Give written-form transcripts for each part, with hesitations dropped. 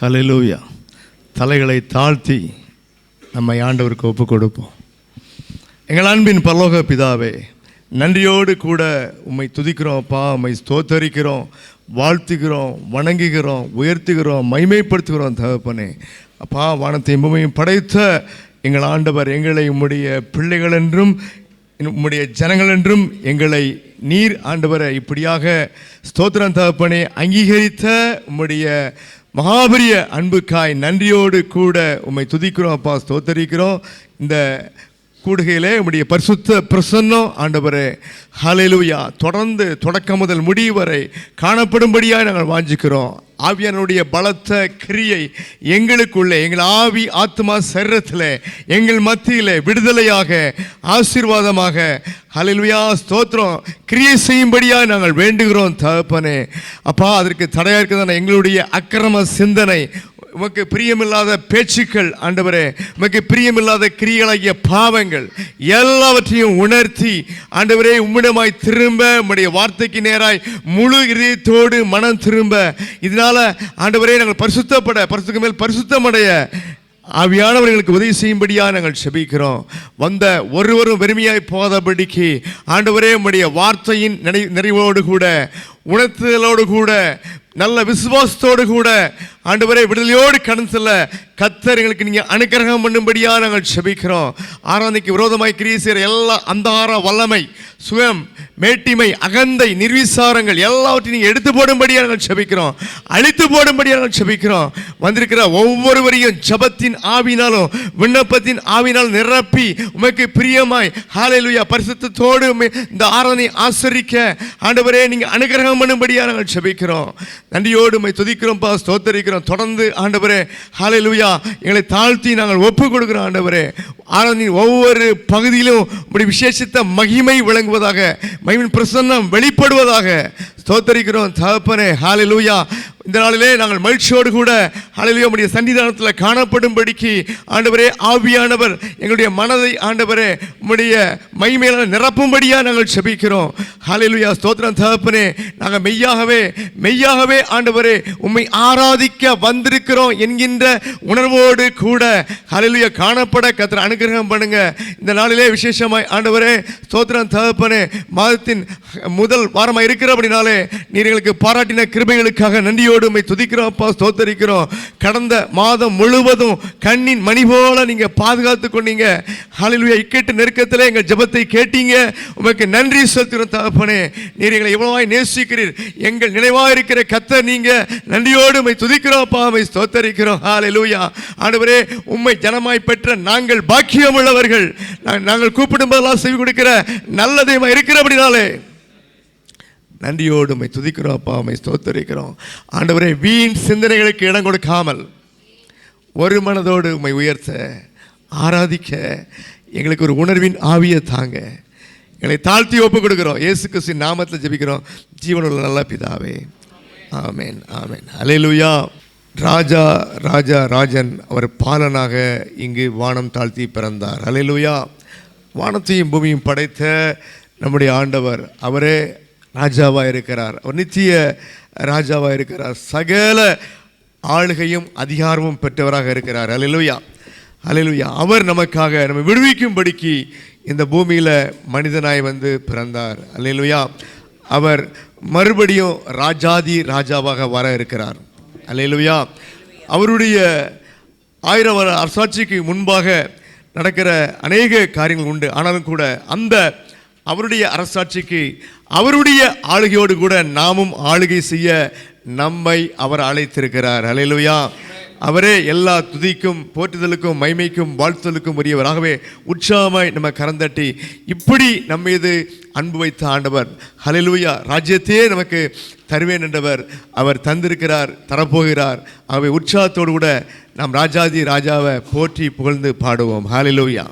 ஹல்லேலூயா. தலைகளை தாழ்த்தி நம்மை ஆண்டவருக்கு ஒப்பு கொடுப்போம். எங்கள் அன்பின் பரலோக பிதாவே, நன்றியோடு கூட உம்மை துதிக்கிறோம் அப்பா, உம்மை ஸ்தோத்தரிக்கிறோம், வாழ்த்துகிறோம், வணங்குகிறோம், உயர்த்துகிறோம், மகிமைப்படுத்துகிறோம் தகப்பனே. அப்பா, வானத்தை பூமியையும் படைத்த எங்கள் ஆண்டவர் எங்களை உம்முடைய பிள்ளைகள் என்றும் உம்முடைய ஜனங்கள் என்றும் எங்களை நீர் ஆண்டவரை இப்படியாக ஸ்தோத்திரம் தகப்பனே அங்கீகரித்த உம்முடைய மகாபரிய அன்புக்காய் நன்றியோடு கூட உம்மை துதிக்கிறோம் அப்பா, ஸ்தோத்தரிக்கிறோம். இந்த கூடுகையிலே உம்முடைய பரிசுத்த பிரசன்னம் ஆண்டவரே ஹல்லேலூயா தொடர்ந்து தொடக்கம் முதல் முடிவு வரை காணப்படும்படியாக நாங்கள் வாஞ்சிக்கிறோம். ஆவியானுடைய பலத்த கிரியை எங்களுக்குள்ளே, எங்கள் ஆவி ஆத்மா சரீரத்தில் எங்கள் மத்தியில் விடுதலையாக ஆசீர்வாதமாக ஹல்லேலூயா ஸ்தோத்திரம் கிரியை செய்யும்படியாக நாங்கள் வேண்டுகிறோம் தகப்பனே. அப்பா, அதற்கு தடையாக இருக்கிறதான எங்களுடைய அக்கிரம சிந்தனை, உமக்கு பிரியமில்லாத பேச்சுக்கள் ஆண்டவரே, உமக்கு பிரியமில்லாத கிரியைகளாகிய பாவங்கள் எல்லாவற்றையும் உணர்த்தி ஆண்டவரே உம்மிடமாய் திரும்ப, உம்முடைய வார்த்தைக்கு நேராய் முழு இதயத்தோடு மனம் திரும்ப, இதனால ஆண்டவரே நாங்கள் பரிசுத்தத்துக்கு மேல் பரிசுத்தமடைய ஆவியானவர்களுக்கு உதவி செய்யும்படியாக நாங்கள் செபிக்கிறோம். வந்த ஒருவரும் வெறுமையாய் போகாதபடிக்கு ஆண்டவரே உம்முடைய வார்த்தையின் நிறைவோடு கூட, உணர்த்துதலோடு கூட, நல்ல விசுவாசத்தோடு கூட ஆண்டவரே விடுதலையோடு கடந்து செல்ல கர்த்தர் எங்களுக்கு நீங்கள் அனுக்கிரகம் பண்ணும்படியாக நாங்கள் செபிக்கிறோம். ஆராதனைக்கு விரோதமாய் கிரியை செய்கிற எல்லா அந்தார வல்லமை, சுயம், மேட்டிமை, அகந்தை, நிர்விசாரங்கள் எல்லாவற்றையும் நீங்கள் எடுத்து போடும்படியாக நாங்கள் செபிக்கிறோம், அழித்து போடும்படியாக நாங்கள் செபிக்கிறோம். வந்திருக்கிற ஒவ்வொருவரையும் ஜபத்தின் ஆவினாலும் விண்ணப்பத்தின் ஆவினால் நிரப்பி உமக்கு பிரியமாய் ஹல்லேலூயா பரிசுத்தத்தோடு இந்த ஆராதனை ஆசரிக்க ஆண்டவரே நீங்கள் அனுக்கிரகம் பண்ணும்படியாக நாங்கள் செபிக்கிறோம். நன்றியோடு உம்மை துதிக்கிறோம்ப்பா, ஸ்தோத்தரிக்கிறோம். தொடர்ந்து ஆண்டவரே ஹல்லேலூயா எங்களை தாழ்த்தி நாங்கள் ஒப்பு கொடுக்கிறோம். ஆண்டவரே ஆராதனையின் ஒவ்வொரு பகுதியிலும் உம்முடைய விசேஷித்த மகிமை விளங்குவதாக, மகிமையின் பிரசன்னம் வெளிப்படுவதாக ஸ்தோத்தரிக்கிறோம் தகப்பனே. ஹல்லேலூயா. இந்த நாளிலே நாங்கள் மகிழ்ச்சியோடு கூட ஹல்லேலூயா உம்முடைய சன்னிதானத்தில் காணப்படும்படிக்கு ஆண்டவரே ஆவியானவர் எங்களுடைய மனதை ஆண்டவரே உம்முடைய மகிமையால் நிரப்பும்படியாக நாங்கள் செபிக்கிறோம். ஹல்லேலூயா ஸ்தோத்திரம் தகப்பனே. நாங்கள் மெய்யாகவே ஆண்டவரே உம்மை ஆராதிக்க வந்திருக்கிறோம் என்கின்ற உணர்வோடு கூட ஹல்லேலூயா காணப்பட கர்த்தர் அனுக்கிரகம் பண்ணுங்க. இந்த நாளிலே விசேஷமாய் ஆண்டவரே ஸ்தோத்திரம் தகப்பனே, மாதத்தின் முதல் வாரமாக இருக்கிறபடினாலே நீர் எங்களுக்கு பாராட்டின கிருபைகளுக்காக நன்றியோடு உம்மை துதிக்கிறோம் அப்பா, ஸ்தோத்தரிக்கிறோம். கடந்த மாதம் முழுவதும் கண்ணின் மணி போல நீங்க பாதுகாத்து கொண்டீங்க. ஹல்லேலூயா. இக்கட்டு நெருக்கத்தில் எங்கள் ஜெபத்தை கேட்டீங்க. உமக்கு நன்றி செலுத்துகிறோம் தகப்பனே. நீர் எங்களை எவ்வளவாய் நேசிக்கிறீர். எங்கள் நினைவாக இருக்கிற கர்த்தர் நீங்க. நன்றியோடு உம்மை துதிக்கிறோம் அப்பா, உம்மை ஸ்தோத்தரிக்கிறோம். ஹல்லேலூயா. ஆண்டவரே உம்மை ஜனமாய் பெற்ற நாங்கள் பாக்கியம் உள்ளவர்கள். நாங்கள் கூப்பிடும் போதெல்லாம் செவி கொடுக்கிற நல்ல தெய்வம் இருக்கிறபடினாலே நன்றியோடு உம்மை துதிக்கிறோம் அப்பா, உம்மை ஸ்தோத்தரிக்கிறோம். ஆண்டவரே வீண் சிந்தனைகளுக்கு இடம் கொடுக்காமல் ஒரு மனதோடு உம்மை உயர்த்த ஆராதிக்க எங்களுக்கு ஒரு உணர்வின் ஆவியை தாங்க. எங்களை தாழ்த்தி ஒப்பு கொடுக்கிறோம். இயேசு கிறிஸ்துவின் நாமத்தில் ஜெபிக்கிறோம் ஜீவனுள்ள நல்ல பிதாவே, ஆமென், ஆமென். ஹல்லேலூயா. ராஜன் அவர் பாலனாக இங்கு வானம் தாழ்த்தி பிறந்தார். ஹல்லேலூயா. வானத்தையும் பூமியும் படைத்த நம்முடைய ஆண்டவர் அவரே ராஜாவாக இருக்கிறார். அவர் நித்திய ராஜாவாக இருக்கிறார். சகல ஆளுகையும் அதிகாரமும் பெற்றவராக இருக்கிறார். ஹல்லேலூயா, ஹல்லேலூயா. அவர் நமக்காக நம்ம விடுவிக்கும்படிக்கு இந்த பூமியில் மனிதனாய் வந்து பிறந்தார். ஹல்லேலூயா. அவர் மறுபடியும் ராஜாவாக வர இருக்கிறார். ஹல்லேலூயா. அவருடைய 1000 வருட அரசாட்சிக்கு முன்பாக நடக்கிற அநேக காரியங்கள் உண்டு. ஆனாலும் கூட அந்த அவருடைய அரசாட்சிக்கு அவருடைய ஆளுகையோடு கூட நாமும் ஆளுகை செய்ய நம்மை அவர் அழைத்திருக்கிறார். ஹல்லேலூயா. அவரே எல்லா துதிக்கும் போற்றுதலுக்கும் மகிமைக்கும் வாழ்த்துதலுக்கும் உரியவராகவே உற்சாகமாய் நம்ம கரந்தட்டி இப்படி நம்ம மீது அன்பு வைத்த ஆண்டவர் ஹல்லேலூயா ராஜ்யத்தையே நமக்கு தருவேன் என்றவர் அவர் தந்திருக்கிறார், தரப்போகிறார். ஆகவே உற்சாகத்தோடு கூட நாம் ராஜாவை போற்றி புகழ்ந்து பாடுவோம். ஹல்லேலூயா.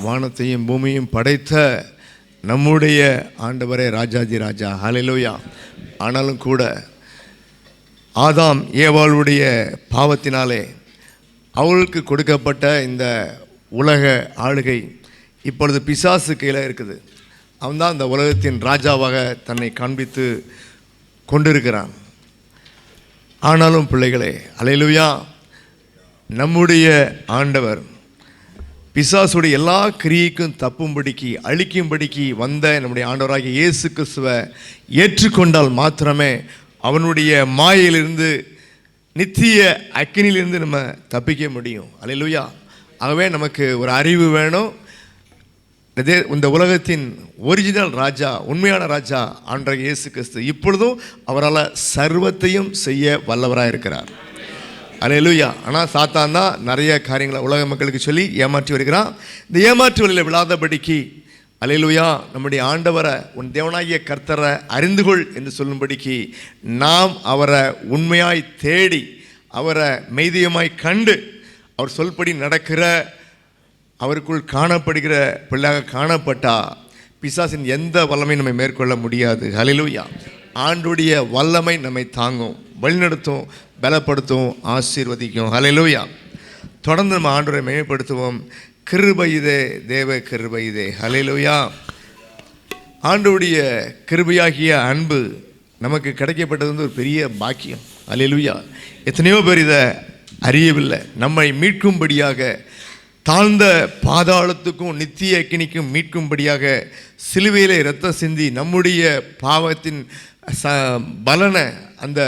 வானத்தையும் பூமியும் படைத்த நம்முடைய ஆண்டவரே ராஜாதி ராஜா. ஹல்லேலூயா. ஆனாலும் கூட ஆதாம் ஏவாளுடைய பாவத்தினாலே அவளுக்கு கொடுக்கப்பட்ட இந்த உலக ஆளுகை இப்பொழுது பிசாசு கையில் இருக்குது. அவன் தான் இந்த உலகத்தின் ராஜாவாக தன்னை காண்பித்து கொண்டிருக்கிறான். ஆனாலும் பிள்ளைகளே, ஹல்லேலூயா, நம்முடைய ஆண்டவர் பிசாசுடைய எல்லா கிரியைக்கும் தப்பும்படிக்கு அழிக்கும்படிக்கு வந்த நம்முடைய ஆண்டவராகிய இயேசு கிறிஸ்துவை ஏற்றுக்கொண்டால் மாத்திரமே அவனுடைய மாயையிலிருந்து நித்திய அக்கினியிலிருந்து நம்ம தப்பிக்க முடியும். ஹல்லேலூயா. ஆகவே நமக்கு ஒரு அறிவு வேணும். இந்த உலகத்தின் ஒரிஜினல் ராஜா, உண்மையான ராஜா ஆண்டவராகிய இயேசு கிறிஸ்து இப்பொழுதும் அவரால் சர்வத்தையும் செய்ய வல்லவராக இருக்கிறார். ஹல்லேலூயா. ஆனால் சாத்தான் தான் நிறைய காரியங்களை உலக மக்களுக்கு சொல்லி ஏமாற்றி வருகிறான். இந்த ஏமாற்று வழியில் விழாதபடிக்கு ஹல்லேலூயா, நம்முடைய ஆண்டவரை, உன் தேவனாகிய கர்த்தரை அறிந்து கொள் என்று சொல்லும்படிக்கு நாம் அவரை உண்மையாய் தேடி அவரை மெய்தியமாய் கண்டு அவர் சொல்படி நடக்கிற அவருக்குள் காணப்படுகிற பிள்ளையாக காணப்பட்டா பிசாசின் எந்த வல்லமையும் நம்மை மேற்கொள்ள முடியாது. ஹல்லேலூயா. ஆண்டுடைய வல்லமை நம்மை தாங்கும், வழிநடத்தும், பலப்படுத்தும், ஆசீர்வதிக்கும். ஹல்லேலூயா. தொடர்ந்து நம்ம ஆண்டவரை மேம்படுத்துவோம். கிருபை இதே, தேவ கிருபை இதே. ஹல்லேலூயா. ஆண்டவருடைய கிருபையாகிய அன்பு நமக்கு கிடைக்கப்பட்டது வந்து ஒரு பெரிய பாக்கியம். ஹல்லேலூயா. எத்தனையோ பேர் இதை அறியவில்லை. நம்மை மீட்கும்படியாக, தாழ்ந்த பாதாளத்துக்கும் நித்திய அக்கினிக்கும் மீட்கும்படியாக சிலுவையிலே இரத்தம் சிந்தி நம்முடைய பாவத்தின் பலனை, அந்த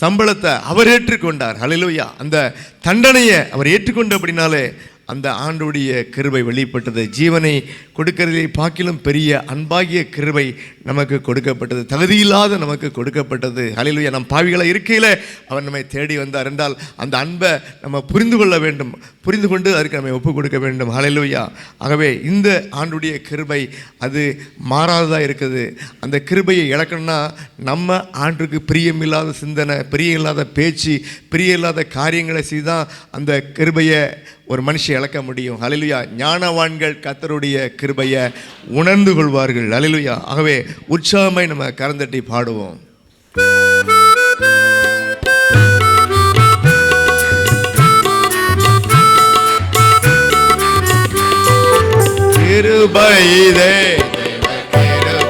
சம்பளத்தை அவர் ஏற்றுக்கொண்டார். ஹல்லேலூயா. அந்த தண்டனையை அவர் ஏற்றுக்கொண்ட அப்படின்னாலே அந்த ஆண்டுடைய கிருபை வெளிப்பட்டது. ஜீவனை கொடுக்கிறதை பார்க்கிலும் பெரிய அன்பாகிய கிருபை நமக்கு கொடுக்கப்பட்டது, தகுதியில்லாத நமக்கு கொடுக்கப்பட்டது. ஹல்லேலூயா. நம் பாவிகளை இருக்கையில் அவர் நம்மை தேடி வந்தார் என்றால் அந்த அன்பை நம்ம புரிந்து கொள்ள வேண்டும், புரிந்து கொண்டு அதற்கு நம்மை ஒப்புக் கொடுக்க வேண்டும். ஹல்லேலூயா. ஆகவே இந்த ஆண்டுடைய கிருபை அது மாறாததாக இருக்குது. அந்த கிருபையை இழக்கணும்னா நம்ம ஆண்டுக்கு பிரியமில்லாத சிந்தனை, பிரியமில்லாத பேச்சு, பிரியமில்லாத காரியங்களை செய்து தான் அந்த கிருபையை ஒரு மனுஷன் இழக்க முடியும். ஹல்லேலூயா. ஞானவான்கள் கர்த்தருடைய கிருபையை உணர்ந்து கொள்வார்கள். ஹல்லேலூயா. ஆகவே உற்சாகமாய் நம்ம கரந்தட்டி பாடுவோம். கிருபை இதே, நண்பர்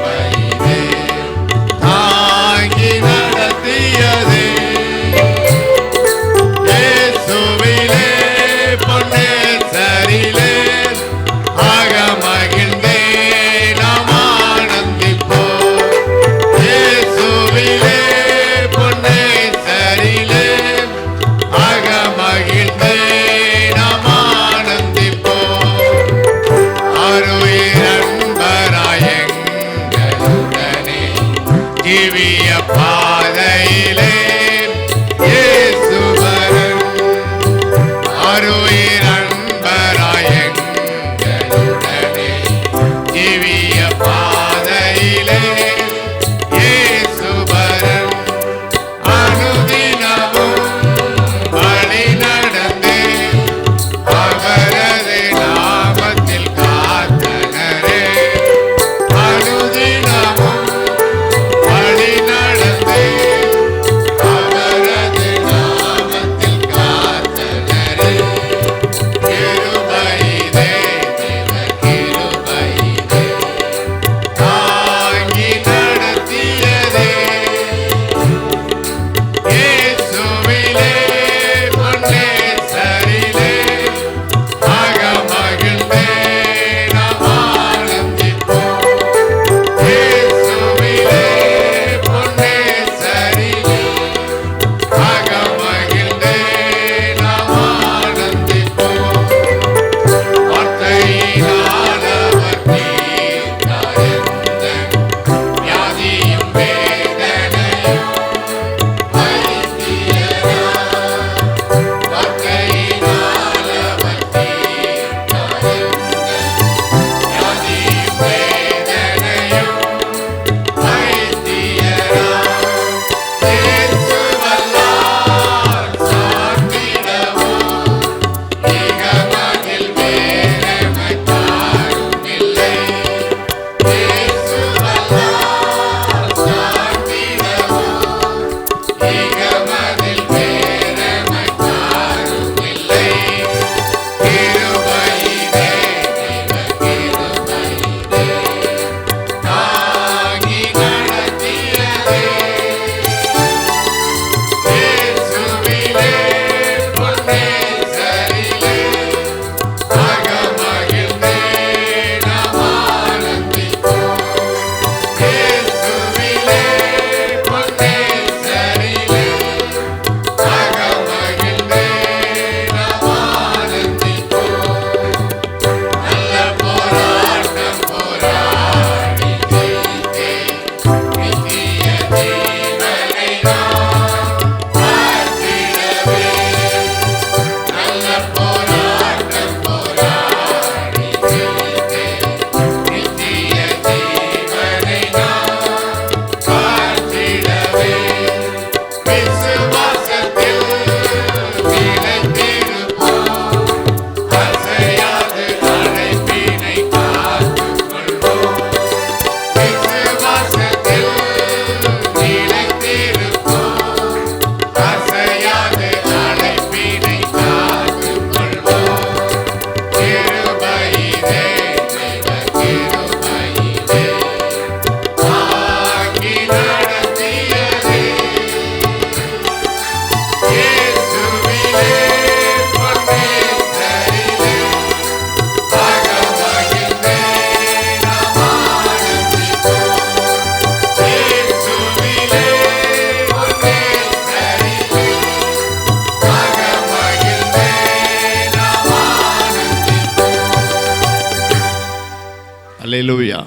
அல்லேலூயா.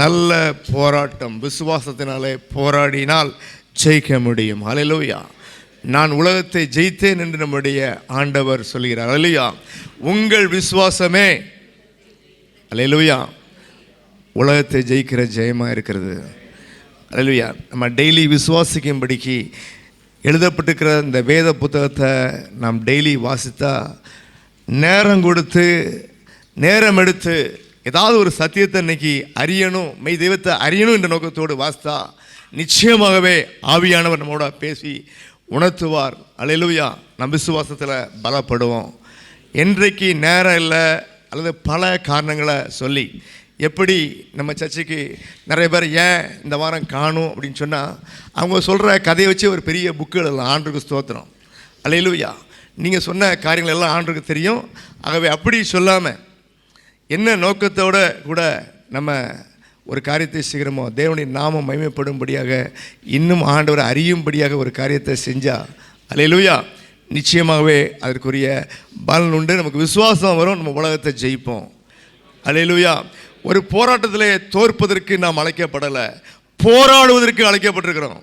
நல்ல போராட்டம் விசுவாசத்தினாலே போராடினால் ஜெயிக்க முடியும். அல்லேலூயா. நான் உலகத்தை ஜெயித்தேன் என்று நம்முடைய ஆண்டவர் சொல்கிறார். அல்லேலூயா. உங்கள் விசுவாசமே அல்லேலூயா உலகத்தை ஜெயிக்கிற ஜெயமாக இருக்கிறது. அல்லேலூயா. நம்ம டெய்லி விசுவாசிக்கும்படிக்கு எழுதப்பட்டிருக்கிற இந்த வேத புத்தகத்தை நாம் டெய்லி வாசித்தா, நேரம் கொடுத்து நேரம் எடுத்து ஏதாவது ஒரு சத்தியத்தை இன்னைக்கு அறியணும், மெய் தெய்வத்தை அறியணும் என்ற நோக்கத்தோடு வாசித்தா நிச்சயமாகவே ஆவியானவர் நம்மோட பேசி உணர்த்துவார். அல்லேலூயா. நம் விசுவாசத்தில் பலப்படுவோம். என்றைக்கு நேரம் இல்லை அல்லது பல காரணங்களை சொல்லி, எப்படி நம்ம சர்ச்சைக்கு நிறைய பேர் ஏன் இந்த வாரம் காணும் அப்படின்னு சொன்னால், அவங்க சொல்கிற கதையை வச்சு ஒரு பெரிய புக்கு எழுதலாம். ஆண்டவருக்கு ஸ்தோத்திரம். அல்லேலூயா. நீங்கள் சொன்ன காரியங்கள் எல்லாம் ஆண்டவருக்கு தெரியும். ஆகவே அப்படி சொல்லாமல் என்ன நோக்கத்தோடு கூட நம்ம ஒரு காரியத்தை செய்கிறோமோ, தேவனுடைய நாமம் மகிமைப்படும்படியாக, இன்னும் ஆண்டவரை அறியும்படியாக ஒரு காரியத்தை செஞ்சால் அல்லேலூயா நிச்சயமாகவே அதற்குரிய பலன் உண்டு. நமக்கு விசுவாசம் வரும், நம்ம உலகத்தை ஜெயிப்போம். அல்லேலூயா. ஒரு போராட்டத்திலே தோற்பதற்கு நாம் அழைக்கப்படலை, போராடுவதற்கு அழைக்கப்பட்டிருக்கிறோம்.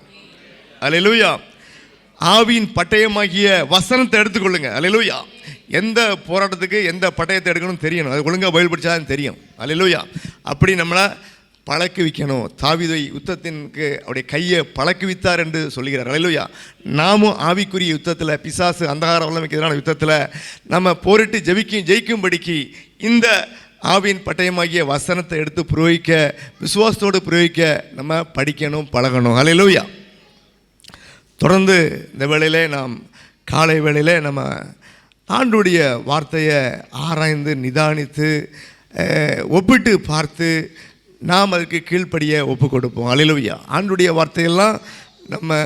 அல்லேலூயா. ஆவியின் பட்டயமாகிய வசனத்தை எடுத்துக்கொள்ளுங்க. அல்லேலூயா. எந்த போராட்டத்துக்கு எந்த பட்டயத்தை எடுக்கணும்னு தெரியணும், அது ஒழுங்காக பயில் படித்தாதான் தெரியும். அல்லேலூயா. அப்படி நம்மளை பழக்குவிக்கணும். தாவீதை யுத்தத்திற்கு அவருடைய கையை பழக்குவித்தார் என்று சொல்கிறார். அல்லேலூயா. நாமும் ஆவிக்குரிய யுத்தத்தில், பிசாசு அந்தகார வல்லமைக்கு எதிரான யுத்தத்தில் நம்ம போரிட்டு ஜெயிக்கும்படிக்கு இந்த ஆவியின் பட்டயமாகிய வசனத்தை எடுத்து பிரயோகிக்க, விசுவாசத்தோடு பிரயோகிக்க நம்ம படிக்கணும், பழகணும். அல்லேலூயா. தொடர்ந்து இந்த வேளையிலே நாம் காலை வேளையிலே நம்ம ஆண்டுடைய வார்த்தையை ஆராய்ந்து நிதானித்து ஒப்பிட்டு பார்த்து நாம் அதுக்கு கீழ்ப்படிய ஒப்பு கொடுப்போம். அல்லேலூயா. ஆண்டுடைய வார்த்தையெல்லாம் நம்ம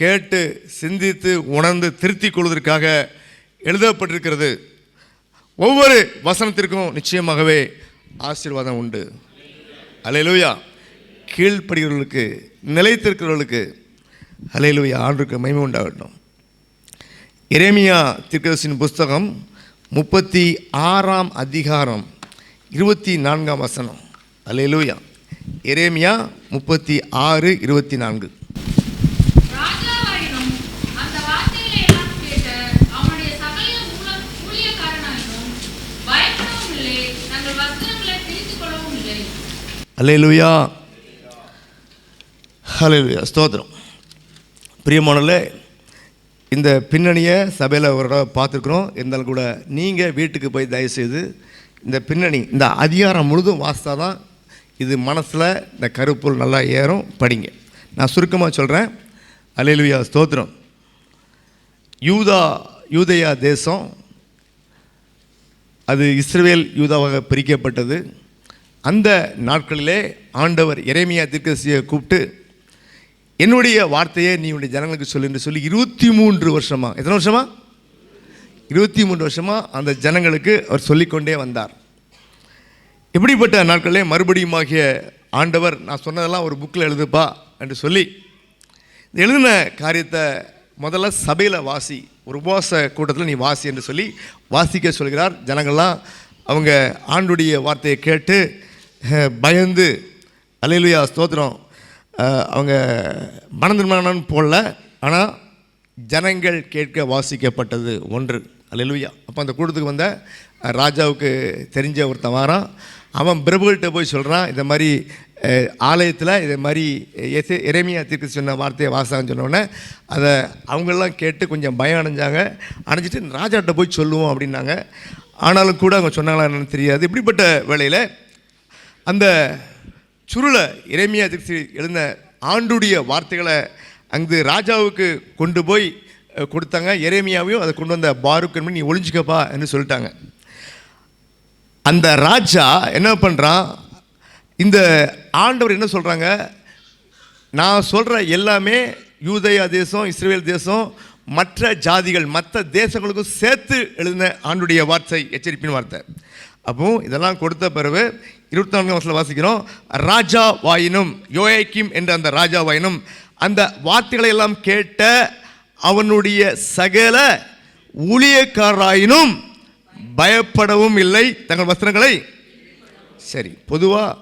கேட்டு சிந்தித்து உணர்ந்து திருத்திக் கொள்வதற்காக எழுதப்பட்டிருக்கிறது. ஒவ்வொரு வசனத்திற்கும் நிச்சயமாகவே ஆசீர்வாதம் உண்டு. அல்லேலூயா. கீழ்ப்படுகிறவர்களுக்கு, நிலைத்திருக்கிறவர்களுக்கு அல்லேலூயா ஆண்டுக்கு மகிமை உண்டாகட்டும். எரேமியா தீர்க்கதரிசியின் புஸ்தகம் 36ஆம் அதிகாரம் 24ஆம் வசனம். அல்லேலூயா. எரேமியா 36:24. அல்லேலூயா. அல்லேலூயா. ஸ்தோத்திரம். பிரியமானவர்களே, இந்த பின்னணியை சபையில் ஒரு பார்த்துருக்குறோம். இருந்தாலும் கூட நீங்கள் வீட்டுக்கு போய் தயவுசெய்து இந்த பின்னணி, இந்த அதிகாரம் முழுதும் வாசித்தா தான் இது மனசில் இந்த கருப்பொருள் நல்லா ஏறும். படிங்க. நான் சுருக்கமாக சொல்கிறேன். அல்லேலூயா. ஸ்தோத்திரம். யூதேயா தேசம் அது இஸ்ரவேல் யூதாவாக பிரிக்கப்பட்டது. அந்த நாட்களிலே ஆண்டவர் எரேமியா தீர்க்கதரிசியை கூப்பிட்டு, என்னுடைய வார்த்தையை நீ உன்னுடைய ஜனங்களுக்கு சொல்லு என்று சொல்லி 23 வருஷமாக, எத்தனை வருஷமா? 23 வருஷமாக அந்த ஜனங்களுக்கு அவர் சொல்லிக்கொண்டே வந்தார். இப்படிப்பட்ட நாட்களிலே மறுபடியுமாகிய ஆண்டவர், நான் சொன்னதெல்லாம் ஒரு புக்கில் எழுதுப்பா என்று சொல்லி எழுதின காரியத்தை முதல்ல சபையில் வாசி, ஒரு உபவாச கூட்டத்தில் நீ வாசி என்று சொல்லி வாசிக்க சொல்கிறார். ஜனங்கள்லாம் அவங்க ஆண்டுடைய வார்த்தையை கேட்டு பயந்து, அல்லேலூயா ஸ்தோத்திரம், அவங்க மனதிர்மானம் போடல, ஆனால் ஜனங்கள் கேட்க வாசிக்கப்பட்டது ஒன்று. அல்லேலூயா. அப்போ அந்த கூட்டத்துக்கு வந்த ராஜாவுக்கு தெரிஞ்ச ஒருத்தன் வாரான். அவன் பிரபுகள்கிட்ட போய் சொல்கிறான், இந்த மாதிரி ஆலயத்தில் இதை மாதிரி எரேமியா தீர்க்கதரிசி சொன்ன வார்த்தையை வாசான்னு சொன்னோடனே அதை அவங்களெலாம் கேட்டு கொஞ்சம் பயம் அடைஞ்சாங்க. அடைஞ்சிட்டு ராஜாட்ட போய் சொல்லுவோம் அப்படின்னாங்க. ஆனாலும் கூட அவங்க சொன்னாங்களா என்னன்னு தெரியாது. இப்படிப்பட்ட வேளையில் அந்த சுருளை எரேமியா தீர்க்கதரிசி எழுந்த ஆண்டுடைய வார்த்தைகளை அங்கு ராஜாவுக்கு கொண்டு போய் கொடுத்தாங்க. எரேமியாவையும் அதை கொண்டு வந்த பாருக், நீ ஒளிஞ்சிக்கப்பா என்று சொல்லிட்டாங்க. அந்த ராஜா என்ன பண்ணுறான், இந்த ஆண்டவர் என்ன சொல்கிறாங்க, நான் சொல்கிற எல்லாமே யூதேயா தேசம், இஸ்ரவேல் தேசம், மற்ற ஜாதிகள், மற்ற தேசங்களுக்கும் சேர்த்து எழுதின ஆண்டுடைய வார்த்தை, எச்சரிப்பின் வார்த்தை. அப்போ இதெல்லாம் கொடுத்த பிறகு 24ஆம் வசனத்தில் வாசிக்கிறோம், ராஜா வாயினும், யோயாக்கீம் என்ற அந்த ராஜா வாயினும் அந்த வார்த்தைகளை எல்லாம் கேட்ட அவனுடைய சகல ஊழியக்காரராயினும் பயப்படவும் இல்லை, தங்கள் வஸ்திரங்களை சரி, பொதுவாக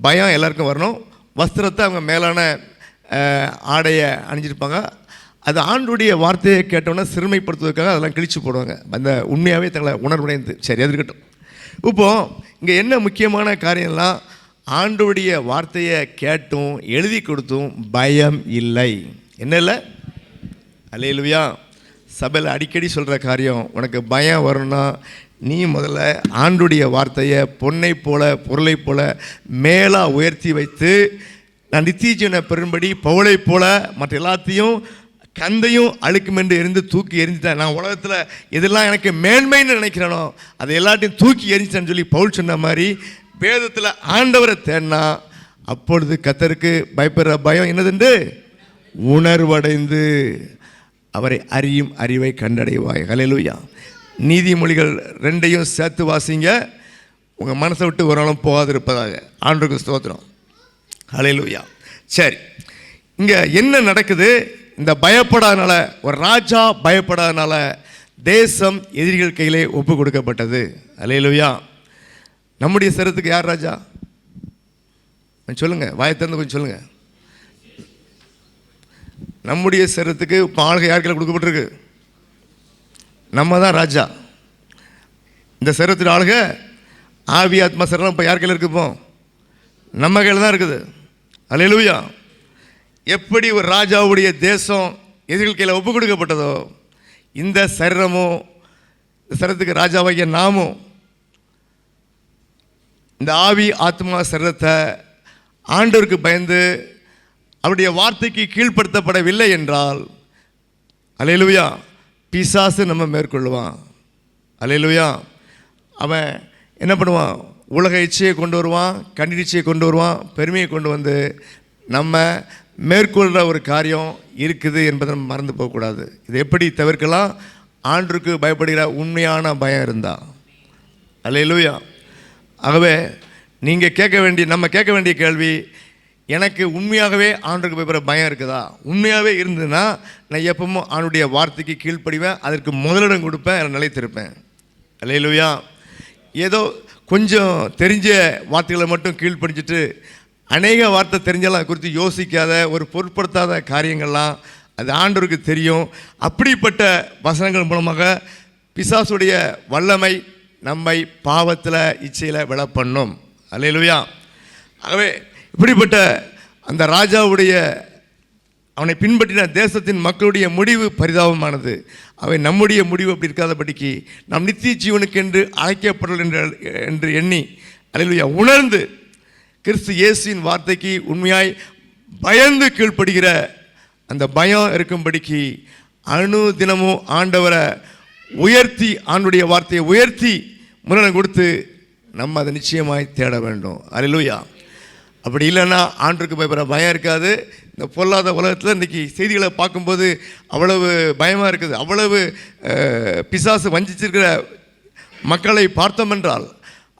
பயம் எல்லாருக்கும் வரணும். வஸ்திரத்தை அவங்க மேலான ஆடையை அணிஞ்சிருப்பாங்க. அது ஆண்டுடைய வார்த்தையை கேட்டோன்னா சிறுமைப்படுத்துவதற்காக அதெல்லாம் கிழிச்சு போடுவாங்க. அந்த உண்மையாகவே தங்களை உணர்வுடைந்து. சரி, அது இருக்கட்டும். இப்போது இங்கே என்ன முக்கியமான காரியம்லாம், ஆண்டுடைய வார்த்தையை கேட்டும் எழுதி கொடுத்தும் பயம் இல்லை. என்ன இல்லை? அல்லேலூயா. சபையில் அடிக்கடி சொல்கிற காரியம், உனக்கு பயம் வரும்னா நீ முதல்ல ஆண்டுடைய வார்த்தையை பொன்னை போல பொருளை போல மேலாக உயர்த்தி வைத்து, நான் நித்திய ஜீவனை பெறும்படி பவுலை போல மற்ற எல்லாத்தையும் கந்தையும் அழுக்குமென்று எரிந்து தூக்கி எரிஞ்சிட்டேன். நான் உலகத்தில் எதெல்லாம் எனக்கு மேன்மைன்னு நினைக்கிறேனோ அதை எல்லாத்தையும் தூக்கி எரிஞ்சிட்டேன்னு சொல்லி பவுல் சொன்ன மாதிரி வேதத்தில் ஆண்டவரை தேடினா அப்பொழுது கர்த்தருக்கு பயப்படுற பயம் என்னதுண்டு உணர்வடைந்து அவரை அறியும் அறிவை கண்டடைவாய். ஹல்லேலூயா. நீதிமொழிகள் 2ஐயும் சேர்த்து வாசிங்க, உங்கள் மனசை விட்டு ஒரு நாளும் போகாது இருப்பதாக. ஆண்டவருக்கு ஸ்தோத்திரம். ஹல்லேலூயா. சரி, இங்கே என்ன நடக்குது? இந்த பயப்படாதனால, ஒரு ராஜா பயப்படாதனால தேசம் எதிரிகள் கையிலே ஒப்பு கொடுக்கப்பட்டது. ஹல்லேலூயா. நம்முடைய சரத்துக்கு யார் ராஜா? சொல்லுங்க, வாயை திறந்து கொஞ்சம் சொல்லுங்க. நம்முடைய சரத்துக்கு இப்போ ஆளுகை யார் கையில் கொடுக்கப்பட்டிருக்கு? நம்ம தான் ராஜா. இந்த சரத்தின் ஆளுகை ஆவி ஆத்மா சரம் இப்போ யார் கையில் இருக்கு? இப்போ நம்ம கையில் தான் இருக்குது. அல்லேலூயா. எப்படி ஒரு ராஜாவுடைய தேசம் எதிரிகள் கையில் ஒப்பு கொடுக்கப்பட்டதோ, இந்த சரீரமும் இந்த சரத்துக்கு ராஜாவாகிய நாமும் இந்த ஆவி ஆத்மா சரீரத்தை ஆண்டவருக்கு பயந்து அவருடைய வார்த்தைக்கு கீழ்ப்படுத்தப்படவில்லை என்றால், அல்லேலூயா, பிசாசு நம்ம மேற்கொள்ளுவான். அல்லேலூயா. அவன் என்ன பண்ணுவான்? உலக இச்சையை கொண்டு வருவான், கண்ணீர் இச்சையை கொண்டு வருவான், பெருமையை கொண்டு வந்து நம்ம மேற்கொள்கிற ஒரு காரியம் இருக்குது என்பதை நம்ம மறந்து போகக்கூடாது. இது எப்படி தவிர்க்கலாம்? ஆண்டவருக்கு பயப்படுகிற உண்மையான பயம் இருந்தா. அல்லேலூயா. ஆகவே நம்ம கேட்க வேண்டிய கேள்வி, எனக்கு உண்மையாகவே ஆண்டவருக்கு பயப்படுற பயம் இருக்குதா? உண்மையாகவே இருந்ததுன்னா நான் எப்பவும் ஆண்டுடைய வார்த்தைக்கு கீழ்ப்படிவேன், அதற்கு முதலிடம் கொடுப்பேன், நிலைத்திருப்பேன். அல்லேலூயா. ஏதோ கொஞ்சம் தெரிஞ்ச வார்த்தைகளை மட்டும் கீழ்ப்படிஞ்சிட்டு அநேக வார்த்தை தெரிஞ்சாலும் அது குறித்து யோசிக்காத, ஒரு பொருட்படுத்தாத காரியங்கள்லாம் அது ஆண்டவருக்கு தெரியும். அப்படிப்பட்ட வசனங்கள் மூலமாக பிசாசுடைய வல்லமை நம்மை பாவத்தில் இச்சையில் விழ பண்ணும். அல்லேலூயா. ஆகவே இப்படிப்பட்ட அந்த ராஜாவுடைய அவனை பின்பற்றின தேசத்தின் மக்களுடைய முடிவு பரிதாபமானது. அவை நம்முடைய முடிவு அப்படி இருக்காதபடிக்கு நாம் நித்திய ஜீவனுக்கு என்று அழைக்கப்படல் என்று எண்ணி, அல்லேலூயா, உணர்ந்து கிறிஸ்து இயேசுவின் வார்த்தைக்கு உண்மையாய் பயந்து கீழ்ப்படுகிற அந்த பயம் இருக்கும்படிக்கு அணு தினமும் ஆண்டவரை உயர்த்தி, ஆண்டுடைய வார்த்தையை உயர்த்தி முன்னிடம் கொடுத்து நம்ம அதை நிச்சயமாய் தேட வேண்டும். அல்லேலூயா. அப்படி இல்லைன்னா ஆண்டவருக்கு பயப்படுற பயம் இருக்காது. இந்த பொல்லாத உலகத்தில் இன்றைக்கி செய்திகளை பார்க்கும்போது அவ்வளவு பயமாக இருக்குது. அவ்வளவு பிசாசு வஞ்சிச்சிருக்கிற மக்களை பார்த்தோம் என்றால்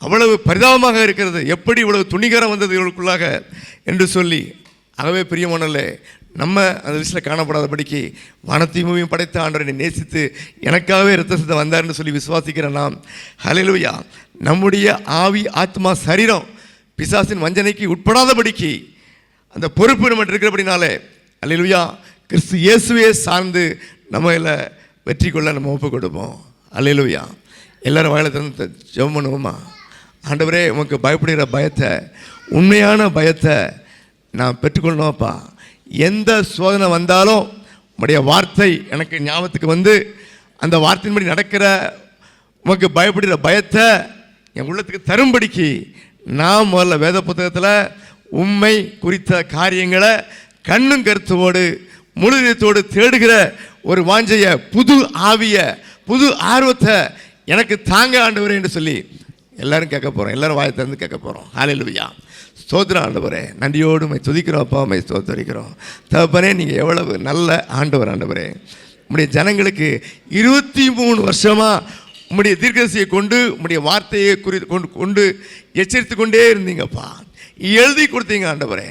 அவ்வளவு பரிதாபமாக இருக்கிறது. எப்படி இவ்வளவு துணிகரம் வந்தது இவர்களுக்குள்ளாக என்று சொல்லி. ஆகவே பிரியமானவர்களே, நம்ம அந்த விஷயத்தில் காணப்படாதபடிக்கு வானத்தையும் பூமியையும் படைத்த ஆண்டவரை நேசித்து எனக்காகவே இரத்த சித்தம் வந்தார்னு சொல்லி விசுவாசிக்கிற நாம், ஹல்லேலூயா, நம்முடைய ஆவி ஆத்மா சரீரம் பிசாசின் வஞ்சனைக்கு உட்படாதபடிக்கு அந்த பொறுப்பு நம்ம இருக்கிறபடினாலே, அல்லேலூயா, கிறிஸ்து இயேசுவே சார்ந்து நம்ம இதில் வெற்றி கொள்ள நம்ம ஒப்பு கொடுப்போம். அல்லேலூயா. எல்லாரும் வாயில திறந்து ஜெபம் பண்ணுவோமா? ஆண்டவரே, உமக்கு பயப்படுகிற பயத்தை, உண்மையான பயத்தை நான் பெற்றுக்கொள்ளணும்ப்பா. எந்த சோதனை வந்தாலும் உம்முடைய வார்த்தை எனக்கு ஞாபகத்துக்கு வந்து அந்த வார்த்தையின்படி நடக்கிற உமக்கு பயப்படுகிற பயத்தை என் உள்ளத்துக்கு தரும்படிக்கு நான் முதல்ல வேத புத்தகத்தில் உண்மை குறித்த காரியங்களை கண்ணும் கருத்தோடு முழுதத்தோடு தேடுகிற ஒரு வாஞ்சையை, புது ஆவிய, புது ஆர்வத்தை எனக்கு தாங்க ஆண்டவரே என்று சொல்லி எல்லாரும் கேட்க போகிறோம். எல்லாரும் வாயை திறந்து கேட்க போகிறோம். ஹல்லேலூயா. ஸ்தோத்திரம் ஆண்டவரே, நன்றியோடு உம்மை துதிக்கிறோம். அப்பா, உம்மை ஸ்தோத்தரிக்கிறோம். தகப்பனே, நீங்கள் எவ்வளவு நல்ல ஆண்டவர். ஆண்டவரே, உம்முடைய ஜனங்களுக்கு 23 வருஷமாக உம்முடைய தீர்க்கதரிசியை கொண்டு உம்முடைய வார்த்தையை கொண்டு எச்சரித்து கொண்டே இருந்தீங்கப்பா. எழுதி கொடுத்தீங்க ஆண்டவரே.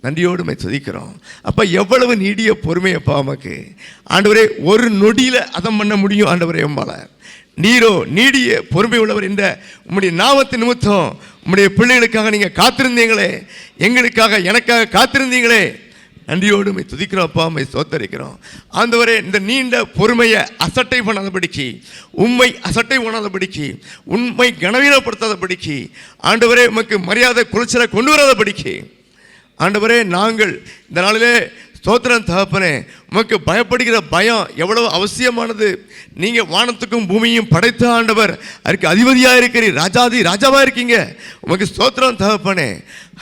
நன்றியோடு உம்மை துதிக்கிறோம். அப்போ எவ்வளவு நீடிய பொறுமையப்பா உமக்கு. ஆண்டவரே, ஒரு நொடியில் அதம் பண்ண முடியும் ஆண்டவரே. உம்மால நீரோ நீடிய பொறுமை உள்ளவர் என்ற உம்முடைய நாமத்தின் நிமித்தம் உம்முடைய பிள்ளைகளுக்காக நீங்கள் காத்திருந்தீங்களே, எங்களுக்காக எனக்காக காத்திருந்தீங்களே, நன்றியோடு உம்மை துதிக்கிறோம் அப்பா, உம்மை ஸ்தோத்தரிக்கிறோம். ஆண்டவரே, இந்த நீண்ட பொறுமையை அசட்டை பண்ணாதபடிக்கு, உம்மை அசட்டை பண்ணாதபடிக்கு, உண்மை கனவீனப்படுத்தாதபடிக்கு, ஆண்டவரே உமக்கு மரியாதை குலைச்சலை கொண்டு வராதபடிக்கு, ஆண்டவரே நாங்கள் இந்த நாளிலே ஸ்தோத்திரம் தகப்பனே, உமக்கு பயப்படுகிற பயம் எவ்வளவு அவசியமானது. நீங்கள் வானத்துக்கும் பூமியும் படைத்த ஆண்டவர், அதுக்கு அதிபதியாக இருக்கிறீர், ராஜாவாக இருக்கீங்க. உமக்கு ஸ்தோத்திரம் தகப்பனே.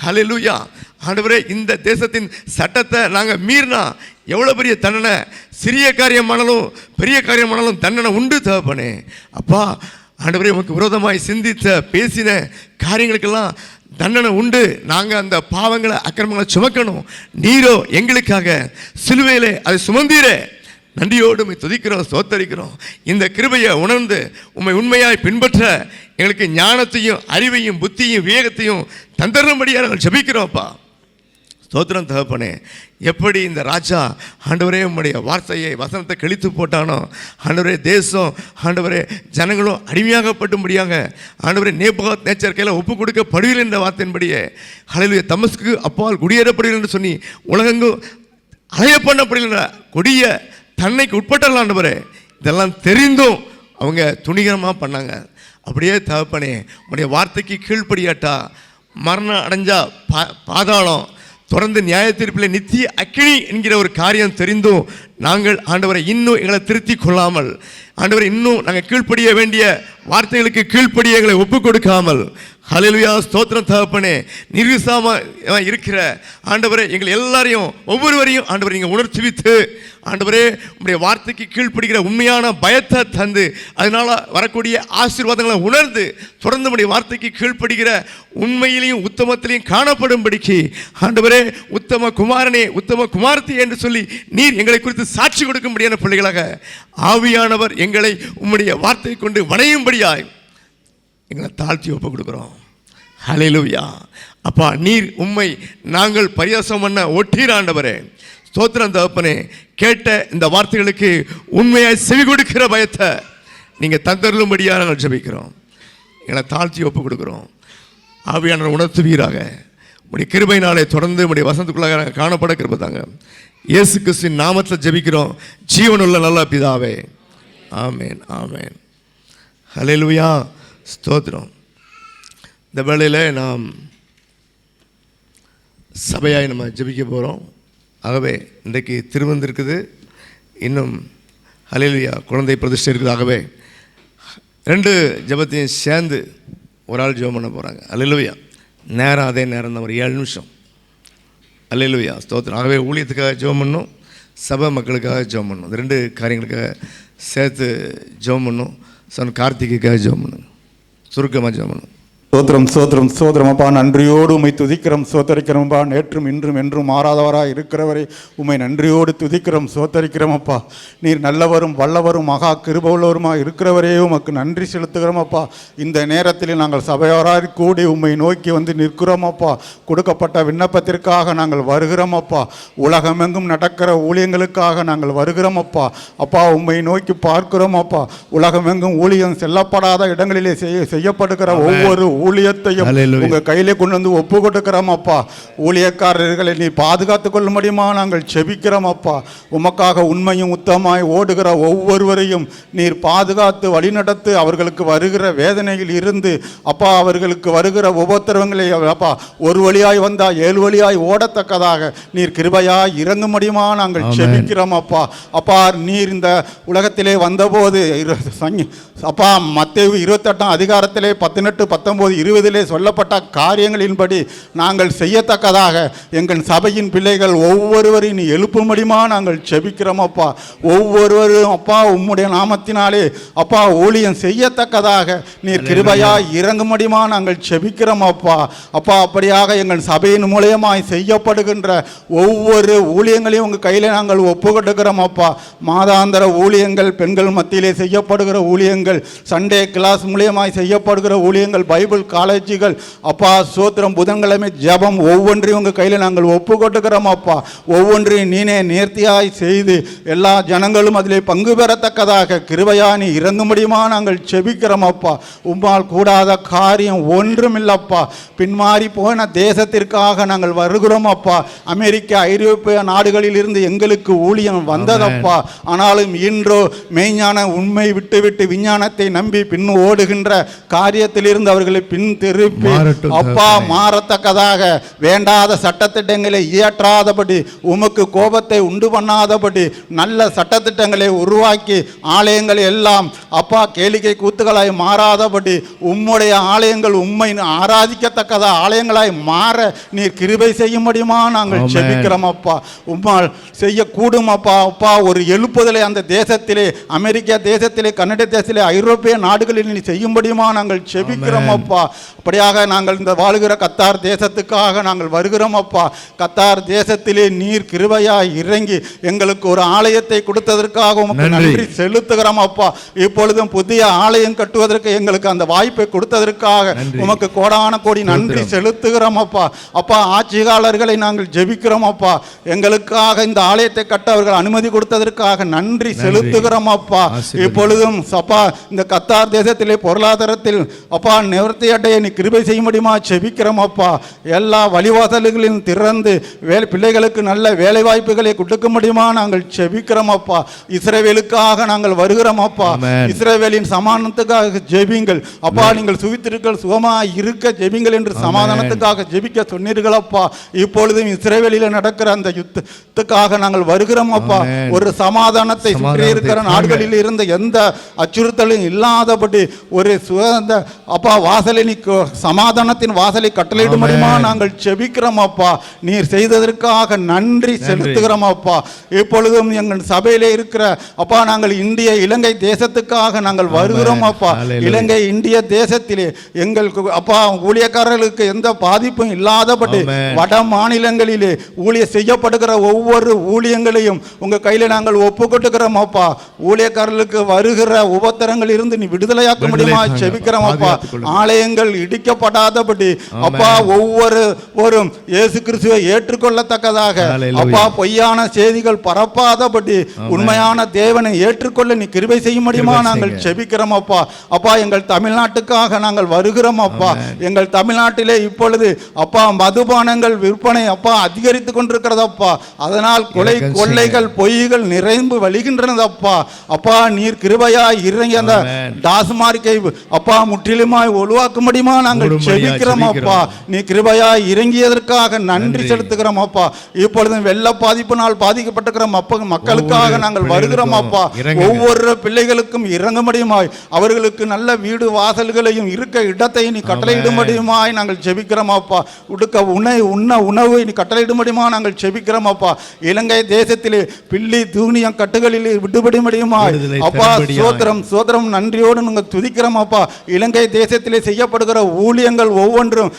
ஹல்லேலூயா. ஆண்டவரே, இந்த தேசத்தின் சட்டத்தை நாங்கள் மீறினா எவ்வளோ பெரிய தண்டனை, சிறிய காரியமானாலும் பெரிய காரியமானாலும் தண்டனை உண்டு தகப்பனே. அப்பா ஆண்டவரே, உமக்கு விரோதமாய் சிந்தித்த பேசின காரியங்களுக்கெல்லாம் தண்டனை உண்டு. நாங்கள் அந்த பாவங்களை அக்கிரமங்களை சுமக்கணும். நீரோ எங்களுக்காக சிலுவையிலே அதை சுமந்தீரே. நன்றியோடு உம்மை துதிக்கிறோம், ஸ்தோத்தரிக்கிறோம். இந்த கிருபையை உணர்ந்து உம்மை உண்மையாய் பின்பற்ற எங்களுக்கு ஞானத்தையும் அறிவையும் புத்தியும் விவேகத்தையும் தந்தரும்படியாக நாங்கள் ஜெபிக்கிறோம்ப்பா. ஸ்தோத்திரம் தகப்பனே. எப்படி இந்த ராஜா ஆண்டவரே உம்முடைய வார்த்தையை வசனத்தை கிழித்து போட்டானோ, ஆண்டவரே தேசம் ஆண்டவரே ஜனங்களும் அடிமையாகப்பட்டும்படியாக ஆண்டவரே நேபுகாத் நேச்சர் கையில் ஒப்பு கொடுக்கப்படுவீர்கள் என்ற வார்த்தையின்படியே ஹல்லேலூயா தமஸ்குக்கு அப்பால் குடியேறப்படுவீர்கள் என்று சொல்லி உலகெங்கும் அலைய பண்ணப்படுகின்ற கொடிய தன்னைக்கு உட்பட்டால் ஆண்டவரே, இதெல்லாம் தெரிந்தும் அவங்க துணிகரமாக பண்ணாங்க. அப்படியே தகப்பனே, உடைய வார்த்தைக்கு கீழ்ப்படியாட்டா மரணம் அடைஞ்சா பாதாளம், தொடர்ந்து நியாய தீர்ப்பில் நித்திய அக்கினி என்கிற ஒரு காரியம் தெரிந்தும் நாங்கள் ஆண்டவரை இன்னும் எங்களை திருத்தி கொள்ளாமல், ஆண்டவரை இன்னும் நாங்கள் கீழ்ப்படிய வேண்டிய வார்த்தைகளுக்கு கீழ்ப்படிய எங்களை ஒப்பு கொடுக்காமல், ஹல்லேலூயா ஸ்தோத்திரம் தகப்பனே, நிர்விசாம இருக்கிற ஆண்டவரே எங்களை எல்லாரையும் ஒவ்வொருவரையும் ஆண்டவரை நீங்கள் உணர்ச்சிவித்து ஆண்டவரே உங்களுடைய வார்த்தைக்கு கீழ்ப்படுகிற உண்மையான பயத்தை தந்து அதனால் வரக்கூடிய ஆசீர்வாதங்களை உணர்ந்து தொடர்ந்து உங்களுடைய வார்த்தைக்கு கீழ்ப்படுகிற உண்மையிலையும் உத்தமத்திலையும் காணப்படும்படிக்கு ஆண்டவரே உத்தம குமாரனே உத்தம குமாரத்தி என்று சொல்லி நீர் எங்களை குறித்து சாட்சி கொடுக்கும்படியான பிள்ளைகளாக ஆவியானவர் எங்களை உம்முடைய வார்த்தையை கொண்டு வணையும்படியாய் எங்களை தாழ்த்தி ஒப்பு கொடுக்குறோம். ஹல்லேலூயா. அப்பா நீர் உம்மை நாங்கள் பரியாசம் பண்ண ஒட்டீர் ஆண்டவரே. ஸ்தோத்திரம் தகப்பனே. கேட்ட இந்த வார்த்தைகளுக்கு உண்மையாய் செவி கொடுக்கிற பயத்தை நீங்கள் தந்தருளும்படியாக நாங்கள் ஜெபிக்கிறோம். எங்களை தாழ்த்தி ஒப்பு கொடுக்குறோம். ஆவியானவர் உணர்த்துவீராக. உடைய கிருபையினாலே தொடர்ந்து உடைய வசனத்துக்குள்ளாக காணப்பட கிருபை தாங்க. இயேசு கிறிஸ்துவின் நாமத்தில் ஜெபிக்கிறோம் ஜீவனுள்ள நல்ல பிதாவே. ஆமேன் ஆமேன். ஹல்லேலூயா ஸ்தோத்திரம். இந்த வேளையில் நாம் சபையாய் நம்ம ஜெபிக்க போகிறோம். ஆகவே இன்றைக்கு திருமணம் இருக்குது, இன்னும் ஹல்லேலூயா குழந்தை பிரதிஷ்டை இருக்குது. ஆகவே 2 ஜெபத்தையும் சேர்ந்து ஒரு ஆள் ஜெபம் பண்ண போகிறாங்க. ஹல்லேலூயா. நேரம் அதே நேரம் தான், ஒரு 7 நிமிஷம். ஹல்லேலூயா ஸ்தோத்திரம். ஆகவே ஊழியத்துக்காக ஜெபம் பண்ணணும், சபை மக்களுக்காக ஜெபம் பண்ணணும். இந்த 2 காரியங்களுக்காக சேர்த்து ஜெபம் பண்ணணும். சொன்ன கார்த்திகைக்காக ஜெபம் பண்ணுங்க. சுருக்கமாக ஜெபம் பண்ணணும். சோத்திரம் சோத்திரம் சோத்திரம் அப்பா, நன்றியோடு உம்மை துதிக்கிறோம் சோத்தரிக்கிறோம் அப்பா. நேற்றும் இன்றும் என்றும் மாறாதவராக இருக்கிறவரை உம்மை நன்றியோடு துதிக்கிறோம் சோத்தரிக்கிறோம் அப்பா. நீர் நல்லவரும் வல்லவரும் மகா கிருபையுள்ளவருமாக இருக்கிறவரே உமக்கு நன்றி செலுத்துகிறோம் அப்பா. இந்த நேரத்தில் நாங்கள் சபையோராய் கூடி உம்மை நோக்கி வந்து நிற்கிறோம் அப்பா. கொடுக்கப்பட்ட விண்ணப்பத்திற்காக நாங்கள் வருகிறோம் அப்பா. உலகமெங்கும் நடக்கிற ஊழியங்களுக்காக நாங்கள் வருகிறோம் அப்பா. அப்பா உம்மை நோக்கி பார்க்கிறோம் அப்பா. உலகமெங்கும் ஊழியம் செல்லப்படாத இடங்களிலே செய்யப்படுகிற ஒவ்வொரு ஊழியத்தையும் உங்க கையிலே கொண்டு வந்து ஒப்பு கொடுக்கிறோம் அப்பா. ஊழியக்காரர்களை நீ பாதுகாத்துக் கொள்ள முடியுமா நாங்கள் செபிக்கிறோம் அப்பா. உமக்காக உண்மையும் உத்தமாய் ஓடுகிற ஒவ்வொருவரையும் நீர் பாதுகாத்து வழிநடத்து. அவர்களுக்கு வருகிற வேதனையில் இருந்து அப்பா, அவர்களுக்கு வருகிற உபத்திரவங்களை அப்பா ஒரு வழியாய் வந்தா 7 வழியாய் ஓடத்தக்கதாக நீர் கிருபையாய் இறங்க முடியுமா நாங்கள் செபிக்கிறோம் அப்பா. அப்பா நீர் இந்த உலகத்திலே வந்தபோது அப்பா மத்தேயு 28ஆம் அதிகாரத்திலே 18, 19, 20 சொல்லப்பட்ட காரியங்களின்படி நாங்கள் செய்யத்தக்கதாக எங்கள் சபையின் பிள்ளைகள் ஒவ்வொருவரையும் நீ எழுப்ப முடியுமா நாங்கள் செபிக்கிறோம் அப்பா. ஒவ்வொருவரும் அப்பா உம்முடைய நாமத்தினாலே அப்பா ஊழியம் செய்யத்தக்கதாக நீர் கிருபையாய் இறங்க முடியுமா நாங்கள் செபிக்கிறோம் அப்பா. அப்பா அப்படியாக எங்கள் சபையின் மூலமாய் செய்யப்படுகின்ற ஒவ்வொரு ஊழியங்களையும் உங்கள் கையில் நாங்கள் ஒப்பு கொடுக்கிறோம் அப்பா. மாதாந்திர ஊழியங்கள், பெண்கள் மத்தியிலே செய்யப்படுகிற ஊழியங்கள், சண்டே கிளாஸ் மூலியமாய் செய்யப்படுகிற ஊழியங்கள், பைபிள் பைபிள் காலேஜுகள் அப்பா சோத்திரம் புதன்கிழமை ஜெபம் ஒவ்வொன்றையும் உங்கள் கையில் நாங்கள் ஒப்பு கொட்டுக்கிறோம் அப்பா. ஒவ்வொன்றையும் நீனே நேர்த்தியாய் செய்து எல்லா ஜனங்களும் அதிலே பங்கு பெறத்தக்கதாக கிருபையா நீ இறங்க முடியுமா நாங்கள் செபிக்கிறோம் அப்பா. உம்மால் கூடாத காரியம் ஒன்றும் இல்லப்பா. பின்மாறி போன தேசத்திற்காக நாங்கள் வருகிறோம் அப்பா. அமெரிக்க ஐரோப்பிய நாடுகளில் இருந்து எங்களுக்கு ஊழியம் வந்ததப்பா. ஆனாலும் இன்றோ மெய்ஞான உண்மை விட்டுவிட்டு விஞ்ஞானத்தை நம்பி பின் ஓடுகின்ற காரியத்திலிருந்து அவர்களை பின் திருப்பி அப்பா மாறத்தக்கதாக வேண்டாத சட்டத்திட்டங்களை இயற்றாதபடி உமக்கு கோபத்தை உண்டு பண்ணாதபடி நல்ல சட்டத்திட்டங்களை உருவாக்கி ஆலயங்கள் எல்லாம் அப்பா கேளிக்கை கூத்துகளாய் மாறாதபடி உம்முடைய ஆலயங்கள் உம்மை ஆராதிக்கத்தக்கதா ஆலயங்களாய் மாற நீர் கிருபை செய்ய முடியுமா நாங்கள் செபிக்கிறோம் அப்பா. உம்மால் செய்யக்கூடும் அப்பா. அப்பா ஒரு எழுப்புதலை அந்த தேசத்திலே அமெரிக்கா தேசத்திலே கன்னட தேசத்திலே ஐரோப்பிய நாடுகளில் நீ செய்ய முடியுமா நாங்கள் செபிக்கிறோம் அப்பா. அப்படியாக நாங்கள் இந்த வாழ்கிற கத்தார் தேசத்துக்காக நாங்கள் வருகிறோம் அப்பா. கத்தார் தேசத்திலே நீர் கிருபையாய் இறங்கி எங்களுக்கு ஒரு ஆலயத்தை கொடுத்ததற்காக உமக்கு நன்றி செலுத்துகிறோம் அப்பா. இப்பொழுதும் புதிய ஆலயம் கட்டுவதற்கு எங்களுக்கு அந்த வாய்ப்பை கொடுத்ததற்காக உமக்கு கோடான கோடி நன்றி செலுத்துகிறோம் அப்பா. அப்பா ஆட்சியாளர்களை நாங்கள் ஜெபிக்கிறோம் அப்பா. எங்களுக்காக இந்த ஆலயத்தை கட்ட அவர்கள் அனுமதி கொடுத்ததற்காக நன்றி செலுத்துகிறோம் அப்பா. இப்பொழுதும் அப்பா இந்த கத்தார் தேசத்திலே பொருளாதாரத்தில் அப்பா நிவர்த்தி அடைய நீ கிருபை செய்ய முடியுமா செபிக்கிறோம் அப்பா. எல்லா வழிவாசல்களையும் திறந்து பிள்ளைகளுக்கு நல்ல வேலை வாய்ப்புகளை கொடுக்க முடியுமா நாங்கள் செபிக்கிறோம் அப்பா. இஸ்ரவேலுக்காக நாங்கள் வருகிறோம் அப்பா. இஸ்ரவேலின் சமாதானத்துக்காக ஜெபிங்கள் அப்பா. நீங்கள் சுவித்திருக்கள் சுகமாக இருக்க ஜெபிங்கள் என்று சமாதானத்துக்காக ஜெபிக்க சொன்னீர்கள் அப்பா. இப்பொழுதும் இஸ்ரவேலில் நடக்கிற அந்த யுத்தத்துக்காக நாங்கள் வருகிறோம் அப்பா. ஒரு சமாதானத்தை சுற்றி இருக்கிற நாடுகளில் இருந்த எந்த அச்சுறுத்தலும் இல்லாதபடி ஒரு சுகந்த அப்பா வாசலை நீ சமாதானத்தின் வாசலை கட்டளையிட முடியுமா நாங்கள் செபிக்கிறோம் அப்பா. நீர் செய்ததற்காக நன்றி செலுத்துகிறோம் அப்பா. இப்பொழுதும் எங்கள் சபையிலே இருக்கிற அப்பா நாங்கள் இந்திய இலங்கை தேசத்துக்காக நாங்கள் வருகிறோம் அப்பா. இலங்கை இந்திய தேசத்திலே எங்களுக்கு அப்பா ஊழியக்காரர்களுக்கு எந்த பாதிப்பும் இல்லாதபடி வட மாநிலங்களிலே ஊழிய செய்யப்படுகிற ஒவ்வொரு ஊழியங்களையும் உங்க கையில நாங்கள் ஒப்பு கொட்டுகிறோம் அப்பா. ஊழியக்காரர்களுக்கு வருகிற உபத்திரங்கள் இருந்து நீ விடுதலையாக்க முடியுமா செபிக்கிறோம் அப்பா. ஆலயங்கள் இடிக்கப்படாதபடி அப்பா ஒவ்வொருவரும் இயேசு கிறிஸ்துவை ஏற்றுக்கொள்ளத்தக்கதாக அப்பா பொய்யான செய்திகள் பரப்பாதபடி உண்மையான தேவனை ஏற்றுக்கொள்ள நீ கிருபை செய்ய முடியுமா நாங்கள் செபிக்கிறோம் அப்பா. அப்பா எங்கள் தமிழ்நாட்டுக்காக நாங்கள் வருகிறோம் அப்பா. எங்கள் தமிழ்நாட்டிலே இப்பொழுது அப்பா மதுபானங்கள் விற்பனை அப்பா அதிகரித்து கொண்டிருக்கிறதப்பா. அதனால் கொலை கொள்ளைகள் பொய்கள் நிறைந்து வழிகின்றனதப்பா. அப்பா நீர் கிருபையாய் இறங்கி அந்த டாஸ்மார்க்கை அப்பா முற்றிலுமாய் ஒழுவாக்க முடியுமா நாங்கள் செபிக்கிறோம் அப்பா. நீ கிருபையாய் இறங்கியதற்காக நன்றி செலுத்துகிறோம் அப்பா. இப்பொழுதும் வெள்ள பாதிப்பினால் பாதிக்கப்பட்டிருக்கிற மக்களுக்காக நாங்கள் வருகிறோம் அப்பா. ஒவ்வொரு பிள்ளைகளுக்கும் இறங்க முடியுமாய் அவர்களுக்கு நல்ல வீடு வாசல்களையும் இருக்க இடத்தை நீ கட்டளையிட முடியுமாய் நாங்கள் செபிக்கிறோம் அப்பா. உடுக்க உண்ண உணவை நீ கட்டளையிட முடியுமா நாங்கள் செபிக்கிறோம் அப்பா. இலங்கை தேசத்திலே பில்லி தூணியம் கட்டுகளில் விடுபட முடியுமாய் அப்பா. சோத்திரம் சோத்திரம் நன்றியோடு நாங்கள் துதிக்கிறோம் அப்பா. இலங்கை தேசத்திலே செய்யப்படுகிற ஊழியங்கள் ஒவ்வொன்றும்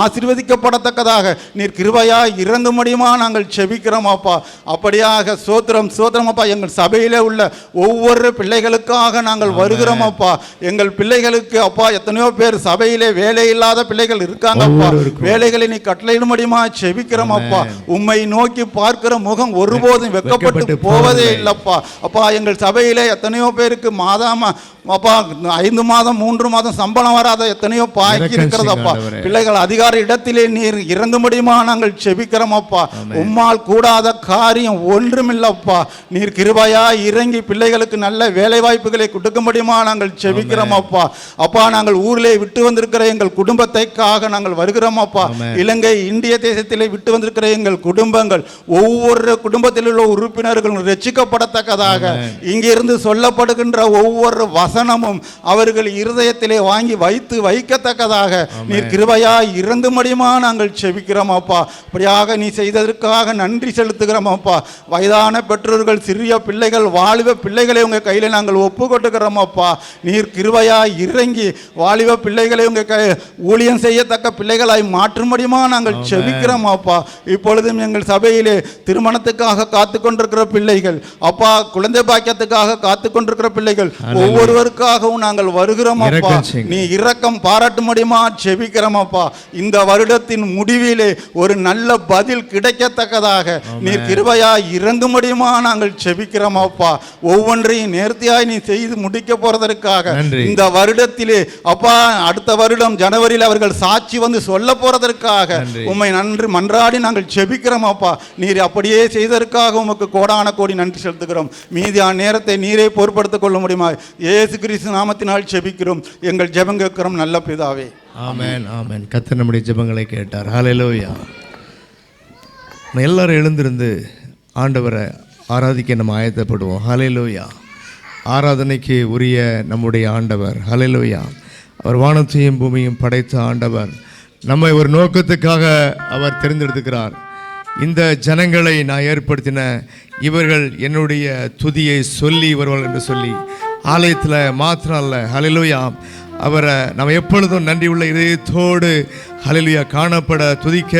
ஆசீர்வதிக்கப்படத்தக்கதாக நீர் கிருபையாய் இறங்க முடியுமா நாங்கள் செபிக்கிறோம் அப்பா. அப்படியாக சோத்திரம் சோத்திரம் அப்பா. எங்கள் சபையிலே உள்ள ஒவ்வொரு பிள்ளைகளுக்காக நாங்கள் வருகிறோம் அப்பா. எங்கள் பிள்ளைகளுக்கு அப்பா எத்தனையோ பேர் சபையிலே வேலை இல்லாத பிள்ளைகள் இருக்காங்க அப்பா. வேலைகளை நீ கட்டளையிட முடியுமா செபிக்கிறோம் அப்பா. உம்மை நோக்கி பார்க்கிற முகம் ஒருபோதும் வெட்கப்பட்டு போவதே இல்லப்பா. அப்பா எங்கள் சபையிலே எத்தனையோ பேருக்கு மாதாம அப்பா 5 மாதம் 3 மாதம் சம்பளம் வராத எத்தனையோ பாக்கி இருக்கிறதப்பா. பிள்ளைகள் அதிகார இடத்திலே நீர் இறங்க முடியுமா நாங்கள் செபிக்கிறோம் அப்பா. உம்மால் கூடாத காரியம் ஒன்றுமில்லப்பா. நீர் கிருபையா இறங்கி பிள்ளைகளுக்கு நல்ல வேலை வாய்ப்புகளை கொடுக்க முடியுமா நாங்கள் செபிக்கிறோம் அப்பா. அப்பா நாங்கள் ஊரிலே விட்டு வந்திருக்கிற எங்கள் குடும்பத்தைக்காக நாங்கள் வருகிறோம் அப்பா. இலங்கை இந்திய தேசத்திலே விட்டு வந்திருக்கிற எங்கள் குடும்பங்கள் ஒவ்வொரு குடும்பத்தில் உள்ள உறுப்பினர்களும் ரட்சிக்கப்படத்தக்கதாக இங்கிருந்து சொல்லப்படுகின்ற ஒவ்வொரு வசனமும் அவர்கள் இருதயத்திலே வாங்கி வைக்கத்தக்கதாக நீர் கிருபையாய் இறங்க முடியுமா நாங்கள் செபிக்கிறோம் அப்பா. அப்படியாக நீ செய்ததற்காக நன்றி செலுத்துகிறோம் அப்பா. வயதான பெற்றோர்கள் சிறிய பிள்ளைகள் வாலிப பிள்ளைகளை உங்க கையில நாங்கள் ஒப்பு கொட்டுகிறோம் அப்பா. நீர் கிருபையாய் இறங்கி வாலிப பிள்ளைகளை உங்க ஊழியம் செய்யத்தக்க பிள்ளைகளாய் மாற்ற முடியுமா நாங்கள் செபிக்கிறோம் அப்பா. இப்பொழுதும் எங்கள் சபையிலே திருமணத்துக்காக காத்து கொண்டிருக்கிற பிள்ளைகள் அப்பா, குழந்தை பாக்கியத்துக்காக காத்து கொண்டிருக்கிற பிள்ளைகள் ஒவ்வொருவருக்காகவும் நாங்கள் வருகிறோம் அப்பா. நீ இரக்கம் பாராட்டும்படியுமா செபிக்கிறோமப்பா. இந்த வருடத்தின் முடிவிலே ஒரு நல்ல பதில் கிடைக்கத்தக்கதாக நீர் கிருபையாய் இறங்கும்படியுமா நாங்கள் செபிக்கிறோமப்பா. ஒவ்வொன்றையும் நேர்த்தியாய் நீ செய்து முடிக்க போறதற்காக இந்த வருடத்திலே அப்பா, அடுத்த வருடம் ஜனவரியில் அவர்கள் சாட்சி வந்து சொல்ல போறதற்காக உம்மை நன்றி மன்றாடி நாங்கள் செபிக்கிறோமப்பா. நீர் அப்படியே செய்ததற்காக உமக்கு கோடான கோடி நன்றி செலுத்துகிறோம். மீதியான நேரத்தை நீரே பொறுப்படுத்திக் கொள்ள முடியுமா? இயேசு கிறிஸ்து நாமத்தினால் செபிக்கிறோம் எங்கள் ஜெபம் கேட்கிறோம் நல்ல பிதாவே. ஆமென், ஆமென். கர்த்தர் நம்முடைய ஜெபங்களை கேட்டார். ஹல்லேலூயா. நம்ம எல்லாரும் எழுந்திருந்து ஆண்டவரை ஆராதிக்க நம்ம ஆயத்தப்படுவோம். ஹல்லேலூயா. ஆராதனைக்கு உரிய நம்முடைய ஆண்டவர். ஹல்லேலூயா. அவர் வானத்தையும் பூமியும் படைத்த ஆண்டவர். நம்மை ஒரு நோக்கத்துக்காக அவர் தெரிந்தெடுத்துக்கிறார். இந்த ஜனங்களை நான் ஏற்படுத்தின இவர்கள் என்னுடைய துதியை சொல்லி வருவார்கள் என்று சொல்லி ஆலயத்தில் மாத்திரம் அல்ல, ஹல்லேலூயா, அவரை நம்ம எப்பொழுதும் நன்றி உள்ள இதயத்தோடு ஹல்லேலூயா காணப்பட துதிக்க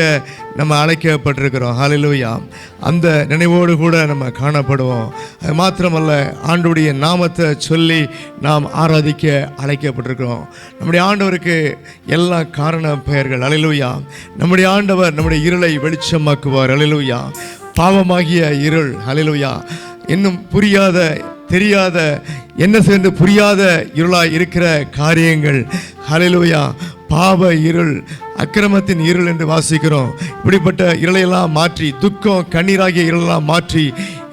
நம்ம அழைக்கப்பட்டிருக்கிறோம். ஹல்லேலூயா. அந்த நினைவோடு கூட நம்ம காணப்படுவோம். அது மாத்திரமல்ல, ஆண்டவருடைய நாமத்தை சொல்லி நாம் ஆராதிக்க அழைக்கப்பட்டிருக்கிறோம். நம்முடைய ஆண்டவருக்கு எல்லா காரண பெயர்கள். ஹல்லேலூயா. நம்முடைய ஆண்டவர் நம்முடைய இருளை வெளிச்சமாக்குவார். ஹல்லேலூயா. பாவமாகிய இருள், ஹல்லேலூயா, இன்னும் புரியாத தெரியாத என்ன சேர்ந்து புரியாத இருளாய் இருக்கிற காரியங்கள், ஹல்லேலூயா, பாவ இருள், அக்கிரமத்தின் இருள் என்று வாசிக்கிறோம். இப்படிப்பட்ட இருளையெல்லாம் மாற்றி, துக்கம் கண்ணீராகிய இருளெல்லாம் மாற்றி,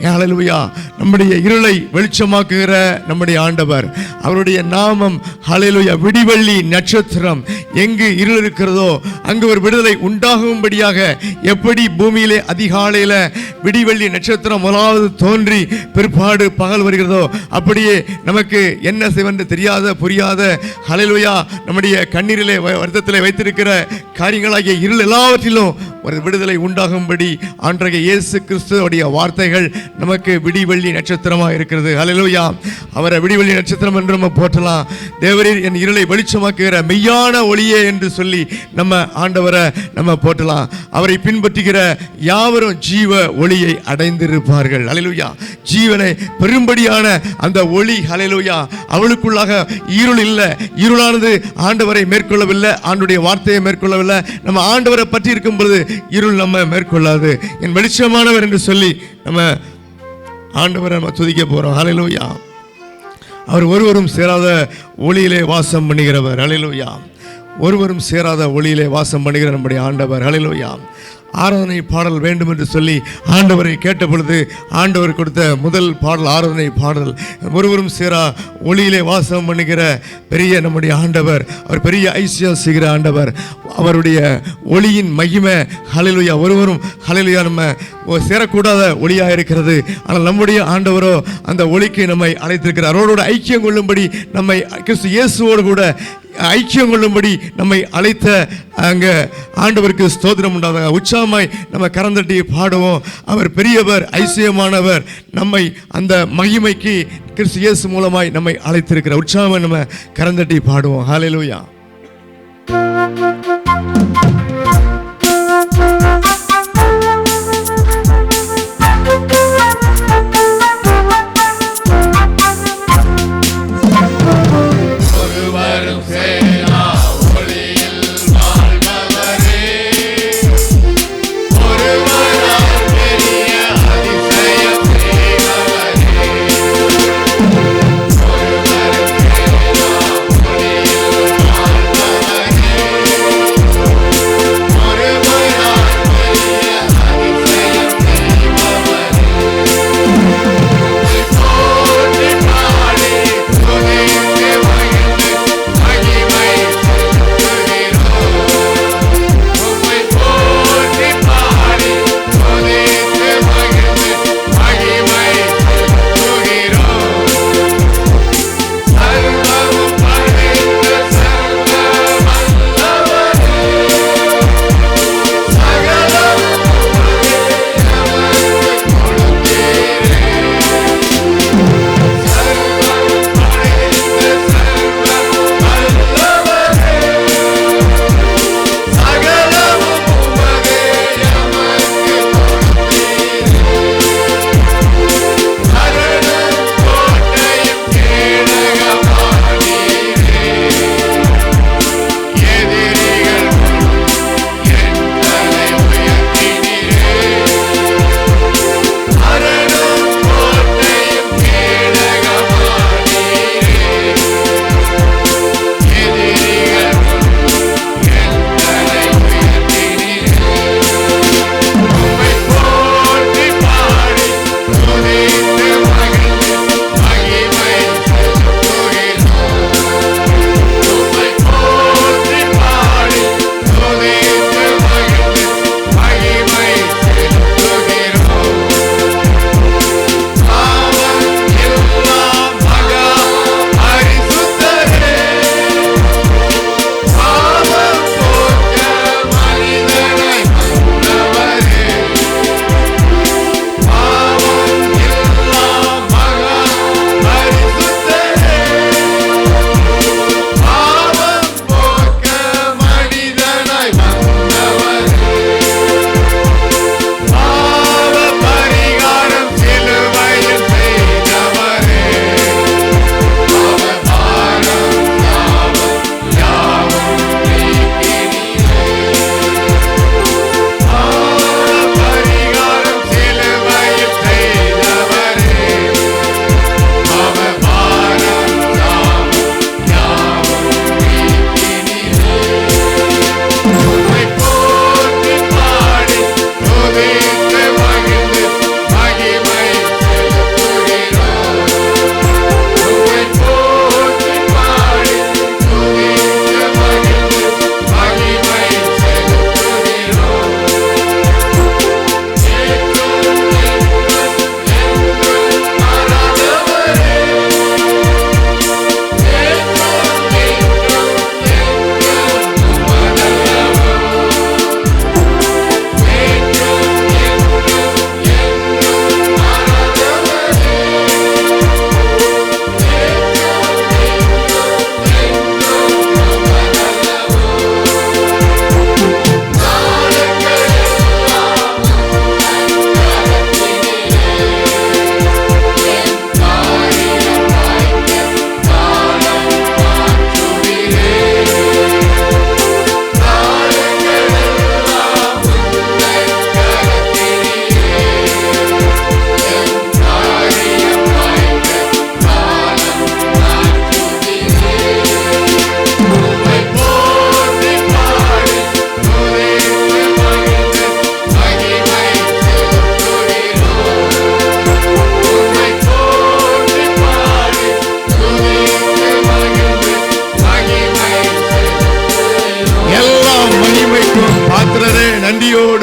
ஹல்லேலூயா, நம்முடைய இருளை வெளிச்சமாக்குகிற நம்முடைய ஆண்டவர். அவருடைய நாமம் ஹல்லேலூயா விடிவெள்ளி நட்சத்திரம். எங்கு இருள் இருக்கிறதோ அங்கு ஒரு விடுதலை உண்டாகும்படியாக, எப்படி பூமியிலே அதிகாலையில் விடிவெள்ளி நட்சத்திரம் முதலாவது தோன்றி பிற்பாடு பகல் வருகிறதோ, அப்படியே நமக்கு என்ன செய்வென்று தெரியாத புரியாத ஹல்லேலூயா நம்முடைய கண்ணீரிலே வருத்தத்திலே வைத்திருக்கிற காரியங்களாகிய இருள் எல்லாவற்றிலும் ஒரு விடுதலை உண்டாகும்படி அன்றைய இயேசு கிறிஸ்துவுடைய வார்த்தைகள் நமக்கு விடிவெள்ளி நட்சத்திரமாக இருக்கிறது. ஹல்லேலூயா. அவரை விடிவெள்ளி நட்சத்திரம் என்று நம்ம போற்றலாம். தேவரீர் என் இருளை வெளிச்சமாக்குகிற மெய்யான ஒளியே என்று சொல்லி நம்ம ஆண்டவரை நம்ம போற்றலாம். அவரை பின்பற்றுகிற யாவரும் ஜீவ ஒளியை அடைந்திருப்பார்கள். ஹல்லேலூயா. ஜீவனை பெரும்படியான அந்த ஒளி, ஹல்லேலூயா, அவளுக்குள்ளாக இருள் இல்லை. இருளானது ஆண்டவரை மேற்கொள்ளவில்லை, ஆண்டுடைய வார்த்தையை மேற்கொள்ளவில்லை. நம்ம ஆண்டவரை பற்றி இருக்கும் பொழுது இருள் நம்ம மேற்கொள்ளாது. என் வெளிச்சமானவர் என்று சொல்லி நம்ம ஆண்டவரை நம்ம துதிக்க போறோம். ஹல்லேலூயா. அவர் ஒருவரும் சேராத ஒளியிலே வாசம் பண்ணுகிறவர். ஹல்லேலூயா. ஒருவரும் சேராத ஒளியிலே வாசம் பண்ணுகிற நம்முடைய ஆண்டவர். ஹல்லேலூயா. ஆராதனை பாடல் வேண்டும் என்று சொல்லி ஆண்டவரை கேட்ட பொழுது ஆண்டவர் கொடுத்த முதல் பாடல் ஆராதனை பாடல். ஒருவரும் சேரா ஒளியிலே வாசம் பண்ணுகிற பெரிய நம்முடைய ஆண்டவர். அவர் பெரிய ஐசியம் செய்கிற ஆண்டவர். அவருடைய ஒளியின் மகிமை, ஹல்லேலூயா, ஒருவரும் ஹல்லேலூயா நம்ம சேரக்கூடாத ஒளியாக இருக்கிறது. ஆனால் நம்முடைய ஆண்டவரோ அந்த ஒளிக்கு நம்மை அழைத்திருக்கிறார். அவரோடு ஐக்கியம் கொள்ளும்படி நம்மை கிறிஸ்து இயேசுவோடு கூட ஐக்கியம் கொள்ளும்படி நம்மை அழைத்த அங்கே ஆண்டவருக்கு ஸ்தோத்திரம் உண்டாதாக. உற்சாகமாய் நம்ம கரந்தட்டி பாடுவோம். அவர் பெரியவர், ஐசியமானவர். நம்மை அந்த மகிமைக்கு கிறிஸ்து இயேசு மூலமாய் நம்மை அழைத்திருக்கிறார். உற்சாகமாய் நம்ம கரந்தட்டி பாடுவோம். ஹல்லேலூயா.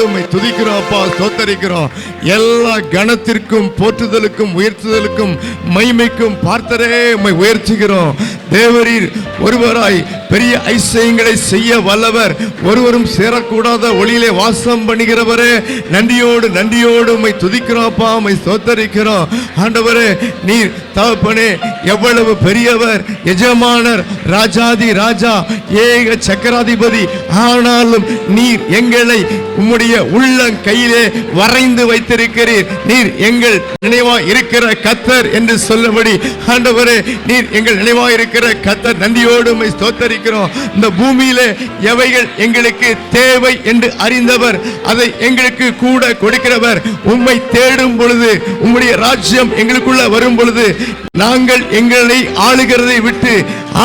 உம்மை துதிக்கிறோம் அப்பா, ஸ்தோத்தரிக்கிறோம். எல்லா கணத்திற்கும் போற்றுதலுக்கும் உயர்த்துதலுக்கும் மகிமைக்கும் பார்த்தரே உம்மை உயர்த்துகிறோம். தேவரீர் ஒருவராய் பெரிய ஐசியங்களை செய்ய வல்லவர், ஒருவரும் சேரக்கூடாத ஒளியிலே வாசம் பண்ணுகிறவரே, நன்றியோடு உம்மை துதிக்கிறோம் அப்பா, உம்மை ஸ்தோத்தரிக்கிறோம். ஆண்டவரே, நீர் தகப்பனே எவ்வளவு பெரியவர், எஜமானர், ராஜாதி ராஜா, ஏக சக்கராதிபதி. ஆனாலும் நீர் எங்களை உம்முடைய உள்ளம் கையிலே வரைந்து வைத்திருக்கிறீர். நீர் எங்கள் நினைவாய் இருக்கிற கர்த்தர் என்று சொல்லபடி ஆண்டவரே, நீர் எங்கள் நினைவாய் இருக்கிற கர்த்தர். நன்றியோடு உம்மை ஸ்தோத்தரிக்கிறோம். இந்த பூமியிலே எவைகள் எங்களுக்கு தேவை என்று அறிந்தவர், அதை எங்களுக்கு கூட கொடுக்கிறவர். உம்மை தேடும் பொழுது, உம்முடைய ராஜ்யம் எங்களுக்குள்ள வரும் பொழுது, நாங்கள் எங்களை ஆளுகிறதை விட்டு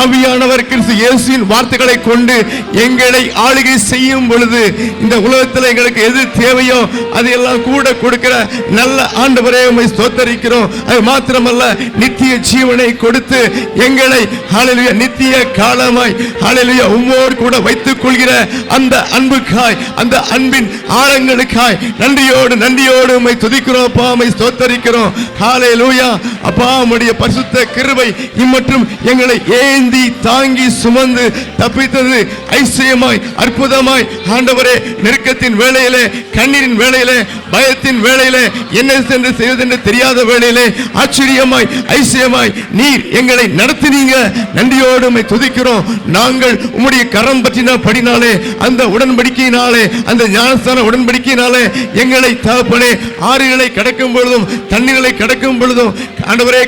ஆவியானவர் கிறிஸ்து இயேசுவின் வார்த்தைகளை கொண்டு எங்களை ஆளுகை செய்யும் பொழுது, இந்த உலகத்தில் எங்களுக்கு எது தேவையோ அதையெல்லாம் கூட கொடுக்கிற நல்ல ஆண்டவரே உம்மை ஸ்தோத்தரிக்கிறோம். அது மாத்திரமல்ல, நித்திய ஜீவனை கொடுத்து எங்களை ஹல்லேலூயா நித்திய காலமாய் ஹல்லேலூயா உம்மோடு கூட வைத்துக் கொள்கிற அந்த அன்புக்காய், அந்த அன்பின் ஆழங்களுக்காய் நன்றியோடு உம்மை துதிக்கிறோம் அப்பா, உம்மை ஸ்தோத்தரிக்கிறோம். ஹல்லேலூயா அப்பா, உம்முடைய பரிசுத்த கிருபை இம்மற்றும் எங்களை ஏந்தி தாங்கி சுமந்து தப்பித்தது ஐசியமாய், அற்புதமாய். ஆண்டவரே, நெருக்கத்தின் வேளையிலே, கண்ணீரின் வேளையிலே, பயத்தின் வேளையிலே, என்ன சென்று செய்வதென்று தெரியாத வேளையிலே ஆச்சரியமாய், ஐசியமாய் நீர் எங்களை நடத்தினீங்க. நன்றியோடு உம்மை துதிக்கிறோம். நாங்கள் உம்முடைய கரம் பற்றின படினாலே, அந்த உடன்படிக்கையினாலே, அந்த ஞானஸ்தான உடன்படிக்கையினாலே எங்களை தகப்பனே ஆறுகளை கடக்கும் பொழுதும், தண்ணீர்களை கடக்கும் பொழுதும், ஆண்டவரே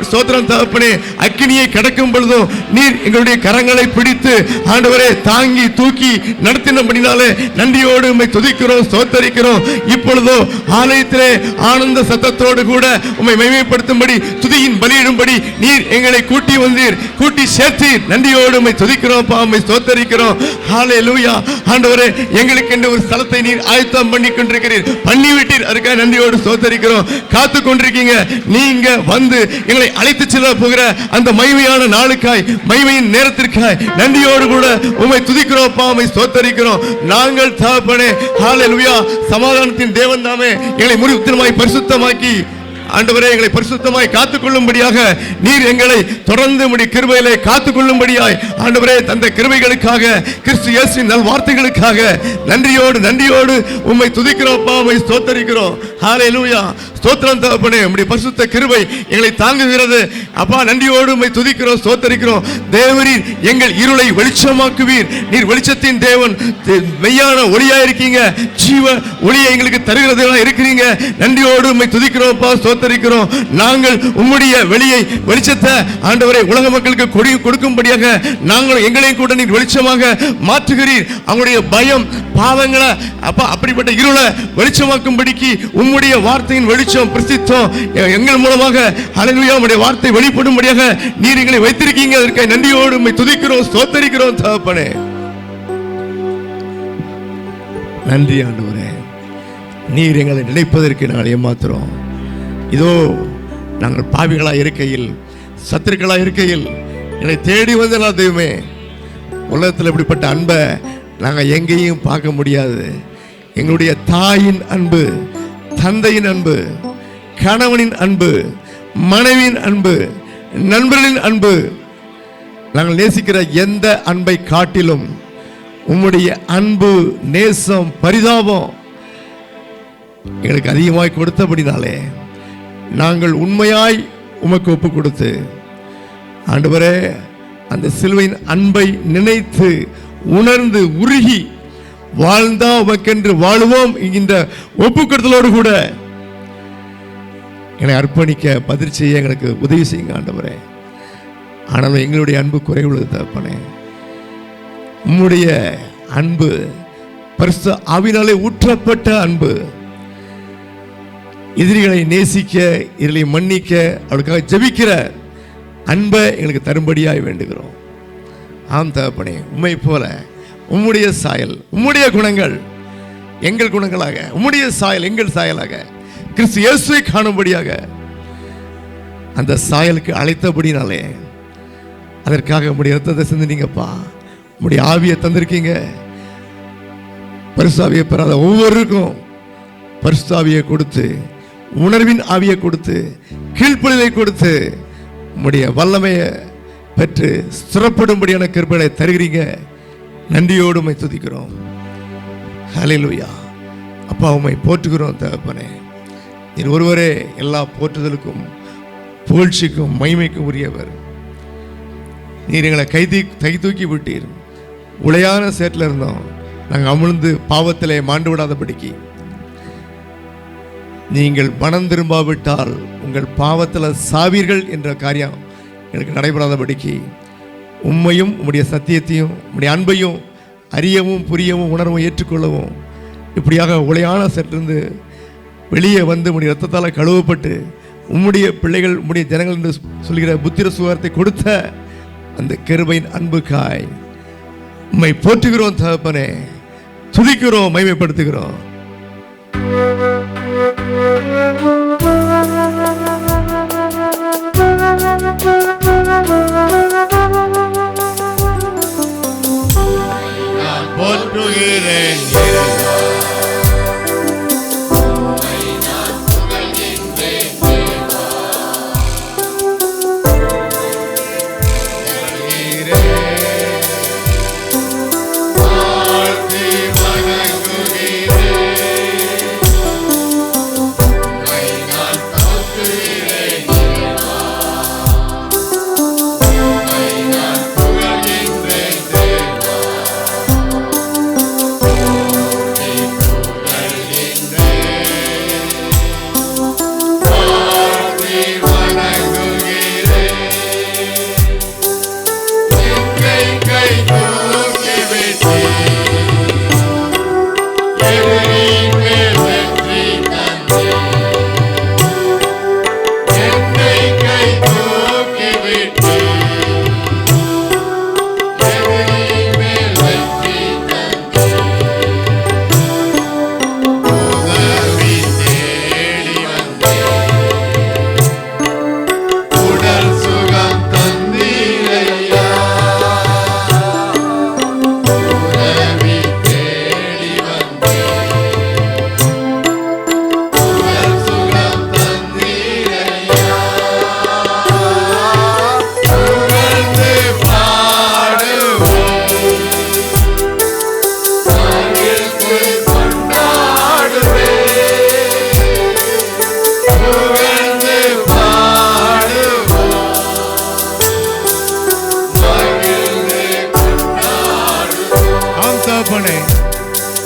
ஸ்தோத்திரம் தகப்பனே, அக்கினியை கடக்கும் பொழுதும் நீர் எங்களுடைய கரங்களை பிடித்து ஆண்டவரே தாங்கி தூக்கி நடத்தினபடினாலே நன்றியோடு உம்மை துதிக்கிறோம், ஸ்தோத்தரிக்கிறோம். இப்பொழுதோ ஆலயத்திலே ஆனந்த சத்தத்தோடு கூட உம்மை மகிமைப்படுத்தும்படி, துதியின் பலியிடும்படி நீர் எங்களை கூட்டி வந்தீர், கூட்டி சேர்த்தீர். நன்றியோடு உம்மை துதிக்கிறோம், உம்மை ஸ்தோத்தரிக்கிறோம். ஹல்லேலூயா. ஆண்டவரே, எங்களுக்கு என்று ஒரு ஸ்தலத்தை நீர் ஆயத்தம் பண்ணி கொண்டிருக்கிறீர், பண்ணிவிட்டீர். அதுக்காக நன்றியோடு ஸ்தோத்தரிக்கிறோம். காத்து கொண்டிருக்கீங்க. நீங்க வந்து எங்களை அழைத்து செல்ல போகிற அந்த மகிமையான நாளுக்காய், மகிமையின் நேரத்திற்காய் நன்றியோடு கூட உம்மை துதிக்கிறோம், உம்மை ஸ்தோத்தரிக்கிறோம். நாங்கள் தகப்பனே ஹல்லேலூயா சமாதானத்தின் தேவன் தாமே எங்களை முழுவதுமாய் பரிசுத்தமாக்கி ஆண்டவரே எங்களை பரிசுத்தமாய் காத்துக்கொள்ளும்படியாக நீர் எங்களை தொடர்ந்து உம்முடைய கிருபையிலே காத்துக்கொள்ளும்படியாய் ஆண்டவரே தந்த கிருபைகளுக்காக, கிறிஸ்து இயேசுவின் நல் வார்த்தைகளுக்காக நன்றியோடு உம்மை துதிக்கிறோம், உம்மை ஸ்தோத்தரிக்கிறோம். ஹல்லேலூயா. ஸ்தோத்திரம் தகப்பனே, உம்முடைய பரிசுத்த கிருபை எங்களை தாங்குகிறது அப்பா. நன்றியோடு உம்மை துதிக்கிறோம், ஸ்தோத்தரிக்கிறோம். தேவரீர் எங்கள் இருளை வெளிச்சமாக்குவீர். நீர் வெளிச்சத்தின் தேவன், மெய்யான ஒளியா இருக்கீங்க, ஜீவ ஒளியை எங்களுக்கு தருகிறதா இருக்கிறீங்க. நன்றியோடு உம்மை துதிக்கிறோம், ஸ்தோத்தரிக்கிறோம். நாங்கள் உம்முடைய வெளிச்சத்தை ஆண்டவரே உலக மக்களுக்கு கொடுக்கும்படியாக நாங்கள் எங்களையும் கூட நீர் வெளிச்சமாக மாற்றுகிறீர். அவங்களுடைய பயம் பாவங்களை அப்பா அப்படிப்பட்ட இருளை வெளிச்சமாக்கும்படிக்கு உம்முடைய வார்த்தையின் வெளிச்சம் பிரசித்தம் எங்கள் மூலமாக ஹல்லேலூயா உம்முடைய வார்த்தை வெளிப்படும்படியாக நீர் எங்களை வைத்திருக்கீங்க. அதற்காக நன்றியோடு உம்மை துதிக்கிறோம், ஸ்தோத்தரிக்கிறோம் தகப்பனே. நன்றி ஆண்டவரே, நீர் எங்களை நினைப்பதற்கு நாங்கள் ஏமாத்துறோம். இதோ நாங்கள் பாவிகளாக இருக்கையில், சத்துருக்களாக இருக்கையில் என்னை தேடி வந்த நான் தெய்வமே, உலகத்தில் இப்படிப்பட்ட அன்பை நாங்கள் எங்கேயும் பார்க்க முடியாது. எங்களுடைய தாயின் அன்பு, தந்தையின் அன்பு, கணவனின் அன்பு, மனைவியின் அன்பு, நண்பர்களின் அன்பு, நாங்கள் நேசிக்கிற எந்த அன்பை காட்டிலும் உம்முடைய அன்பு, நேசம், பரிதாபம் எங்களுக்கு அதிகமாய் கொடுத்தபடினாலே நாங்கள் உண்மையாய் உமக்கு ஒப்பு கொடுத்து ஆண்டவரே அந்த சிலுவையின் அன்பை நினைத்து உணர்ந்து உருகி வாழ்ந்தா உமக்கென்று வாழுவோம் என்கின்ற ஒப்பு கொடுத்தலோடு கூட என்னை அர்ப்பணிக்க பதில் செய்ய எங்களுக்கு உதவி செய்யுங்க ஆண்டவரே. ஆனாலும் எங்களுடைய அன்பு குறைவுள்ளது தகப்பனே. உம்முடைய அன்பு பரிசுத்த ஆவியினாலே ஊற்றப்பட்ட அன்பு, எதிரிகளை நேசிக்க, எதிரிகளை மன்னிக்க, அவளுக்காக ஜெபிக்கிற அன்பை எங்களுக்கு தரும்படியாய் வேண்டுகிறோம். ஆம் தகப்பனே, உம்மை போல உம்முடைய சாயல், உம்முடைய குணங்கள் எங்கள் குணங்களாக, உம்முடைய சாயல் எங்கள் சாயலாக கிறிஸ்து இயேசுவை காணும்படியாக அந்த சாயலுக்கு அழைத்தபடினாலே அதற்காக உம்முடைய இரத்தத்தை சிந்தினீங்கப்பா, உம்முடைய ஆவியை தந்திருக்கீங்க. பரிசுத்தாவியை பெறாத ஒவ்வொருக்கும் பரிசுத்தாவியை கொடுத்து, உணர்வின் ஆவியை கொடுத்து, கீழ்ப்படிதலை கொடுத்து, உம்முடைய வல்லமையை பெற்று ஸ்திரப்படும்படியான கிருபைகளை தருகிறீங்க. நன்றியோடு உம்மை துதிக்கிறோம். ஹல்லேலூயா. அப்பா, உம்மை போற்றுகிறோம் தகப்பனே. நீர் ஒருவரே எல்லா போற்றுதலுக்கும் புகழ்ச்சிக்கும் மகிமைக்கும் உரியவர். நீர் எங்களை கை தூக்கி விட்டீர். உளையான சேற்றில் இருந்தோம், நாங்கள் அமிழ்ந்து பாவத்திலே மாண்டு விடாதபடிக்கு. நீங்கள் மனம் திரும்பாவிட்டால் உங்கள் பாவத்தில் சாவீர்கள் என்ற காரியம் எனக்கு நடைபெறாதபடிக்கு உண்மையும் உம்முடைய சத்தியத்தையும் உம்முடைய அன்பையும் அறியவும் புரியவும் உணர்வும் ஏற்றுக்கொள்ளவும் இப்படியாக உளையான சேற்றிலிருந்து வெளியே வந்து உம்முடைய இரத்தத்தால் கழுவப்பட்டு உம்முடைய பிள்ளைகள் உம்முடைய ஜனங்கள் என்று சொல்கிற புத்திர சுகாரத்தை கொடுத்த அந்த கிருபையின் அன்புக்காய் உம்மை போற்றுகிறோம் தகப்பனே, துதிக்கிறோம், மகிமைப்படுத்துகிறோம். போற்றுகிறேன்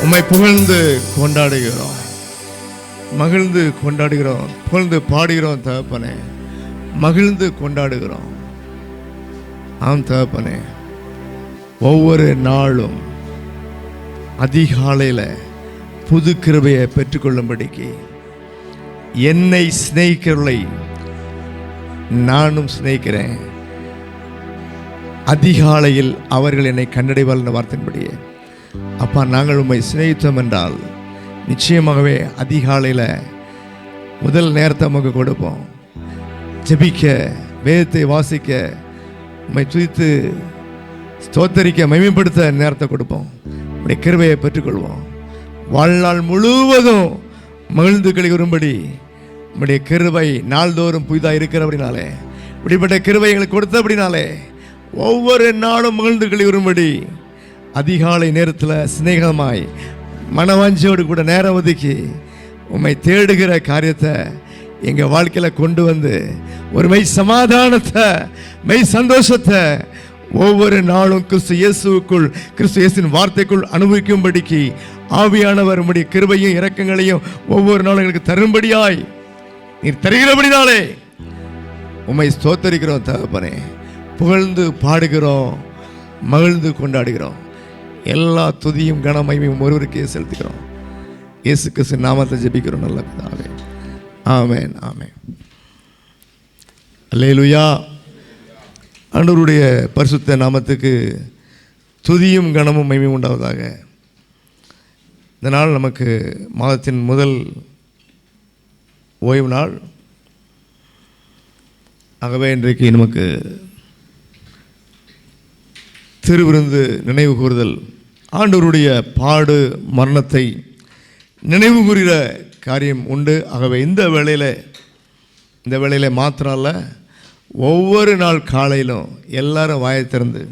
உம்மை புகழ்ந்து கொண்டாடுகிறோம், மகிழ்ந்து கொண்டாடுகிறோம், புகழ்ந்து பாடுகிறோம் தகப்பனே, மகிழ்ந்து கொண்டாடுகிறோம். ஆம் தகப்பனே, ஒவ்வொரு நாளும் அதிகாலையில் புது கிருபையை பெற்றுக்கொள்ளும்படிக்கு என்னை சிநேகிக்கிறவர்களை நானும் சிநேகிக்கிறேன், அதிகாலையில் அவர்கள் என்னை கண்டடைவார் என்ற வார்த்தையின்படியே அப்பா, நாங்கள் உம்மை சிநேகித்தோம் என்றால் நிச்சயமாகவே அதிகாலையில் முதல் நேரத்தை நமக்கு கொடுப்போம். ஜெபிக்க, வேதத்தை வாசிக்க, உம்மை துதித்து ஸ்தோத்தரிக்க, மகிமைப்படுத்த நேரத்தை கொடுப்போம். உம்முடைய கிருபையை பெற்றுக்கொள்வோம். வாழ்நாள் முழுவதும் மகிழ்ந்து கழிவுறும்படி உம்முடைய கிருபை நாள்தோறும் புதிதாக இருக்கிறபடினாலே, இப்படிப்பட்ட கிருபை எங்களுக்கு கொடுத்தபடினாலே ஒவ்வொரு நாளும் மகிழ்ந்து கழிவுறும்படி அதிகாலை நேரத்தில் சிநேகமாய் மனவாஞ்சியோடு கூட நேரம் ஒதுக்கி உம்மை தேடுகிற காரியத்தை எங்கள் வாழ்க்கையில் கொண்டு வந்து ஒரு மெய் சமாதானத்தை, மெய் சந்தோஷத்தை ஒவ்வொரு நாளும் கிறிஸ்து இயேசுக்குள், கிறிஸ்து இயேசுவின் வார்த்தைக்குள் அனுபவிக்கும்படிக்கு ஆவியானவர் உம்முடைய கிருபையும் இரக்கங்களையும் ஒவ்வொரு நாளும் எங்களுக்கு தரும்படியாய் நீர் தருகிறபடினாலே உம்மை ஸ்தோத்தரிக்கிறோம் தகப்பனே, புகழ்ந்து பாடுகிறோம், மகிழ்ந்து கொண்டாடுகிறோம். எல்லா துதியும் கனமகிமையும் ஒருவருக்கே செலுத்துகிறோம். இயேசு கிறிஸ்து நாமத்தை ஜெபிக்கிறோம் நல்ல பிதாவே. ஆமென், ஆமென். அல்லேலூயா. ஆண்டவருடைய பரிசுத்த நாமத்துக்கு துதியும் கனமும் மகிமையும் உண்டாவதாக. இந்த நாள் நமக்கு மாதத்தின் முதல் ஓய்வு நாள். ஆகவே இன்றைக்கு நமக்கு திருவிருந்து நினைவு கூறுதல் ஆண்டவருடைய பாடு மரணத்தை நினைவு கூறுகிற காரியம் உண்டு. ஆகவே இந்த வேளையில் மாத்திரம் இல்லை, ஒவ்வொரு நாள் காலையிலும் எல்லாரும் வாயை திறந்து,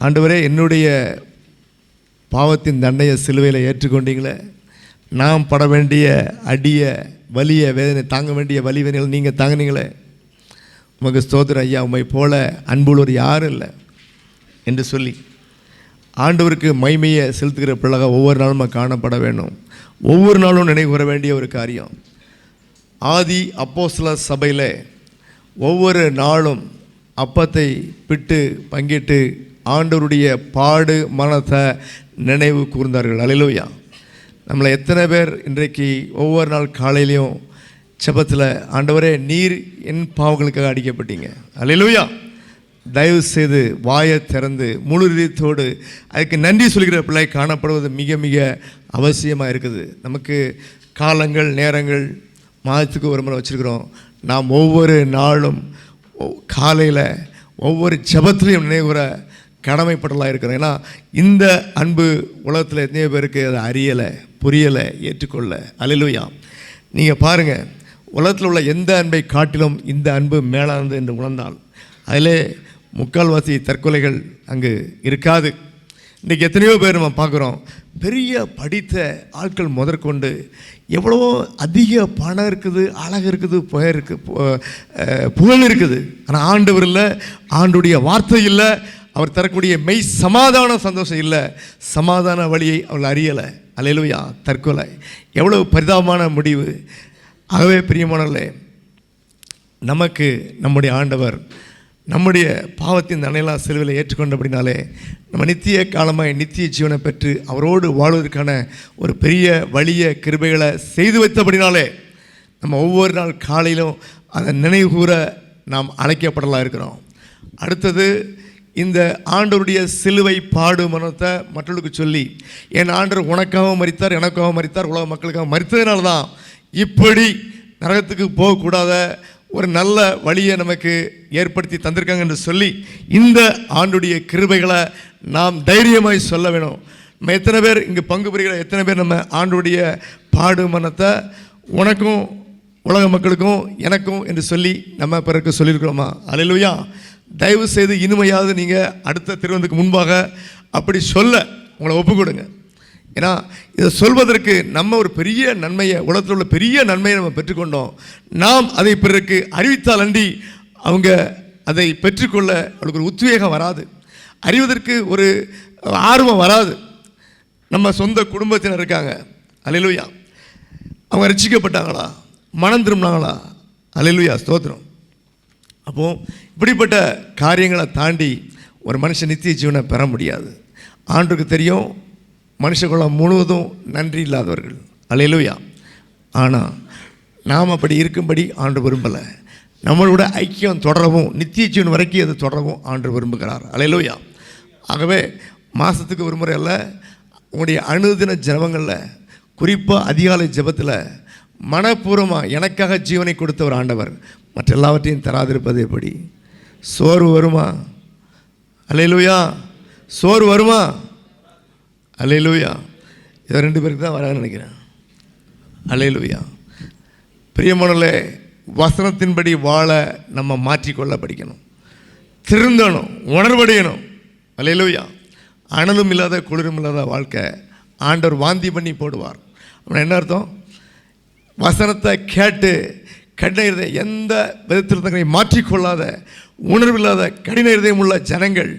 ஆண்டவரே என்னுடைய பாவத்தின் தண்டையை சிலுவையில் ஏற்றுக்கொண்டீங்களே, நாம் பட வேண்டிய அடிய வலிய வேதனை தாங்க வேண்டிய வலி வேதனைகள் நீங்கள் தாங்கினீங்களே, உமக்கு ஸ்தோத்திரம் ஐயா, உம்மை போல அன்புள்ளவர் யாரும் இல்லை என்று சொல்லி ஆண்டவருக்கு மைமையை செலுத்துகிற பிள்ளைக ஒவ்வொரு நாளும் காணப்பட வேண்டும். ஒவ்வொரு நாளும் நினைவு கூற வேண்டிய ஒரு காரியம். ஆதி அப்போஸ்தலர் சபையில் ஒவ்வொரு நாளும் அப்பத்தை பிட்டு பங்கிட்டு ஆண்டவருடைய பாடு மரணத்தை நினைவு கூர்ந்தார்கள். அல்லேலூயா. நம்மளை எத்தனை பேர் இன்றைக்கு ஒவ்வொரு நாள் காலையிலையும் செபத்தில், ஆண்டவரே நீர் என் பாவங்களுக்காக அடிக்கப்பட்டீங்க, அல்லேலூயா, தயவு செய்து வாயை திறந்து முழு இதயத்தோடு அதுக்கு நன்றி சொல்கிற பிள்ளை காணப்படுவது மிக மிக அவசியமாக இருக்குது. நமக்கு காலங்கள் நேரங்கள் மாதத்துக்கு ஒரு முறை வச்சுருக்கிறோம். நாம் ஒவ்வொரு நாளும் காலையில் ஒவ்வொரு ஜெபத்திலையும் நினைவுற கடமைப்படலாக இருக்கிறோம். ஏன்னா இந்த அன்பு உலகத்தில் எத்தனையோ பேருக்கு அதை அறியலை, புரியலை, ஏற்றுக்கொள்ள. அல்லேலூயா. நீங்கள் பாருங்கள், உலகத்தில் உள்ள எந்த அன்பை காட்டிலும் இந்த அன்பு மேலானது என்று உணர்ந்தால் அதிலே முக்கால்வாசி தற்கொலைகள் அங்கு இருக்காது. இன்றைக்கி எத்தனையோ பேர் நம்ம பார்க்குறோம், பெரிய படித்த ஆட்கள் முதற்கொண்டு எவ்வளவோ அதிக பணம் இருக்குது, அழகு இருக்குது, புகழ் இருக்குது. ஆனால் ஆண்டவர் இல்லை, ஆண்டுடைய வார்த்தை இல்லை, அவர் தரக்கூடிய மெய் சமாதான சந்தோஷம் இல்லை, சமாதான வழியை அவள் அறியலை. அல்லேலூயா. தற்கொலை எவ்வளவு பரிதாபமான முடிவு. ஆகவே பிரியமானவர்களே, நமக்கு நம்முடைய ஆண்டவர் நம்முடைய பாவத்தின் தண்டனையெல்லாம் சிலுவையில் ஏற்றுக்கொண்டபடினாலே நம்ம நித்திய காலமாய் நித்திய ஜீவனை பெற்று அவரோடு வாழ்வதற்கான ஒரு பெரிய வலிய கிருபைகளை செய்து வைத்தபடினாலே நம்ம ஒவ்வொரு நாள் காலையிலும் அதை நினைவு கூற நாம் அழைக்கப்படலாம் இருக்கிறோம். அடுத்தது, இந்த ஆண்டவருடைய சிலுவை பாடு மரணத்தை மற்றவர்களுக்கு சொல்லி, என் ஆண்டவர் உனக்காகவும் மரித்தார், எனக்காகவும் மரித்தார், உலக மக்களுக்காக மரித்ததுனால தான் இப்படி நரகத்துக்கு போகக்கூடாத ஒரு நல்ல வழியை நமக்கு ஏற்படுத்தி தந்திருக்காங்க என்று சொல்லி இந்த ஆண்டுடைய கிருபைகளை நாம் தைரியமாய் சொல்ல வேணும். நம்ம எத்தனை பேர் இங்கே பங்கு பெறுகிற எத்தனை பேர் நம்ம ஆண்டுடைய பாடு மரணத்தை உனக்கும் உலக மக்களுக்கும் எனக்கும் என்று சொல்லி நம்ம பிறகு சொல்லியிருக்கிறோமா? அல்லேலூயா. தயவு செய்து இனிமையாவது நீங்கள் அடுத்த திருவந்துக்கு முன்பாக அப்படி சொல்ல உங்களை ஒப்பு கொடுங்க. ஏன்னா இதை சொல்வதற்கு நம்ம ஒரு பெரிய நன்மையை, உலகத்தில் உள்ள பெரிய நன்மையை நம்ம பெற்றுக்கொண்டோம். நாம் அதை பிறருக்கு அறிவித்தால் அன்றி அவங்க அதை பெற்றுக்கொள்ள அவளுக்கு ஒரு உத்வேகம் வராது, அறிவதற்கு ஒரு ஆர்வம் வராது. நம்ம சொந்த குடும்பத்தினர் இருக்காங்க, அல்லேலூயா, அவங்க ரட்சிக்கப்பட்டாங்களா, மனம் திரும்பினாங்களா? அல்லேலூயா, ஸ்தோத்திரம். அப்போது இப்படிப்பட்ட காரியங்களை தாண்டி ஒரு மனுஷன் நித்திய ஜீவனை பெற முடியாது. ஆண்டுக்கு தெரியும் மனுஷகுலம் முழுவதும் நன்றி இல்லாதவர்கள், அல்லேலூயா. ஆனால் நாம் அப்படி இருக்கும்படி ஆண்டு விரும்பலை. நம்மளோட ஐக்கியம் தொடரவும் நித்திய ஜீவன் வரைக்கும் அது தொடரவும் ஆண்டு விரும்புகிறார், அல்லேலூயா. ஆகவே மாதத்துக்கு ஒரு முறை அல்ல, உங்களுடைய அனுதின ஜெபங்களில், குறிப்பாக அதிகாலை ஜெபத்தில் மனப்பூர்வமாக எனக்காக ஜீவனை கொடுத்த ஒரு ஆண்டவர் மற்ற எல்லாவற்றையும் தராதிருப்பது எப்படி? சோர்வு வருமா? அல்லேலூயா. சோர்வு வருமா? அல்லேலூயா. இதை 2 பேருக்கு தான் வரான்னு நினைக்கிறேன். அல்லேலூயா. பிரியமானவர்களே, வசனத்தின்படி வாழ நம்ம மாற்றிக்கொள்ள படிக்கணும், திருந்தணும், உணர்வடையணும். அல்லேலூயா. அனலும் இல்லாத குளிரும் இல்லாத வாழ்க்கை ஆண்டவர் வாந்தி பண்ணி போடுவார். அப்படின்னா என்ன அர்த்தம்? வசனத்தை கேட்டு கடின இருதயம், எந்த விதத்தில் தங்களை மாற்றிக்கொள்ளாத உணர்வில்லாத கடின இருதயம் உள்ள ஜனங்கள்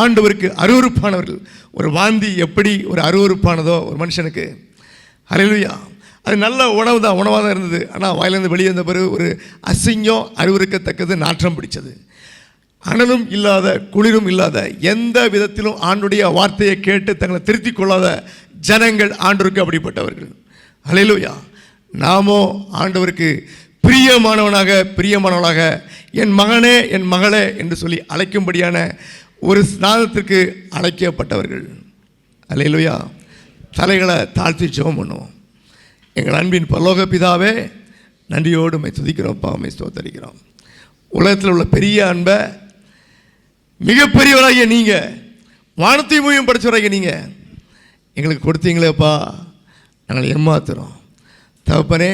ஆண்டவருக்கு அருவருப்பானவர்கள். ஒரு வாந்தி எப்படி ஒரு அருவருப்பானதோ ஒரு மனுஷனுக்கு, அல்லேலூயா, அது நல்ல உணவு தான், உணவாக தான் இருந்தது. ஆனால் வாயிலிருந்து வெளியே இருந்த பிறகு ஒரு அசிங்கம், அருவருக்கத்தக்கது, நாற்றம் பிடிச்சது. அனலும் இல்லாத குளிரும் இல்லாத, எந்த விதத்திலும் ஆண்டுடைய வார்த்தையை கேட்டு தங்களை திருத்திக் கொள்ளாத ஜனங்கள் ஆண்டவருக்கு அப்படிப்பட்டவர்கள். அல்லேலூயா. நாமோ ஆண்டவருக்கு பிரியமானவனாக என் மகனே என் மகளே என்று சொல்லி அழைக்கும்படியான ஒரு ஸ்நானத்திற்கு அழைக்கப்பட்டவர்கள். அல்லேலூயா. தலைகளை தாழ்த்தி ஜெபம் பண்ணுவோம். எங்கள் அன்பின் பரலோக பிதாவே, நன்றியோடு உம்மை துதிக்கிறோம்ப்பா, உம்மை ஸ்தோத்தரிக்கிறோம். உலகத்தில் உள்ள பெரிய அன்பை மிகப்பெரியவராகிய நீங்கள், வானத்தை பூமியும் படைச்சவராகிய நீங்கள் எங்களுக்கு கொடுத்தீங்களேப்பா, நாங்கள் ஏமாத்துகிறோம். தகப்பனே,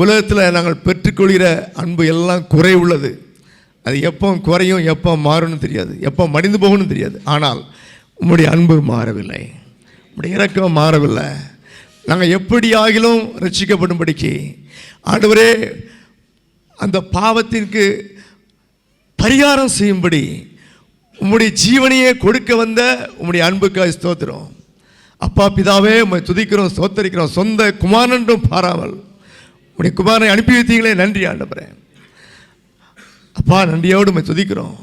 உலகத்தில் நாங்கள் பெற்றுக்கொள்கிற அன்பு எல்லாம் குறை உள்ளது. அது எப்போ குறையும், எப்போ மாறும்னு தெரியாது, எப்போ மடிந்து போகணும்னு தெரியாது. ஆனால் உம்முடைய அன்பு மாறவில்லை, உம்முடைய இரக்கம் மாறவில்லை. நாங்கள் எப்படி ஆகிலும் ரட்சிக்கப்படும்படிக்கு ஆண்டவரே அந்த பாவத்திற்கு பரிகாரம் செய்யும்படி உம்முடைய ஜீவனையே கொடுக்க வந்த உம்முடைய அன்புக்காய் ஸ்தோத்திரம். அப்பா பிதாவே, உம்மை துதிக்கிறோம், ஸ்தோத்தரிக்கிறோம். சொந்த குமாரன்றும் பாராமல் உம்முடைய குமாரனை அனுப்பி வைத்தீங்களே, நன்றி ஆண்டவரே. அப்பா, நன்றியோடு உம்மை துதிக்கிறோம்.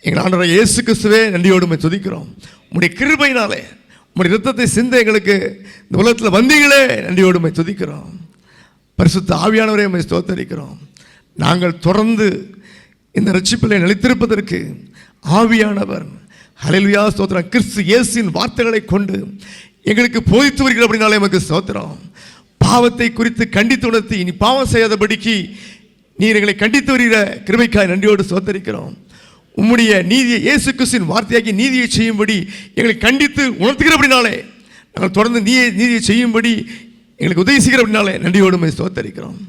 எங்கள் ஆண்டவர் இயேசு கிறிஸ்துவே, நன்றியோடு உம்மை துதிக்கிறோம். உம்முடைய கிருபையினாலே உம்முடைய இரத்தத்தை சிந்த எங்களுக்கு இந்த உலகத்தில் வந்தீங்களே, நன்றியோடு உம்மை துதிக்கிறோம். பரிசுத்த ஆவியானவரே, உம்மை ஸ்தோத்தரிக்கிறோம். நாங்கள் தொடர்ந்து இந்த ரட்சிப்பிலே நிலைத்திருப்பதற்கு ஆவியானவர், ஹல்லேலூயா ஸ்தோத்திரம், கிறிஸ்து இயேசுவின் வார்த்தைகளை கொண்டு எங்களுக்கு போதித்து வருகிற அப்படின்னாலே எமக்கு ஸ்தோத்திரம். பாவத்தை குறித்து கண்டித்து உணர்த்தி இனி பாவம் செய்யாதபடிக்கு நீர் எங்களை கண்டித்து வருகிற கிருபைக்காய் நன்றியோடு ஸ்தோத்தரிக்கிறோம். உம்முடைய நீதியை, இயேசு கிறிஸ்துவின் வார்த்தையாகி நீதியை செய்யும்படி எங்களை கண்டித்து உணர்த்துகிற அப்படின்னாலே, நாங்கள் தொடர்ந்து நீதியை செய்யும்படி எங்களுக்கு உதவி செய்கிற அப்படின்னாலே நன்றியோடு ஸ்தோத்தரிக்கிறோம்.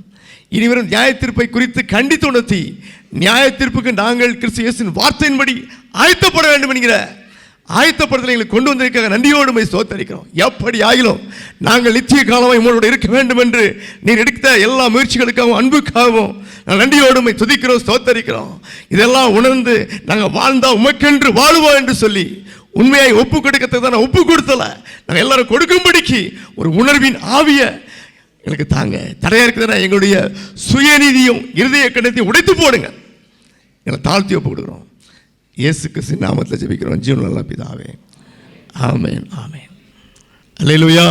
இனிவரும் நியாய தீர்ப்பை குறித்து கண்டித்து உணர்த்தி நியாய தீர்ப்புக்கு நாங்கள் கிறிஸ்து இயேசுவின் வார்த்தையின்படி ஆயத்தப்பட வேண்டும் என்கிற ஆயத்தப்படுத்தலை எங்களுக்கு கொண்டு வந்திருக்க நன்றியோடு ஸ்தோத்தரிக்கிறோம். எப்படி ஆகிலும் நாங்கள் நித்திய காலமாக உங்களோடு இருக்க வேண்டும் என்று நீர் எடுத்த எல்லா முயற்சிகளுக்காகவும் அன்புக்காகவும் நாங்கள் நன்றியோடு துதிக்கிறோம், ஸ்தோத்தரிக்கிறோம். இதெல்லாம் உணர்ந்து நாங்கள் வாழ்ந்தா உமக்கென்று வாழுவோம் என்று சொல்லி உண்மையை ஒப்பு கொடுக்கறதுக்கு தான் ஒப்பு கொடுத்தல, நாங்கள் எல்லாரும் கொடுக்கும்படிக்கு ஒரு உணர்வின் ஆவிய எனக்கு தாங்க. தடையா இருக்குதுன்னா எங்களுடைய சுயநீதியும் இருதய கண்ணத்தையும் உடைத்து போடுங்க. எங்களை தாழ்த்தி ஒப்பு கொடுக்குறோம். இயேசு கிறிஸ்து நாமத்தில் ஜெபிக்கிறோம் ஜீவன் நல்ல பிதாவே, ஆமென், ஆமென். அல்லேலூயா.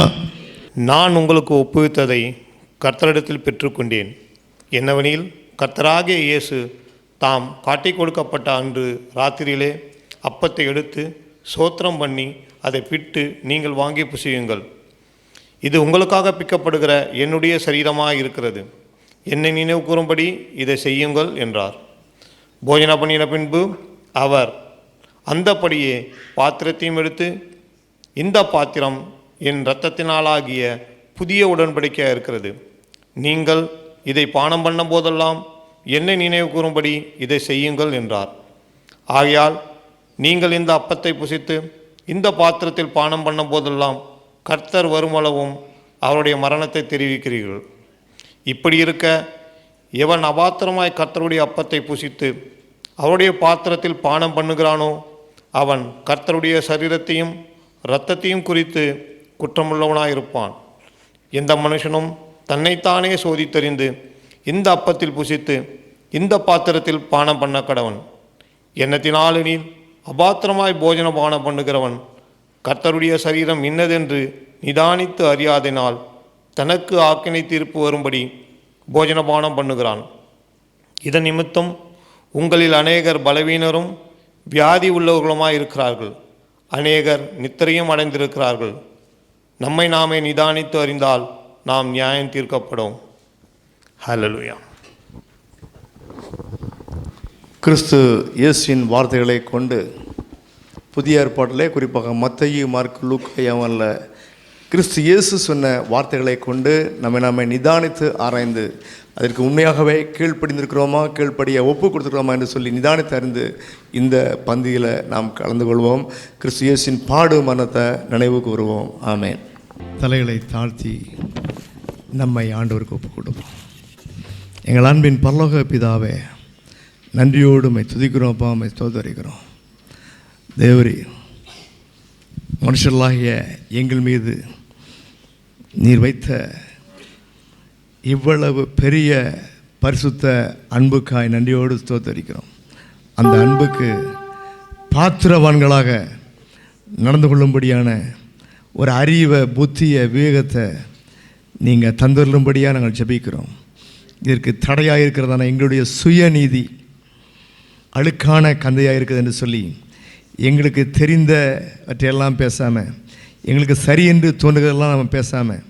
நான் உங்களுக்கு ஒப்புவித்ததை கர்த்தரிடத்தில் பெற்றுக்கொண்டேன். என்னவெனில், கர்த்தராகிய இயேசு தாம் காட்டிக் கொடுக்கப்பட்ட அன்று ராத்திரியிலே அப்பத்தை எடுத்து ஸ்தோத்திரம் பண்ணி அதை பிட்டு, நீங்கள் வாங்கி புசியுங்கள், இது உங்களுக்காக பிக்கப்படுகிற என்னுடைய சரீரமாக இருக்கிறது, என்னை நினைவு கூறும்படி இதை செய்யுங்கள் என்றார். போஜன பண்ணின பின்பு அவர் அந்தப்படியே பாத்திரத்தையும் எடுத்து, இந்த பாத்திரம் என் இரத்தத்தினாலாகிய புதிய உடன்படிக்கையாக இருக்கிறது, நீங்கள் இதை பானம் பண்ண போதெல்லாம் என்னை நினைவு கூறும்படி இதை செய்யுங்கள் என்றார். ஆகையால் நீங்கள் இந்த அப்பத்தை புசித்து இந்த பாத்திரத்தில் பானம் பண்ண போதெல்லாம் கர்த்தர் வருமளவும் அவருடைய மரணத்தை தெரிவிக்கிறீர்கள். இப்படி இருக்க, எவன் அபாத்திரமாய் கர்த்தருடைய அப்பத்தை புசித்து அவருடைய பாத்திரத்தில் பானம் பண்ணுகிறானோ அவன் கர்த்தருடைய சரீரத்தையும் இரத்தத்தையும் குறித்து குற்றமுள்ளவனாயிருப்பான். எந்த மனுஷனும் தன்னைத்தானே சோதித்தறிந்து இந்த அப்பத்தில் புசித்து இந்த பாத்திரத்தில் பானம் பண்ண கடவன். எண்ணத்தினாலெனில் அபாத்திரமாய் போஜன பானம் பண்ணுகிறவன் கர்த்தருடைய சரீரம் இன்னதென்று நிதானித்து அறியாதனால் தனக்கு ஆக்கினை தீர்ப்பு வரும்படி போஜனபானம் பண்ணுகிறான். இதன் நிமித்தம் உங்களில் அநேகர் பலவீனரும் வியாதி உள்ளவர்களுமாய் இருக்கிறார்கள், அநேகர் நித்திரையும் அடைந்திருக்கிறார்கள். நம்மை நாமே நிதானித்து அறிந்தால் நாம் நியாயம் தீர்க்கப்படும். ஹல்லேலூயா. கிறிஸ்து இயேசுவின் வார்த்தைகளை கொண்டு புதிய ஏற்பாட்டிலே, குறிப்பாக மத்தேயு, மார்க்கு, லூக்கா, யோவான்ல கிறிஸ்து இயேசு சொன்ன வார்த்தைகளை கொண்டு நம்மை நிதானித்து ஆராய்ந்து அதற்கு உண்மையாகவே கீழ்ப்படிந்திருக்கிறோமா, கீழ்ப்படிய ஒப்பு கொடுத்துருக்கிறோமா என்று சொல்லி நிதானித்து அறிந்து இந்த பந்தியில் நாம் கலந்து கொள்வோம். கிறிஸ்து இயேசுவின் பாடு மரணத்தை நினைவு கூறுவோம். ஆமென். தலைகளை தாழ்த்தி நம்மை ஆண்டவருக்கு ஒப்பு கொடுப்போம். எங்கள் அன்பின் பரலோக பிதாவே, நன்றியோடு உம்மை துதிக்கிறோம்ப்பா, உம்மை ஸ்தோத்தரிக்கிறோம். தேவரே, மனுஷர்களாகிய எங்கள் மீது நீர் வைத்த இவ்வளவு பெரிய பரிசுத்த அன்புக்காய் நன்றியோடு ஸ்தோத்தரிக்கிறோம். அந்த அன்புக்கு பாத்திரவான்களாக நடந்து கொள்ளும்படியான ஒரு அறிவை, புத்தியை, விவேகத்தை நீங்கள் தந்துள்ளும்படியாக நாங்கள் ஜெபிக்கிறோம். இதற்கு தடையாக இருக்கிறதான எங்களுடைய சுயநீதி அழுக்கான கந்தையாக இருக்குது என்று சொல்லி எங்களுக்கு தெரிந்தவற்றையெல்லாம் பேசாமல், எங்களுக்கு சரி என்று தோன்றுகிறதெல்லாம் நம்ம பேசாமல்,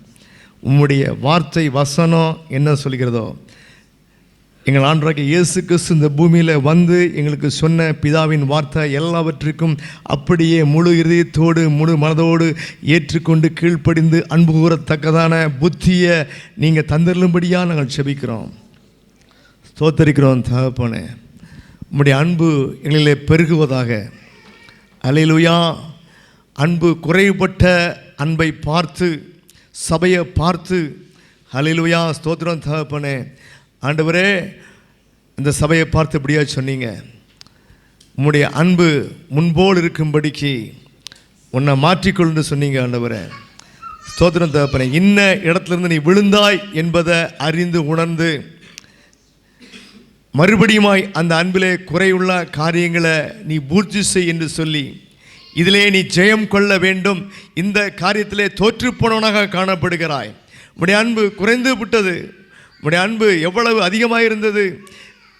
உம்முடைய வார்த்தை வசனம் என்ன சொல்கிறதோ எங்கள் ஆண்டவராகிய இயேசு கிறிஸ்து இந்த பூமியில் வந்து எங்களுக்கு சொன்ன பிதாவின் வார்த்தை எல்லாவற்றிற்கும் அப்படியே முழு இதயத்தோடு முழு மனதோடு ஏற்றுக்கொண்டு கீழ்ப்படிந்து அன்பு கூறத்தக்கதான புத்தியை நீங்கள் தந்திருளும்படியாக நாங்கள் செபிக்கிறோம், ஸ்தோத்தரிக்கிறோம். தகப்பனே, உம்முடைய அன்பு எங்களிலே பெருகுவதாக. அல்லேலூயா. அன்பு குறைபட்ட அன்பை பார்த்து, சபையை பார்த்து, அல்லேலூயா, ஸ்தோத்திரம் தகப்பனே. ஆண்டவரே, இந்த சபையை பார்த்து இப்படியா சொன்னீங்க, உம்முடைய அன்பு முன்போல் இருக்கும்படிக்கு உன்னை மாற்றிக்கொள்ளுன்னு சொன்னீங்க. ஆண்டவரே, ஸ்தோத்திரம் தகப்பனே. இன்ன இடத்துலேருந்து நீ விழுந்தாய் என்பதை அறிந்து உணர்ந்து மறுபடியுமாய் அந்த அன்பிலே குறையுள்ள காரியங்களை நீ பூர்த்தி செய் என்று சொல்லி, இதிலே நீ ஜெயம் கொள்ள வேண்டும், இந்த காரியத்திலே தோற்றுப்போனவனாக காணப்படுகிறாய். உம்முடைய அன்பு குறைந்து விட்டது. உம்முடைய அன்பு எவ்வளவு அதிகமாக இருந்தது,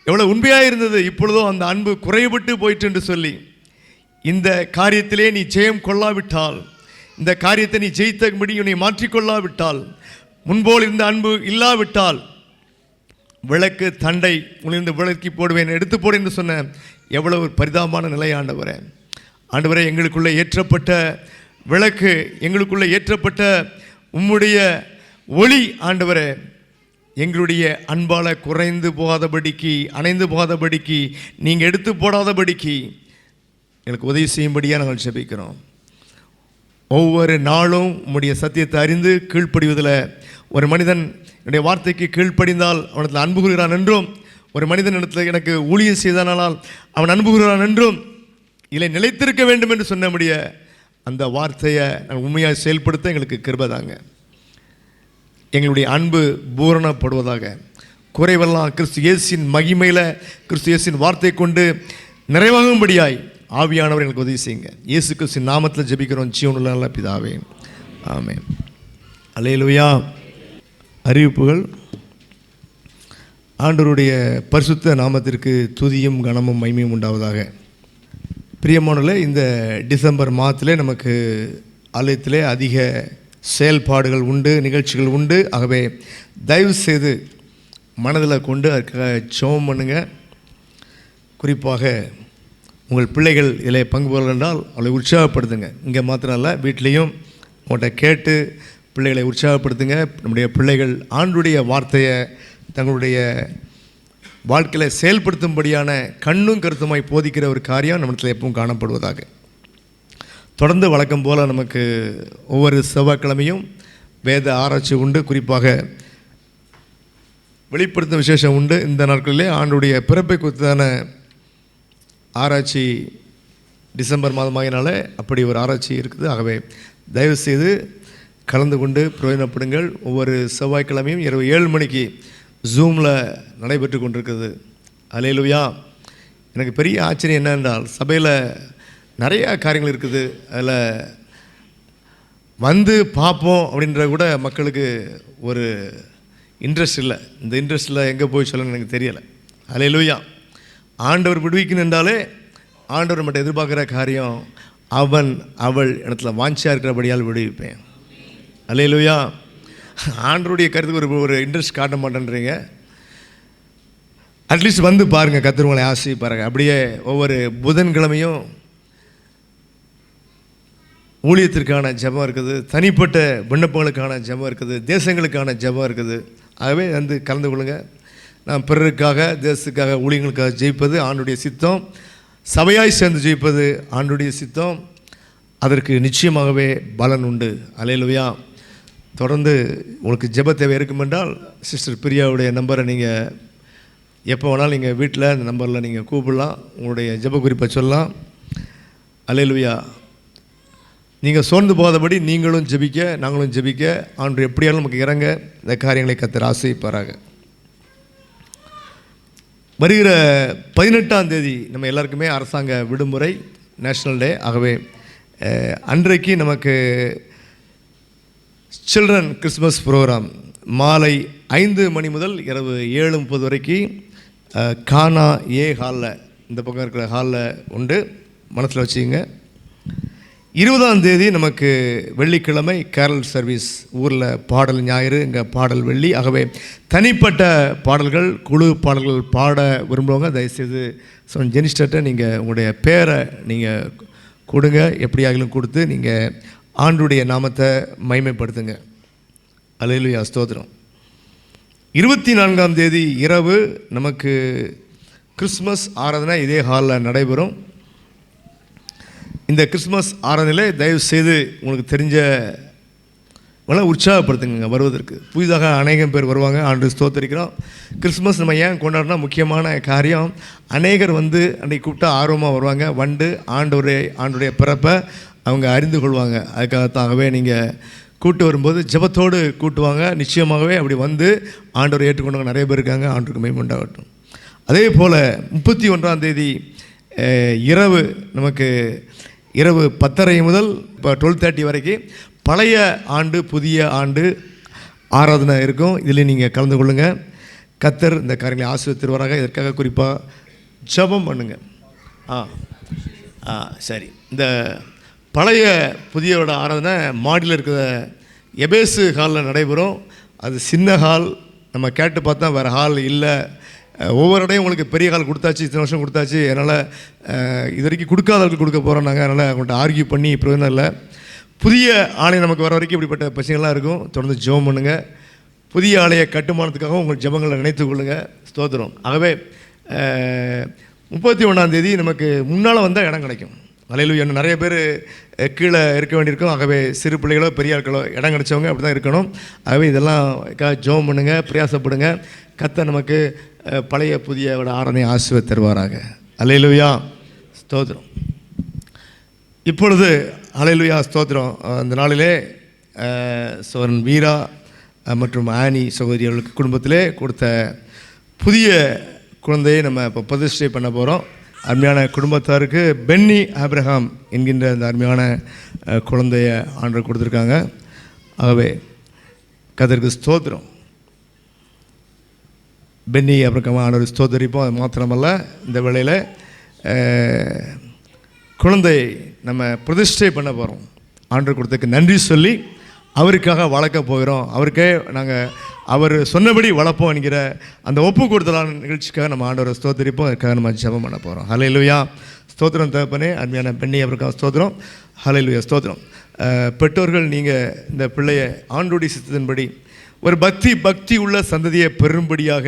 எவ்வளவு உண்மையாக இருந்தது, இப்பொழுதோ அந்த அன்பு குறைபட்டு போயிட்டு என்று சொல்லி, இந்த காரியத்திலே நீ ஜெயம் கொள்ளாவிட்டால், இந்த காரியத்தை நீ ஜெயித்தபடி உன்னை மாற்றிக்கொள்ளாவிட்டால், முன்போல் இருந்த அன்பு இல்லாவிட்டால், விளக்கு தண்டை உன்னிருந்து விளக்கி போடுவேன், எடுத்து போடு என்று சொன்ன எவ்வளவு பரிதாபமான நிலை. ஆண்டவரே, ஆண்டவரே, எங்களுக்குள்ளே ஏற்றப்பட்ட விளக்கு, எங்களுக்குள்ளே ஏற்றப்பட்ட உம்முடைய ஒளி, ஆண்டவரே, எங்களுடைய அன்பால் குறைந்து போகாதபடிக்கு, அணைந்து போகாதபடிக்கு, நீங்கள் எடுத்து போடாதபடிக்கு எங்களுக்கு உதவி செய்யும்படியாக நாங்கள் ஜெபிக்கிறோம். ஒவ்வொரு நாளும் உம்முடைய சத்தியத்தை அறிந்து கீழ்ப்படிவதில், ஒரு மனிதன் என்னுடைய வார்த்தைக்கு கீழ்ப்படிந்தால் அவனத்தில் அன்பு கூறுகிறான் என்றும், ஒரு மனிதன் இடத்துல எனக்கு ஊழியம் செய்தானால் அவன் அன்பு கூறுகிறான் என்றும், இல்லை நிலைத்திருக்க வேண்டும் என்று சொன்னபடிய அந்த வார்த்தையை நாங்கள் உண்மையாக செயல்படுத்த எங்களுக்கு கிருபை தாங்க. எங்களுடைய அன்பு பூரணப்படுவதாக. குறைவெல்லாம் கிறிஸ்து இயேசுவின் மகிமையில், கிறிஸ்து இயேசுவின் வார்த்தை கொண்டு நிறைவாகும்படியாய் ஆவியானவர் எங்களுக்கு உதவி செய்யுங்க. இயேசு கிறிஸ்துவின் நாமத்தில் ஜெபிக்கிறோம் ஜீவனுள்ள நல்ல பிதாவே, ஆமென். அல்லேலூயா. அறிவிப்புகள். ஆண்டவருடைய பரிசுத்த நாமத்திற்கு துதியும் கனமும் மகிமையும் உண்டாவதாக. பிரியமானவர்களே, இந்த டிசம்பர் மாதத்திலே நமக்கு ஆலயத்திலே அதிக செயல்பாடுகள் உண்டு, நிகழ்ச்சிகள் உண்டு. ஆகவே தயவு செய்து மனதில் கொண்டு அதுக்காக ஜெபம் பண்ணுங்க. குறிப்பாக உங்கள் பிள்ளைகள் இதில் பங்கு பெறல் என்றால் அவளை உற்சாகப்படுத்துங்க. இங்கே மாத்திரம் இல்லை, வீட்லேயும் உங்கள்கிட்ட கேட்டு பிள்ளைகளை உற்சாகப்படுத்துங்க. நம்முடைய பிள்ளைகள் ஆண்டுடைய வார்த்தையை தங்களுடைய வாழ்க்கையில் செயல்படுத்தும்படியான கண்ணும் கருத்துமாய் போதிக்கிற ஒரு காரியம் நம்மளத்தில் எப்பவும் காணப்படுவதாக. தொடர்ந்து வழக்கம் போல் நமக்கு ஒவ்வொரு செவ்வாய்க்கிழமையும் வேத ஆராய்ச்சி உண்டு. குறிப்பாக வெளிப்படுத்தும் விசேஷம் உண்டு. இந்த நாட்களிலே ஆண்டுடைய பிறப்பை குறித்தான ஆராய்ச்சி டிசம்பர் மாதமாகினால அப்படி ஒரு ஆராய்ச்சி இருக்குது. ஆகவே தயவுசெய்து கலந்து கொண்டு பிரயோஜனப்படுங்கள். ஒவ்வொரு செவ்வாய்க்கிழமையும் இரவு 7 மணிக்கு ஜூமில் நடைபெற்று கொண்டிருக்குது. அல்லேலூயா. எனக்கு பெரிய ஆச்சரியம் என்னென்றால், சபையில் நிறையா காரியங்கள் இருக்குது, அதில் வந்து பார்ப்போம் அப்படின்ற கூட மக்களுக்கு ஒரு இன்ட்ரெஸ்ட் இல்லை. இந்த இன்ட்ரெஸ்ட்டில் எங்கே போய் சொல்லணும்னு எனக்கு தெரியலை. அல்லேலூயா. ஆண்டவர் விடுவிக்கணும் என்றாலே ஆண்டவர் மட்டும் எதிர்பார்க்குற காரியம், அவன் அவள் இடத்துல வாஞ்சியாக இருக்கிறபடியால் விடுவிப்பேன். அல்லேலூயா. ஆண்டவருடைய கருத்துக்கு ஒரு இன்ட்ரெஸ்ட் காட்ட மாட்டேன்றீங்க. அட்லீஸ்ட் வந்து பாருங்கள், கர்த்தர் உங்களை ஆசீர்வதிப்பாருங்க. அப்படியே ஒவ்வொரு புதன்கிழமையும் ஊழியத்திற்கான ஜெபம் இருக்குது, தனிப்பட்ட விண்ணப்பங்களுக்கான ஜெபம் இருக்குது, தேசங்களுக்கான ஜெபம் இருக்குது. ஆகவே வந்து கலந்து கொள்ளுங்கள். நாம் பிறருக்காக, தேசத்துக்காக, ஊழியங்களுக்காக ஜெயிப்பது ஆண்டுடைய சித்தம். சபையாய் சேர்ந்து ஜெயிப்பது ஆண்டுடைய சித்தம். அதற்கு நிச்சயமாகவே பலன் உண்டு. அல்லேலூயா. தொடர்ந்து உங்களுக்கு ஜெப தேவை இருக்கும் என்றால் சிஸ்டர் பிரியாவுடைய நம்பரை நீங்கள் எப்போ வேணாலும் நீங்கள் வீட்டில் அந்த நம்பரில் நீங்கள் கூப்பிடலாம், உங்களுடைய ஜெப குறிப்பை சொல்லலாம். அல்லேலூயா. நீங்கள் சோர்ந்து போகாதபடி நீங்களும் ஜெபிக்க, நாங்களும் ஜெபிக்க, ஆண்டு எப்படியாலும் நமக்கு இறங்க இந்த காரியங்களை கர்த்தர் ஆசீர்வதிப்பாராக. வருகிற 18ஆம் தேதி நம்ம எல்லாருக்குமே அரசாங்க விடுமுறை, நேஷ்னல் டே. ஆகவே அன்றைக்கு நமக்கு சில்ட்ரன் கிறிஸ்மஸ் ப்ரோக்ராம் மாலை 5 மணி முதல் இரவு 7:30 வரைக்கும் கானா ஏ ஹாலில், இந்த பக்கம் இருக்கிற ஹாலில் உண்டு. மனசில் வச்சுக்கோங்க. 20ஆம் தேதி நமக்கு வெள்ளிக்கிழமை கேரல் சர்வீஸ், ஊரில் பாடல் ஞாயிறு, இங்கே பாடல் வெள்ளி. ஆகவே தனிப்பட்ட பாடல்கள், குழு பாடல்கள் பாட விரும்புகிறவங்க தயவுசெய்து ஜெனிஸ்டர்கிட்ட நீங்கள் உங்களுடைய பேரை நீங்கள் கொடுங்க. எப்படியாகிலும் கொடுத்து நீங்கள் ஆண்டுடைய நாமத்தை மகிமைப்படுத்துங்க. அல்லேலூயா, ஸ்தோத்திரம். 24ஆம் தேதி இரவு நமக்கு கிறிஸ்மஸ் ஆராதனை இதே ஹாலில் நடைபெறும். இந்த கிறிஸ்மஸ் ஆராதனையில் தயவு செய்து உங்களுக்கு தெரிஞ்ச உற்சாகப்படுத்துங்க வருவதற்கு. புதிதாக அநேகம் பேர் வருவாங்க. ஆண்டு ஸ்தோத்தரிக்கிறோம். கிறிஸ்மஸ் நம்ம ஏன் கொண்டாடுறோம்னா முக்கியமான காரியம், அநேகர் அன்றைக்கி கூப்பிட்டா ஆர்வமாக வருவாங்க. ஆண்டுடைய பிறப்பை அவங்க அறிந்து கொள்வாங்க. அதுக்காகத்தாகவே நீங்கள் கூட்டு வரும்போது ஜெபத்தோடு கூட்டுவாங்க. நிச்சயமாகவே அப்படி ஆண்டவரை ஏற்றுக்கொண்டவங்க நிறைய பேர் இருக்காங்க. ஆண்டுக்கு மகிமை உண்டாகட்டும். அதே போல் 31ஆம் தேதி இரவு நமக்கு இரவு 10:30 முதல் இப்போ 12:30 வரைக்கும் பழைய ஆண்டு புதிய ஆண்டு ஆராதனை இருக்கும். இதில் நீங்கள் கலந்து கொள்ளுங்கள். கர்த்தர் இந்த காரியங்களை ஆசீர்வதித்திருவாராக. இதற்காக குறிப்பாக ஜெபம் பண்ணுங்க. சரி, இந்த பழைய புதியோட ஆராதனை மாடியில் இருக்கிற எபேசு ஹாலில் நடைபெறும். அது சின்ன ஹால். நம்ம கேட்டு பார்த்தா வேறு ஹால் இல்லை. ஒவ்வொரு இடையும் உங்களுக்கு பெரிய ஹால் கொடுத்தாச்சு, இத்தனை வருஷம் கொடுத்தாச்சு. அதனால் இது வரைக்கும் கொடுக்காதவர்களுக்கு கொடுக்க போகிறோம் நாங்கள். அதனால் அவங்கள்ட்ட ஆர்கியூ பண்ணி பிரயோஜனம் இல்லை. புதிய ஆலயம் நமக்கு வர வரைக்கும் இப்படிப்பட்ட பிரச்சனைகள்லாம் இருக்கும். தொடர்ந்து ஜெபம் பண்ணுங்கள். புதிய ஆலய கட்டுமானத்துக்காக உங்கள் ஜெபங்களை நினைத்து கொள்ளுங்கள். ஸ்தோத்திரம். ஆகவே 31ஆம் தேதி நமக்கு முன்னால் வந்தால் இடம் கிடைக்கும். அல்லேலூயா. இன்னும் நிறைய பேர் கீழே இருக்க வேண்டியிருக்கும். ஆகவே சிறு பிள்ளைகளோ பெரிய ஆட்களோ இடம் கிடைச்சவங்க அப்படி தான் இருக்கணும். ஆகவே இதெல்லாம் ஜெபம் பண்ணுங்கள், பிரயாசப்படுங்க. கர்த்தர் நமக்கு பழைய புதிய ஆராதனை ஆசீர்வாதம் தருவாராக. அல்லேலூயா, ஸ்தோத்திரம். இப்பொழுது அல்லேலூயா, ஸ்தோத்திரம். அந்த நாளிலே சோரன் வீரா மற்றும் ஆனி சகோதரி அவர்களுக்கு குடும்பத்திலே கொடுத்த புதிய குழந்தையை நம்ம இப்போ பிரதிஷ்டை பண்ண போகிறோம். அருமையான குடும்பத்தாருக்கு பென்னி ஆப்ரஹாம் என்கின்ற அந்த அருமையான குழந்தைய ஆண்டவர் கொடுத்துருக்காங்க. ஆகவே கர்த்தருக்கு ஸ்தோத்திரம். பென்னி ஆப்ரஹாம் ஆண்டவர் ஸ்தோத்தரிப்போம். அது மாத்திரமல்ல, இந்த வேளையில் குழந்தையை நம்ம பிரதிஷ்டை பண்ண போகிறோம். ஆண்டவர் கொடுத்ததுக்கு நன்றி சொல்லி அவருக்காக வளர்க்க போகிறோம். அவருக்கே நாங்கள் அவர் சொன்னபடி வளர்ப்போம் என்கிற அந்த ஒப்பு கொடுத்தலான நிகழ்ச்சிக்காக நம்ம ஆண்டவரை ஸ்தோத்தரிப்போம். அதுக்காக நம்ம ஜெபம் பண்ண போகிறோம். ஹல்லேலூயா, ஸ்தோத்திரம். தகப்பனே, அருமையான பெண்ணி அவருக்காக ஸ்தோத்திரம். ஹல்லேலூயா, ஸ்தோத்திரம். பெற்றோர்கள் நீங்கள் இந்த பிள்ளையை ஆண்டோடி சித்தத்தின்படி ஒரு பக்தி உள்ள சந்ததியை பெரும்படியாக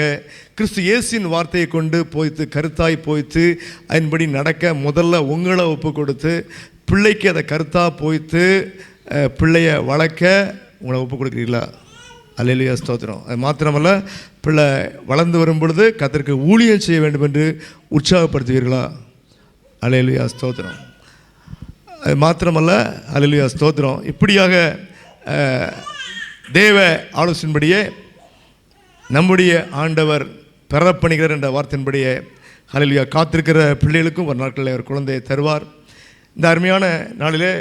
கிறிஸ்து இயேசுவின் வார்த்தையை கொண்டு போய்த்து கருத்தாய் போய்த்து அதன்படி நடக்க முதல்ல உங்களை ஒப்பு கொடுத்து பிள்ளைக்கு அதை கருத்தாக போய்த்து பிள்ளையை வளர்க்க உங்களை ஒப்பு கொடுக்குறீங்களா? அல்லேலூயா, ஸ்தோத்திரம். அது மாத்திரமல்ல, பிள்ளை வளர்ந்து வரும் பொழுது கர்த்தருக்கு ஊழியம் செய்ய வேண்டும் என்று உற்சாகப்படுத்துவீர்களா? அல்லேலூயா, ஸ்தோத்திரம். அது மாத்திரமல்ல, அல்லேலூயா, ஸ்தோத்திரம். இப்படியாக தேவ ஆலோசனைப்படியே நம்முடைய ஆண்டவர் பெறப்பணிகிறார் என்ற வார்த்தையின்படியே அல்லேலூயா காத்திருக்கிற பிள்ளைகளுக்கும் ஒரு நாட்களில் ஒரு குழந்தையை தருவார். இந்த அருமையான நாளிலே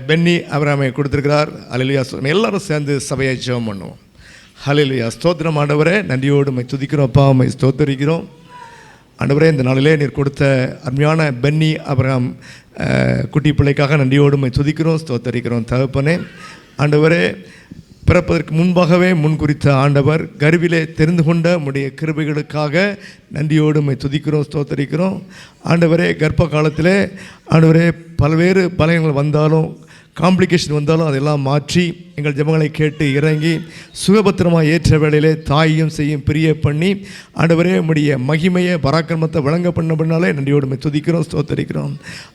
பென்னி ஆபிரகாமை கொடுத்திருக்கிறார். அல்லேலூயா, எல்லாரும் சேர்ந்து சபையை ஜெபம் பண்ணுவோம். அல்லேலூயா, ஸ்தோத்திரம். ஆண்டவரே, நன்றியோடு உம்மை துதிக்கிறோம். அப்பா, உம்மை ஸ்தோத்தரிக்கிறோம். ஆண்டவரே, இந்த நாளிலே நீர் கொடுத்த அருமையான பென்னி ஆபிரகாம் குட்டி பிள்ளைக்காக நன்றியோடு உம்மை துதிக்கிறோம், ஸ்தோத்தரிக்கிறோம். தகப்பனே, ஆண்டவரே, பிறப்பதற்கு முன்பாகவே முன்குறித்த ஆண்டவர் கருவிலே தெரிந்து கொண்ட உம்முடைய கிருபைகளுக்காக நன்றியோடு உம்மை துதிக்கிறோம், ஸ்தோத்தரிக்கிறோம். ஆண்டவரே, கர்ப்ப காலத்திலே ஆண்டவரே பல்வேறு பலன்கள் வந்தாலும் காம்ப்ளிகேஷன் வந்தாலும் அதெல்லாம் மாற்றி எங்கள் ஜெபங்களை கேட்டு இறங்கி சுகபத்திரமாக ஏற்ற வேளையிலே தாயும் செய்யும் பிரிய பண்ணி ஆண்டவரே உம்முடைய மகிமையை பராக்கிரமத்தை வழங்க பண்ணாலே நன்றியோடு துதிக்கிறோம், ஸ்தோத்தரிக்கிறோம்.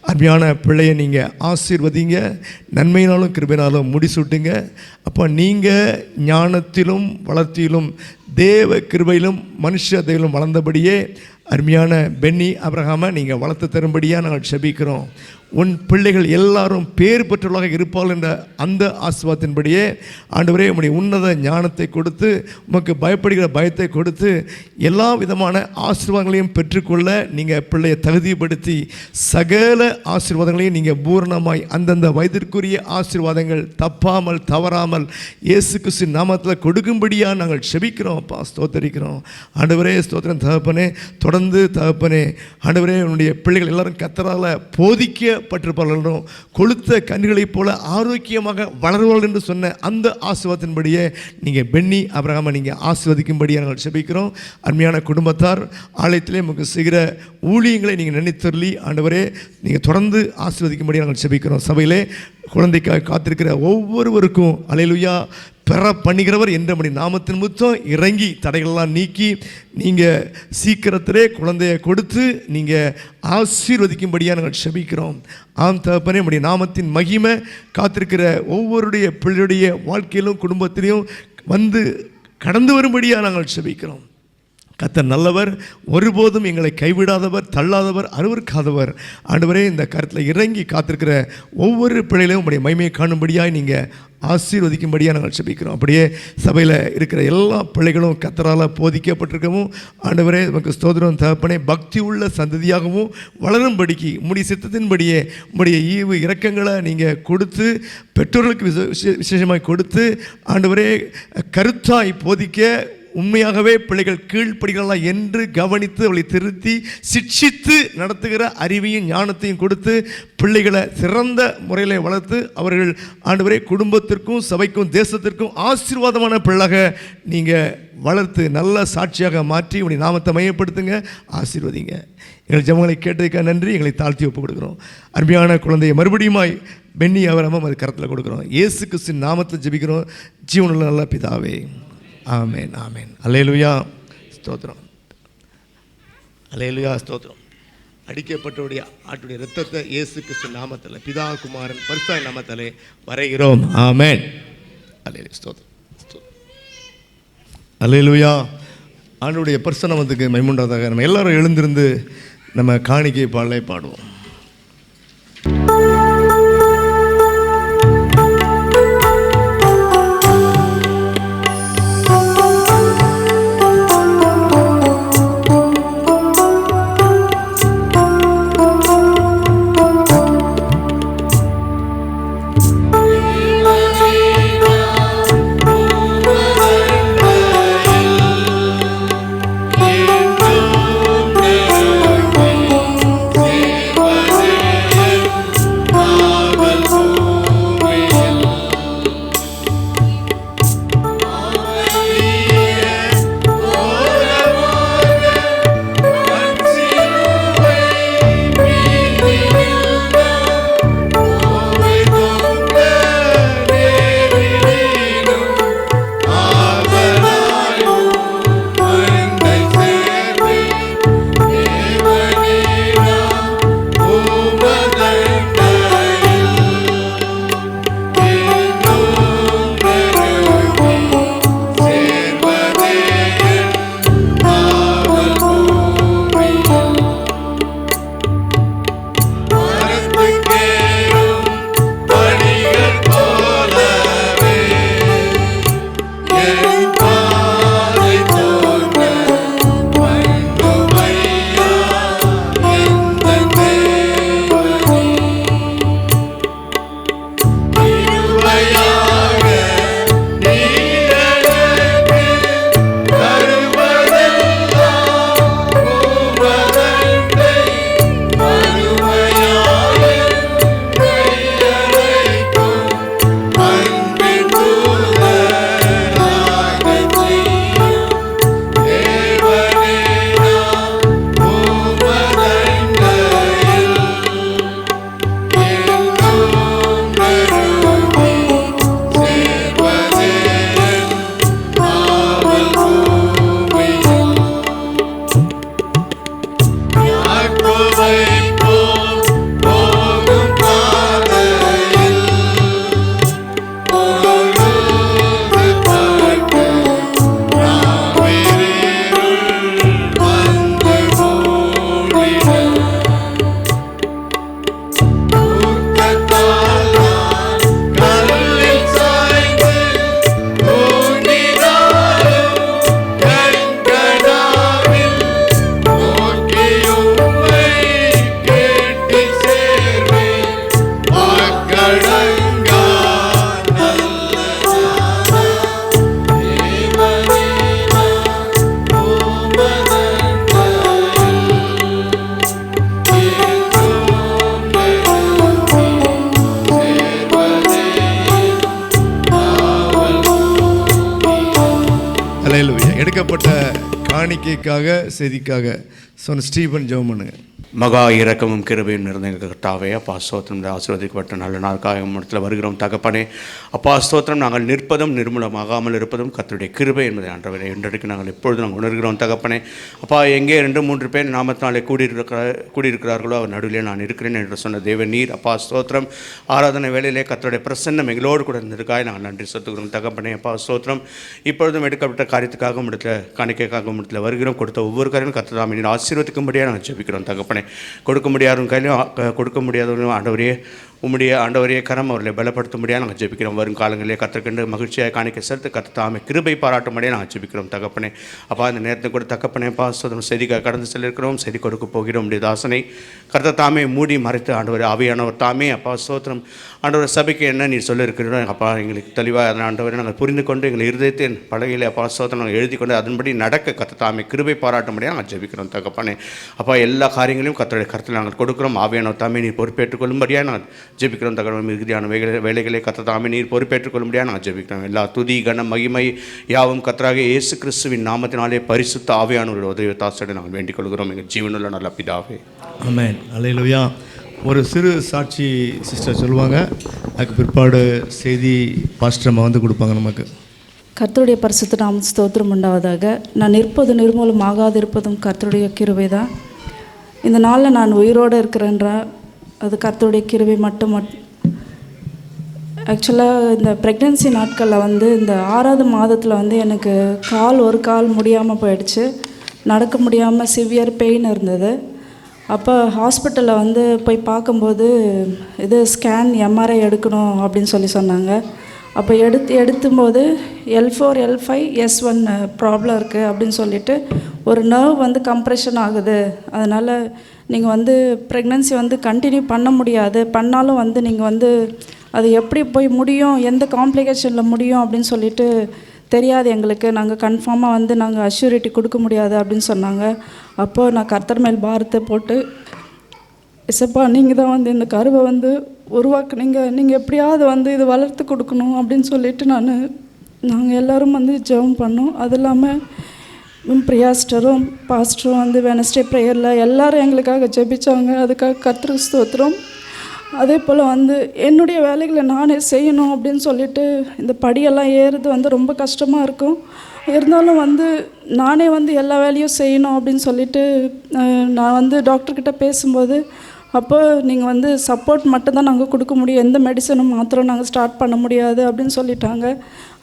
அருமையான பிள்ளையை நீங்கள் ஆசீர்வதிங்க, நன்மையினாலும் கிருபையினாலும் முடிசூட்டுங்க. அப்போ நீங்கள் ஞானத்திலும் வளர்ச்சியிலும் தேவ கிருபையிலும் மனுஷ தெய்வம் வளர்ந்தபடியே அருமையான பென்னி ஆபிரகாமை நீங்கள் வளர்த்து தரும்படியாக நாங்கள் செபிக்கிறோம். உன் பிள்ளைகள் எல்லாரும் பேர் பெற்றவர்களாக இருப்பார்கள் என்ற அந்த ஆசீர்வாதத்தின்படி படியே ஆண்டவரே உம்முடைய உன்னத ஞானத்தை கொடுத்து உமக்கு பயப்படுகிற பயத்தை கொடுத்து எல்லா விதமான ஆசீர்வாதங்களையும் பெற்றுக்கொள்ள நீங்கள் பிள்ளையை தகுதிப்படுத்தி சகல ஆசீர்வாதங்களையும் நீங்கள் பூரணமாய் அந்தந்த வயதிற்குரிய ஆசீர்வாதங்கள் தப்பாமல் தவறாமல் இயேசு கிறிஸ்து நாமத்தில் கொடுக்கும்படியாக நாங்கள் செபிக்கிறோம் அப்பா, ஸ்தோத்தரிக்கிறோம் ஆண்டவரே. ஸ்தோத்திரம் தகப்பனே. தொடர்ந்து தகப்பனே ஆண்டவரே உன்னுடைய பிள்ளைகள் எல்லாரும் கர்த்தரால் போதிக்கப்பட்டிருப்பார்களும் கொளுத்த கன்றுகளைப் போல ஆரோக்கியமாக வளருவார்கள் என்று சொன்ன அந்த ஆசீர்வாதத்தின்படியே நீங்கள் பென்னி அபிரகாமை நீங்கள் ஆசீர்வதிக்கும்படியாக நாங்கள் செபிக்கிறோம். அருமையான குடும்பத்தார் ஆலயத்திலே நமக்கு செய்கிற ஊழியங்களை நீங்கள் நினைத்தருளி ஆண்டவரே நீங்கள் தொடர்ந்து ஆசீர்வதிக்கும்படியாக நாங்கள் செபிக்கிறோம். சபையிலே குழந்தைக்காக காத்திருக்கிற ஒவ்வொருவருக்கும் அல்லேலூயா பெற பண்ணுகிறவர் என்ற நாமத்தின் முத்தம் இறங்கி தடைகளெல்லாம் நீக்கி நீங்கள் சீக்கிரத்திலே குழந்தையை கொடுத்து நீங்கள் ஆசீர்வதிக்கும்படியாக நாங்கள் செபிக்கிறோம். ஆம் தகப்பனே, நம்முடைய நாமத்தின் மகிமை காத்திருக்கிற ஒவ்வொருடைய பிள்ளையுடைய வாழ்க்கையிலும் குடும்பத்திலையும் வந்து கடந்து வரும்படியாக நாங்கள் செபிக்கிறோம். கர்த்தர் நல்லவர், ஒருபோதும் எங்களை கைவிடாதவர், தள்ளாதவர், அருவருக்காதவர். ஆண்டவரே இந்த கருத்தில் இறங்கி காத்திருக்கிற ஒவ்வொரு பிள்ளைகளையும் உங்களுடைய மகிமையை காணும்படியாக நீங்கள் ஆசீர்வதிக்கும்படியாக நாங்கள் செபிக்கிறோம். அப்படியே சபையில் இருக்கிற எல்லா பிள்ளைகளும் கர்த்தரால் போதிக்கப்பட்டிருக்கவும் ஆண்டவரே நமக்கு ஸ்தோத்திரம் தகப்பனே பக்தி உள்ள சந்ததியாகவும் வளரும்படிக்கு உம்முடைய சித்தத்தின்படியே உம்முடைய ஈவு இரக்கங்களை நீங்கள் கொடுத்து பெற்றோர்களுக்கு விசேஷமாக கொடுத்து ஆண்டவரே கருத்தாய் போதிக்க உண்மையாகவே பிள்ளைகள் கீழ்ப்படுகிறார்களா என்று கவனித்து அவளை திருத்தி சிட்சித்து நடத்துகிற அறிவையும் ஞானத்தையும் கொடுத்து பிள்ளைகளை சிறந்த முறையில் வளர்த்து அவர்கள் ஆண்டவரே குடும்பத்திற்கும் சபைக்கும் தேசத்திற்கும் ஆசீர்வாதமான பிள்ளைக நீங்கள் வளர்த்து நல்ல சாட்சியாக மாற்றி உடைய நாமத்தை மையப்படுத்துங்க, ஆசீர்வதிங்க. எங்கள் ஜெபங்களை கேட்டதுக்காக நன்றி. எங்களை தாழ்த்தி ஒப்பு கொடுக்குறோம். அருமையான குழந்தையை மறுபடியுமாய் பென்னி அவரமும் அது கரத்தில் கொடுக்குறோம். இயேசு கிறிஸ்துவின் நாமத்தை ஜெபிக்கிறோம் ஜீவனுள்ள நல்ல பிதாவே, ஆமென் ஆமென். அல்லேலூயா ஸ்தோத்திரம், அல்லேலூயா ஸ்தோத்திரம். அடிக்கப்பட்டவுடைய ஆட்டுடைய இரத்தத்தை இயேசு கிறிஸ்து நாமத்தில் பிதா குமாரன் பரிசுத்த நாமத்திலே வரைகிறோம். ஆமென். அல்லேலூயா ஸ்தோத்திரம். அல்லேலூயா. ஆண்டுடைய பரிசுத்தநாமத்துக்கு மகிமையுண்டாவதாக. நம்ம எல்லாரும் எழுந்திருந்து நம்ம காணிக்கை பாடலை பாடுவோம். Shiva காணிக்கைக்காக செய்திக்காக சொன்ன ஸ்டீபன் ஜெபம் பண்ணுங்க. மகா இரக்கமும் கிருபையும் நிறைந்த எங்கள் கர்த்தாவே, அப்பா ஸ்தோத்திரம். ஆசீர்வதிக்கப்பட்ட நல்ல நாளுக்காக இடத்துல வருகிறோம் தகப்பனே. அப்பா ஸ்தோத்திரம். நாங்கள் நிற்பதும் நிர்மூலமாகாமல் இருப்பதும் கர்த்தருடைய கிருபை என்பதை ஆண்டவரே இன்றைக்கு நாங்கள் எப்பொழுதும் நாங்கள் உணர்கிறோம் தகப்பனே. அப்பா எங்கே 2-3 பேர் நாமத்தினாலே கூடியிருக்கிறார்களோ அவர் நடுவிலே நான் இருக்கிறேன் என்று சொன்ன தேவன் நீர். அப்பா ஸ்தோத்திரம். ஆராதனை வேளையிலே கர்த்தருடைய பிரசன்னம் எங்களோடு கூட இருந்திருக்காய் நாங்கள் நன்றி செலுத்துகிறோம் தகப்பனே. அப்பா ஸ்தோத்திரம். இப்பொழுதும் எடுக்கப்பட்ட காரியத்துக்காக இடத்துல காணிக்கைக்காக இடத்துல வருகிறோம். கொடுத்த ஒவ்வொரு காரியம் கர்த்தர் தாமே நீர் ஆசீர்வதிக்கும்படியாக நாங்கள் ஜெபிக்கிறோம் தகப்பனே. கொடுக்க முடியாதவங்க கையிலும் கொடுக்க முடியாதவங்களும் ஆண்டவரே கரம் அவர்களை பலப்படுத்தும்படியாக நாங்கள் ஜெபிக்கிறோம். வரும் காலங்களிலே கற்றுக்கொண்டு மகிழ்ச்சியாக காணிக்க சேர்த்து கற்று தாமே கிருபை பாராட்டும்படியாக நாங்கள் ஜெபிக்கிறோம் தகப்பனே. அப்பா இந்த நேரத்தை கூட தகப்பனே பாசம் செய்திக்காக கடந்து செல்லிருக்கிறோம். செய்தி கொடுக்க போகிறோம். உடைய தாசனை கர்த்தர் தாமே மூடி மறைத்து ஆண்டவர் ஆவியானவர் தாமே அப்பா ஸ்தோத்திரம். ஆண்டவர் சபைக்கு என்ன நீ சொல்லியிருக்கிறோம் அப்பா எங்களுக்கு தெளிவாக அதனால் ஆண்டவரை நாங்கள் புரிந்து கொண்டு எங்களை இருதயத்தின் பலகையிலே அப்பா ஸ்தோத்திரம் நாங்கள் எழுதி கொண்டு அதன்படி நடக்க கர்த்தர் தாமே கிருபை பாராட்டும்படியாக நாங்கள் ஜெபிக்கிறோம் தகப்பனே. அப்பா எல்லா காரியங்களையும் கர்த்தருடைய கருத்தில் நாங்கள் கொடுக்கிறோம். ஆவியானவர் தாமே நீர் பொறுப்பேற்றுக் கொள்ளும்படியாக நாங்கள் ஜெபிக்கிறோம் தகவல். மிகுதியான வேலைகளை கர்த்தர் தாமே நீர் பொறுப்பேற்றுக் கொள்ளும்படியாக நாங்கள் ஜெபிக்கிறோம். எல்லா துதி கனம் மகிமை யாவும் கர்த்தராகிய இயேசு கிறிஸ்துவின் நாமத்தினாலே பரிசுத்த ஆவியானவருடைய உதவி தாசோடு நாங்கள் வேண்டிக் கொள்கிறோம் எங்கள் ஜீவனுள்ள நல்ல பிதாவே. ஆமென். அல்லேலூயா. ஒரு சிறு சாட்சி சிஸ்டர் சொல்லுவாங்க. அதுக்கு பிற்பாடு செய்தி பாஸ்டர் அம்மா வந்து கொடுப்பாங்க நமக்கு. கர்த்தருடைய பரிசுத்த நாம ஸ்தோத்திரம் உண்டாவதாக. நான் நிற்பது நிர்மூலம் ஆகாதிருப்பதும் கர்த்தருடைய கிருபை தான். இந்த நாளில் நான் உயிரோடு இருக்கிறேன்றா அது கர்த்தருடைய கிருபை மட்டும். ஆக்சுவலாக இந்த ப்ரெக்னென்சி நாட்களில் வந்து இந்த 6வது மாதத்தில் வந்து எனக்கு ஒரு கால் முடியாமல் போயிடுச்சு. நடக்க முடியாமல் சிவியர் பெயின் இருந்தது. அப்போ ஹாஸ்பிட்டலில் வந்து போய் பார்க்கும்போது இது ஸ்கேன் எம்ஆர்ஐ எடுக்கணும் அப்படின்னு சொன்னாங்க. அப்போ எடுத்தும்போது L4 L5 S1 ப்ராப்ளம் இருக்குது அப்படின்னு சொல்லிட்டு ஒரு நர்வ் வந்து கம்ப்ரெஷன் ஆகுது. அதனால் நீங்கள் வந்து ப்ரெக்னென்சி வந்து கண்டினியூ பண்ண முடியாது. பண்ணாலும் வந்து நீங்கள் வந்து அது எப்படி போய் முடியும், எந்த காம்ப்ளிகேஷனில் முடியும் அப்படின்னு சொல்லிட்டு தெரியாது எங்களுக்கு. நாங்கள் கன்ஃபார்மாக வந்து நாங்கள் அஷ்யூரிட்டி கொடுக்க முடியாது அப்படின்னு சொன்னாங்க. அப்போது நான் கர்த்தர் மேல் பாரத்தை போட்டு, இசப்பா நீங்கள் தான் வந்து இந்த கருவை வந்து உருவாக்குனீங்க, நீங்கள் எப்படியாவது வந்து இது வளர்த்து கொடுக்கணும் அப்படின்னு சொல்லிட்டு நாங்கள் எல்லோரும் வந்து ஜெபம் பண்ணோம். அது இல்லாமல் பிரியாஸ்டரும் பாஸ்டரும் வந்து வெனஸ்டே ப்ரேயரில் எல்லோரும் எங்களுக்காக ஜெபிச்சாங்க. அதுக்காக கர்த்தருக்கு ஸ்தோத்திரம். அதே போல் வந்து என்னுடைய வேலைகளை நானே செய்யணும் அப்படின்னு சொல்லிட்டு இந்த படியெல்லாம் ஏறுறது வந்து ரொம்ப கஷ்டமாக இருக்கும். இருந்தாலும் வந்து நானே வந்து எல்லா வேலையும் செய்யணும் அப்படின்னு சொல்லிட்டு நான் வந்து டாக்டர்கிட்ட பேசும்போது, அப்போ நீங்கள் வந்து சப்போர்ட் மட்டும்தான் நாங்கள் கொடுக்க முடியும், எந்த மெடிசனும் மாத்திரம் நாங்கள் ஸ்டார்ட் பண்ண முடியாது அப்படின்னு சொல்லிட்டாங்க.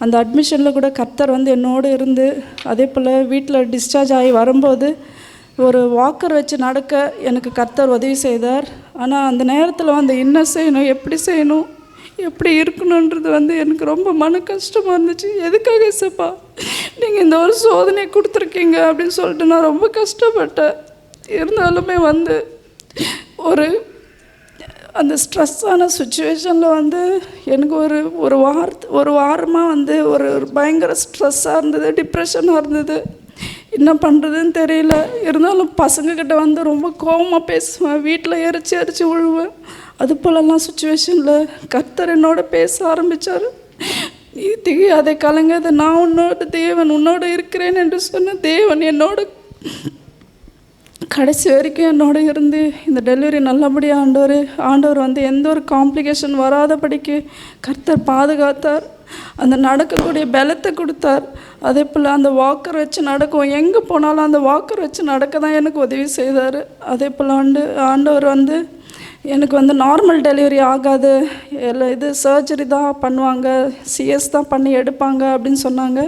அந்த அட்மிஷனில் கூட கர்த்தர் வந்து என்னோடு இருந்து, அதே போல் வீட்டில் டிஸ்சார்ஜ் ஆகி வரும்போது ஒரு வாக்கர் வச்சு நடக்க எனக்கு கர்த்தர் உதவி செய்தார். ஆனால் அந்த நேரத்தில் வந்து என்ன செய்யணும், எப்படி செய்யணும், எப்படி இருக்கணுன்றது வந்து எனக்கு ரொம்ப மன கஷ்டமாக இருந்துச்சு. எதுக்காக இசப்பா நீங்கள் இந்த ஒரு சோதனை கொடுத்துருக்கீங்க அப்படின்னு சொல்லிட்டு நான் ரொம்ப கஷ்டப்பட்டேன். இருந்தாலுமே வந்து அந்த ஸ்ட்ரெஸ்ஸான சுச்சுவேஷனில் வந்து எனக்கு ஒரு வாரமாக வந்து ஒரு பயங்கர ஸ்ட்ரெஸ்ஸாக இருந்தது, டிப்ரெஷனாக இருந்தது. என்ன பண்ணுறதுன்னு தெரியல. இருந்தாலும் பசங்கக்கிட்ட வந்து ரொம்ப கோபமாக பேசுவேன், வீட்டில் எரிச்சு விழுவேன். அது போலலாம் சுச்சுவேஷனில் கர்த்தர் என்னோட பேச ஆரம்பித்தார். நீ திகையாதே கலங்காத, நான் உன்னோட தேவன், உன்னோட இருக்கிறேன் என்று சொன்ன தேவன் என்னோட கடைசி வரைக்கும் என்னோட இருந்து இந்த டெலிவரி நல்லபடியாக ஆண்டவர் வந்து எந்த ஒரு காம்ப்ளிகேஷன் வராதபடிக்கு கர்த்தர் பாதுகாத்தார். அந்த நடக்கக்கூடிய பலத்தை கொடுத்தார். அதே போல் அந்த வாக்கர் வச்சு நடக்கும், எங்கே போனாலும் அந்த வாக்கர் வச்சு நடக்க தான் எனக்கு உதவி செய்தார். அதே போல் ஆண்டவர் வந்து எனக்கு வந்து நார்மல் டெலிவரி ஆகாது, இது சர்ஜரி தான் பண்ணுவாங்க, CS தான் பண்ணி எடுப்பாங்க அப்படின்னு சொன்னாங்க.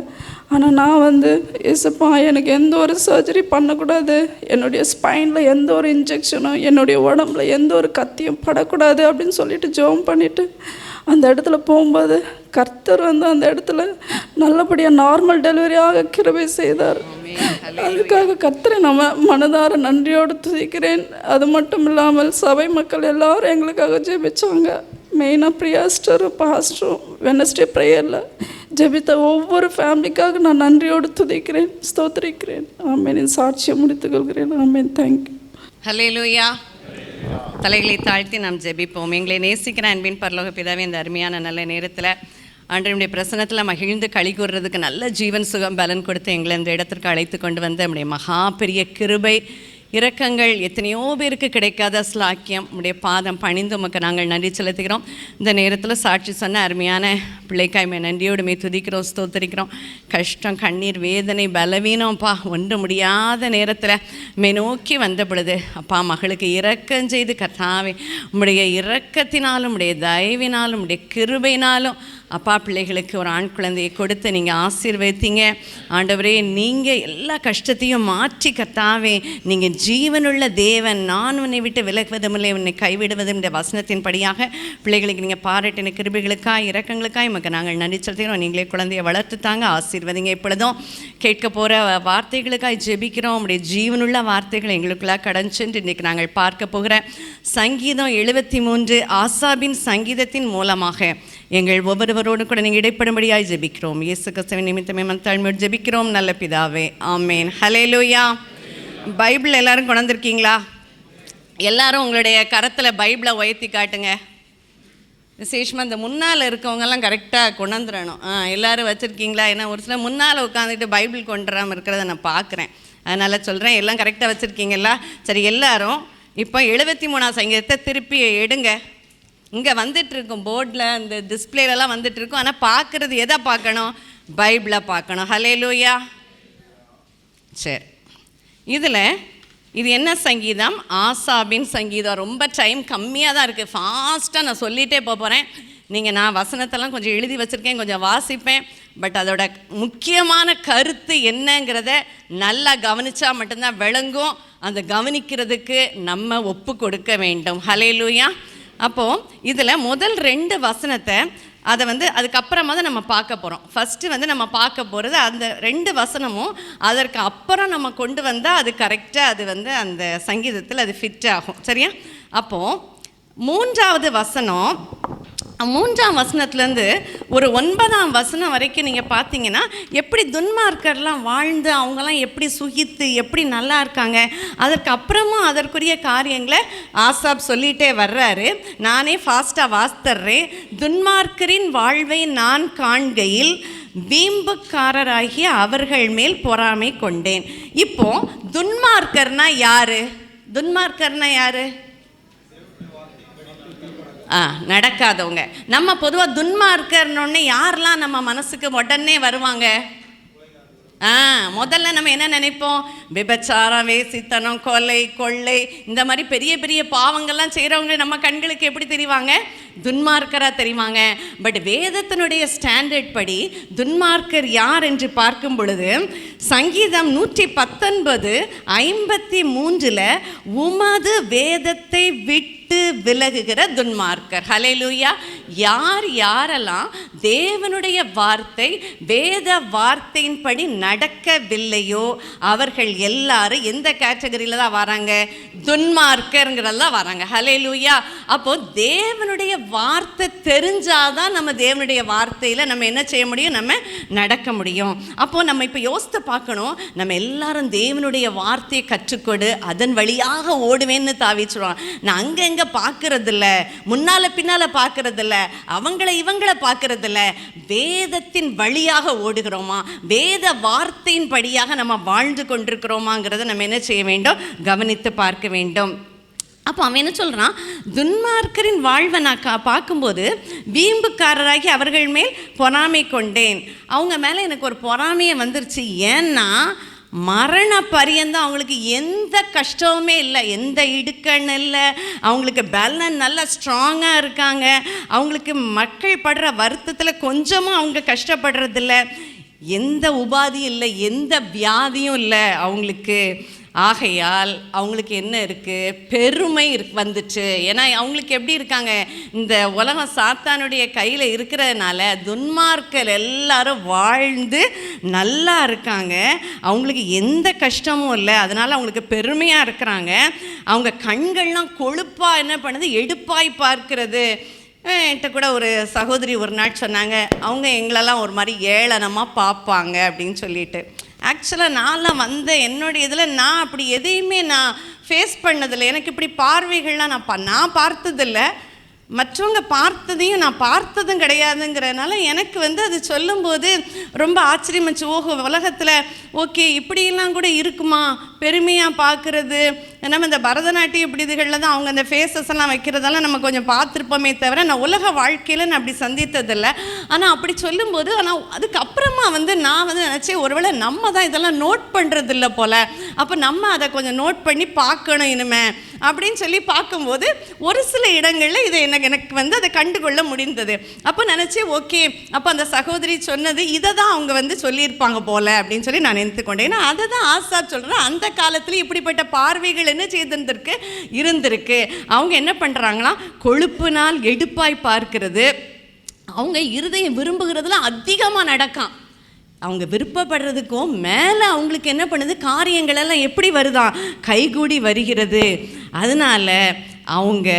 ஆனால் நான் வந்து இசப்பா எனக்கு எந்த ஒரு சர்ஜரி பண்ணக்கூடாது, என்னுடைய ஸ்பைனில் எந்த ஒரு இன்ஜெக்ஷனும், என்னுடைய உடம்புல எந்த ஒரு கத்தியும் படக்கூடாது அப்படின்னு சொல்லிட்டு ஜெபம் பண்ணிவிட்டு அந்த இடத்துல போகும்போது கர்த்தர் வந்து அந்த இடத்துல நல்லபடியாக நார்மல் டெலிவரியாக கிருபை செய்தார். அதுக்காக கர்த்தரை நம்ம மனதார நன்றியோடு துதிக்கிறேன். அது மட்டும் இல்லாமல் சபை மக்கள் எல்லாரும் எங்களுக்காக ஜெபிச்சாங்க. மெயினாக பிரியாஸ்டரும் பாஸ்டரும் வெனஸ்டே ப்ரேயரில் ஜெபித்த ஒவ்வொரு ஃபேமிலிக்காக நான் நன்றியோடு துதிக்கிறேன், ஸ்தோத்திரிக்கிறேன். ஆமேன். என் சாட்சியை முடித்துக் கொள்கிறேன். ஆமேன். தேங்க்யூ. ஹல்லேலூயா. தலைகளை தாழ்த்தி நாம் ஜெபிப்போம். எங்களை நேசிக்கிற அன்பின் பரலோக பிதாவே, இந்த அருமையான நல்ல நேரத்தில் ஆண்டவருடைய பிரசன்னத்தில் மகிழ்ந்து களி கூறுறதுக்கு நல்ல ஜீவன் சுகம் பலன் கொடுத்து எங்களை இந்த இடத்திற்கு அழைத்து கொண்டு வந்து நம்முடைய மகா பெரிய கிருபை இரக்கங்கள் எத்தனையோ பேருக்கு கிடைக்காத ஸ்லாக்கியம் உடைய பாதம் பணிந்து உமக்கு நாங்கள் நன்றி செலுத்துகிறோம். இந்த நேரத்தில் சாட்சி சொன்ன அருமையான பிள்ளைக்காய்மை நன்றியோடுமே துதிக்கிறோம், ஸ்தோத்தரிக்கிறோம். கஷ்டம், கண்ணீர், வேதனை, பலவீனம்ப்பா ஒன்று முடியாத நேரத்தில் நோக்கி வந்த பொழுது அப்பா மகளுக்கு இரக்கம் செய்து கர்த்தாவே உம்முடைய இரக்கத்தினாலும் உடைய தயவினாலும் உடைய கிருபையினாலும் அப்பா பிள்ளைகளுக்கு ஒரு ஆண் குழந்தையை கொடுத்து நீங்கள் ஆசீர்வதித்தீங்க. ஆண்டவரே நீங்கள் எல்லா கஷ்டத்தையும் மாற்றி கர்த்தாவே நீங்கள் ஜீவனுள்ள தேவன், நான் உன்னை விட்டு விலகுவதும் இல்லை உன்னை கைவிடுவதும் இந்த வசனத்தின் படியாக பிள்ளைகளுக்கு நீங்கள் பாராட்டின கிருபைகளுக்காய் இரக்கங்களுக்காய் நமக்கு நாங்கள் நன்றி செலுத்துகிறோம். நீங்களே குழந்தையை வளர்த்துத்தாங்க, ஆசீர்வதிங்க. இப்பொழுதும் கேட்க போகிற வார்த்தைகளுக்காய் ஜெபிக்கிறோம். உடைய ஜீவனுள்ள வார்த்தைகள் எங்களுக்குள்ளாக கடஞ்சென்று இன்றைக்கு நாங்கள் பார்க்க போகிற சங்கீதம் 73 ஆசாபின் சங்கீதத்தின் மூலமாக எங்கள் ஒவ்வொருவரோடு கூட நீங்கள் இடைப்படும்படியாய் ஜெபிக்கிறோம். இயேசு கிறிஸ்துவின் நிமித்தமே மனத்தாழ்மையோடு ஜெபிக்கிறோம் நல்ல பிதாவே, ஆமேன். ஹல்லேலூயா. பைபிள் எல்லாரும் கொண்டு வந்திருக்கீங்களா? எல்லாரும் உங்களுடைய கரத்தில் பைபிளை உயர்த்தி காட்டுங்க. விசேஷமாக இந்த முன்னால் இருக்கவங்கெல்லாம் கரெக்டாக கொண்டு வந்துடணும். எல்லோரும் வச்சுருக்கீங்களா? ஏன்னா ஒரு சில முன்னால் உட்காந்துட்டு பைபிள் கொண்டு வராமல் இருக்கிறத நான் பார்க்குறேன். அதனால் சொல்கிறேன், எல்லாம் கரெக்டாக வச்சுருக்கீங்களா? சரி, எல்லாரும் இப்போ 73 சங்கீதத்தை திருப்பி எடுங்க. இங்கே வந்துட்டுருக்கும் போர்டில் இந்த டிஸ்பிளேலலாம் வந்துட்டுருக்கும். ஆனால் பார்க்குறது எதை பார்க்கணும்? பைபிளை பார்க்கணும். ஹல்லேலூயா. சரி, இதில் இது என்ன சங்கீதம்? ஆசாபின் சங்கீதம். ரொம்ப டைம் கம்மியாக தான் இருக்குது, ஃபாஸ்ட்டாக நான் சொல்லிகிட்டே போகிறேன். நான் வசனத்தெல்லாம் கொஞ்சம் எழுதி வச்சுருக்கேன், கொஞ்சம் வாசிப்பேன். பட் அதோட முக்கியமான கருத்து என்னங்கிறத நல்லா கவனித்தா மட்டும்தான் விளங்கும். அந்த கவனிக்கிறதுக்கு நம்ம ஒப்பு கொடுக்க வேண்டும். ஹல்லேலூயா. அப்போது இதில் முதல் 2 வசனத்தை அதை அதுக்கப்புறமா தான் நம்ம பார்க்க போகிறோம். ஃபஸ்ட்டு நம்ம பார்க்க போகிறது அந்த 2 வசனமும் அதற்கு அப்புறம் நம்ம கொண்டு வந்தால் அது கரெக்டாக அது அந்த சங்கீதத்தில் அது ஃபிட் ஆகும். சரியா? அப்போது 3வது வசனம், 3ஆம் வசனத்துலேருந்து ஒரு 9ஆம் வசனம் வரைக்கும் நீங்கள் பார்த்தீங்கன்னா எப்படி துன்மார்க்கர்லாம் வாழ்ந்து அவங்கெல்லாம் எப்படி சுகித்து எப்படி நல்லா இருக்காங்க. அதற்கு அப்புறமும் அதற்குரிய காரியங்களை ஆசாப் சொல்லிகிட்டே வர்றாரு. நானே ஃபாஸ்ட்டாக வாசித்தர்றேன். துன்மார்க்கரின் வாழ்வை நான் காண்கையில் வீம்புக்காரராகிய அவர்கள் மேல் பொறாமை கொண்டேன். இப்போ துன்மார்க்கர்னா யாரு? துன்மார்க்கர்னா யாரு? நடக்காதவங்க. நம்ம பொதுவாக துன்மார்க்கர்னு யாரெல்லாம் நம்ம மனசுக்கு உடனே வருவாங்க? முதல்ல நம்ம என்ன நினைப்போம்? விபச்சாரம், வேசித்தனம், கொலை, கொள்ளை, இந்த மாதிரி பெரிய பெரிய பாவங்கள்லாம் செய்கிறவங்க நம்ம கண்களுக்கு எப்படி தெரிவாங்க? துன்மார்க்கராக தெரிவாங்க. பட் வேதத்தினுடைய ஸ்டாண்டர்ட் படி துன்மார்க்கர் யார் என்று பார்க்கும் பொழுது சங்கீதம் 119:53 உமது வேதத்தை விட்டு விலகுகிற துன்மார்க்கர். ஹல்லேலூயா. யாரெல்லாம் தேவனுடைய வார்த்தை வேத வார்த்தையின்படி நடக்கவில்லையோ அவர்கள் எல்லாரும் எந்த கேட்டகரியில் தான் வராங்க? துன்மார்க்கருங்கிறதெல்லாம் வராங்க. ஹல்லேலூயா. அப்போது தேவனுடைய வார்த்தை தெரிஞ்சாதான் நம்ம தேவனுடைய வார்த்தையில் நம்ம என்ன செய்ய முடியும்? நம்ம நடக்க முடியும். அப்போது நம்ம இப்போ யோசித்து பார்க்கணும். நம்ம எல்லாரும் தேவனுடைய வார்த்தையை கற்றுக்கொடு, அதன் வழியாக ஓடுவேன்னு தாவிச்சுடுவான். நான் அங்கங்கே பார்க்கறதில்ல, முன்னால பின்னால பார்க்கறதில்ல, இவங்களை பார்க்கறதில்ல. வேதத்தின் வழியாக ஓடுகிறோமா? வேத வார்த்தையின் படியாக நம்ம வாழ்ந்து கொண்டிருக்கிறோமாங்கிறத நம்ம என்ன செய்ய வேண்டும்? கவனித்து பார்க்க வேண்டும். அப்போ அவன் என்ன சொல்கிறான்? துன்மார்க்கரின் வாழ்வை நான் பார்க்கும்போது வீம்புக்காரராகி அவர்கள் மேல் பொறாமை கொண்டேன். அவங்க மேலே எனக்கு ஒரு பொறாமையை வந்துருச்சு. ஏன்னா மரண பரியந்தம் அவங்களுக்கு எந்த கஷ்டமுமே இல்லை, எந்த இடுக்கன்னு இல்லை. அவங்களுக்கு பலன் நல்லா ஸ்ட்ராங்காக இருக்காங்க. அவங்களுக்கு மக்கள் படுற வருத்தத்தில் கொஞ்சமும் அவங்க கஷ்டப்படுறதில்ல. எந்த உபாதியும் இல்லை, எந்த வியாதியும் இல்லை அவங்களுக்கு. ஆகையால் அவங்களுக்கு என்ன இருக்குது? பெருமை வந்துச்சு. ஏன்னா அவங்களுக்கு எப்படி இருக்காங்க? இந்த உலகம் சாத்தானுடைய கையில் இருக்கிறதுனால துன்மார்க்கர் எல்லாரும் வாழ்ந்து நல்லா இருக்காங்க. அவங்களுக்கு எந்த கஷ்டமும் இல்லை. அதனால் அவங்களுக்கு பெருமையாக இருக்கிறாங்க. அவங்க கண்கள்லாம் கொழுப்பாக என்ன பண்ணுது? எடுப்பாய் பார்க்கிறது. என்கிட்ட கூட ஒரு சகோதரி ஒரு நாள் சொன்னாங்க, அவங்க எங்களெல்லாம் ஒரு மாதிரி ஏளனமாக பார்ப்பாங்க அப்படின்னு சொல்லிட்டு. ஆக்சுவலாக நான்லாம் என்னுடைய இதில் நான் அப்படி எதையுமே நான் ஃபேஸ் பண்ணதில்லை. எனக்கு இப்படி பார்வைகள்லாம் நான் பார்த்ததில்லை. மற்றவங்க பார்த்ததையும் நான் பார்த்ததும் கிடையாதுங்கிறதுனால எனக்கு வந்து அது சொல்லும்போது ரொம்ப ஆச்சரியமாச்சு. ஓஹோ, உலகத்தில் ஓகே இப்படியெல்லாம் கூட இருக்குமா, பெருமையாக பார்க்குறது. நம்ம இந்த பரதநாட்டிய விடுதிகளில் தான் அவங்க அந்த ஃபேஸஸ் எல்லாம் வைக்கிறதெல்லாம் நம்ம கொஞ்சம் பார்த்துருப்போமே தவிர நான் உலக வாழ்க்கையில் நான் அப்படி சந்தித்ததில்லை. ஆனால் அப்படி சொல்லும்போது, ஆனால் அதுக்கப்புறமா வந்து நான் வந்து நினச்சேன், ஒருவேளை நம்ம தான் இதெல்லாம் நோட் பண்ணுறது இல்லை போல், அப்போ நம்ம அதை கொஞ்சம் நோட் பண்ணி பார்க்கணும் இனிமே அப்படின்னு சொல்லி பார்க்கும்போது ஒரு சில இடங்களில் இதை எனக்கு வந்து அதை கண்டுகொள்ள முடிந்தது. அப்போ நினச்சேன், ஓகே, அப்போ அந்த சகோதரி சொன்னது இதை தான் அவங்க வந்து சொல்லியிருப்பாங்க போல் அப்படின்னு சொல்லி நான் நினைத்துக்கொண்டேன். ஏன்னா அதை தான் ஆசாப் சொல்கிறேன், அந்த காலத்தில் இப்படிப்பட்ட பார்வைகள் என்ன செய்திருந்திருக்கு, இருந்திருக்கு. அவங்க என்ன பண்ணுறாங்களாம், கொழுப்பினால் எடுப்பாய் பார்க்கிறது, அவங்க இருதயம் விரும்புகிறதுல அதிகமாக நடக்கும். அவங்க விருப்பப்படுறதுக்கும் மேலே அவங்களுக்கு என்ன பண்ணுது, காரியங்கள் எல்லாம் எப்படி வருதான், கைகூடி வருகிறது. அதனால் அவங்க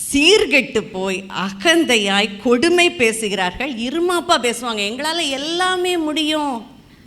சீர்கெட்டு போய் அகந்தையாய் கொடுமை பேசுகிறார்கள், இருமாப்பா பேசுவாங்க. எங்களால் எல்லாமே முடியும்.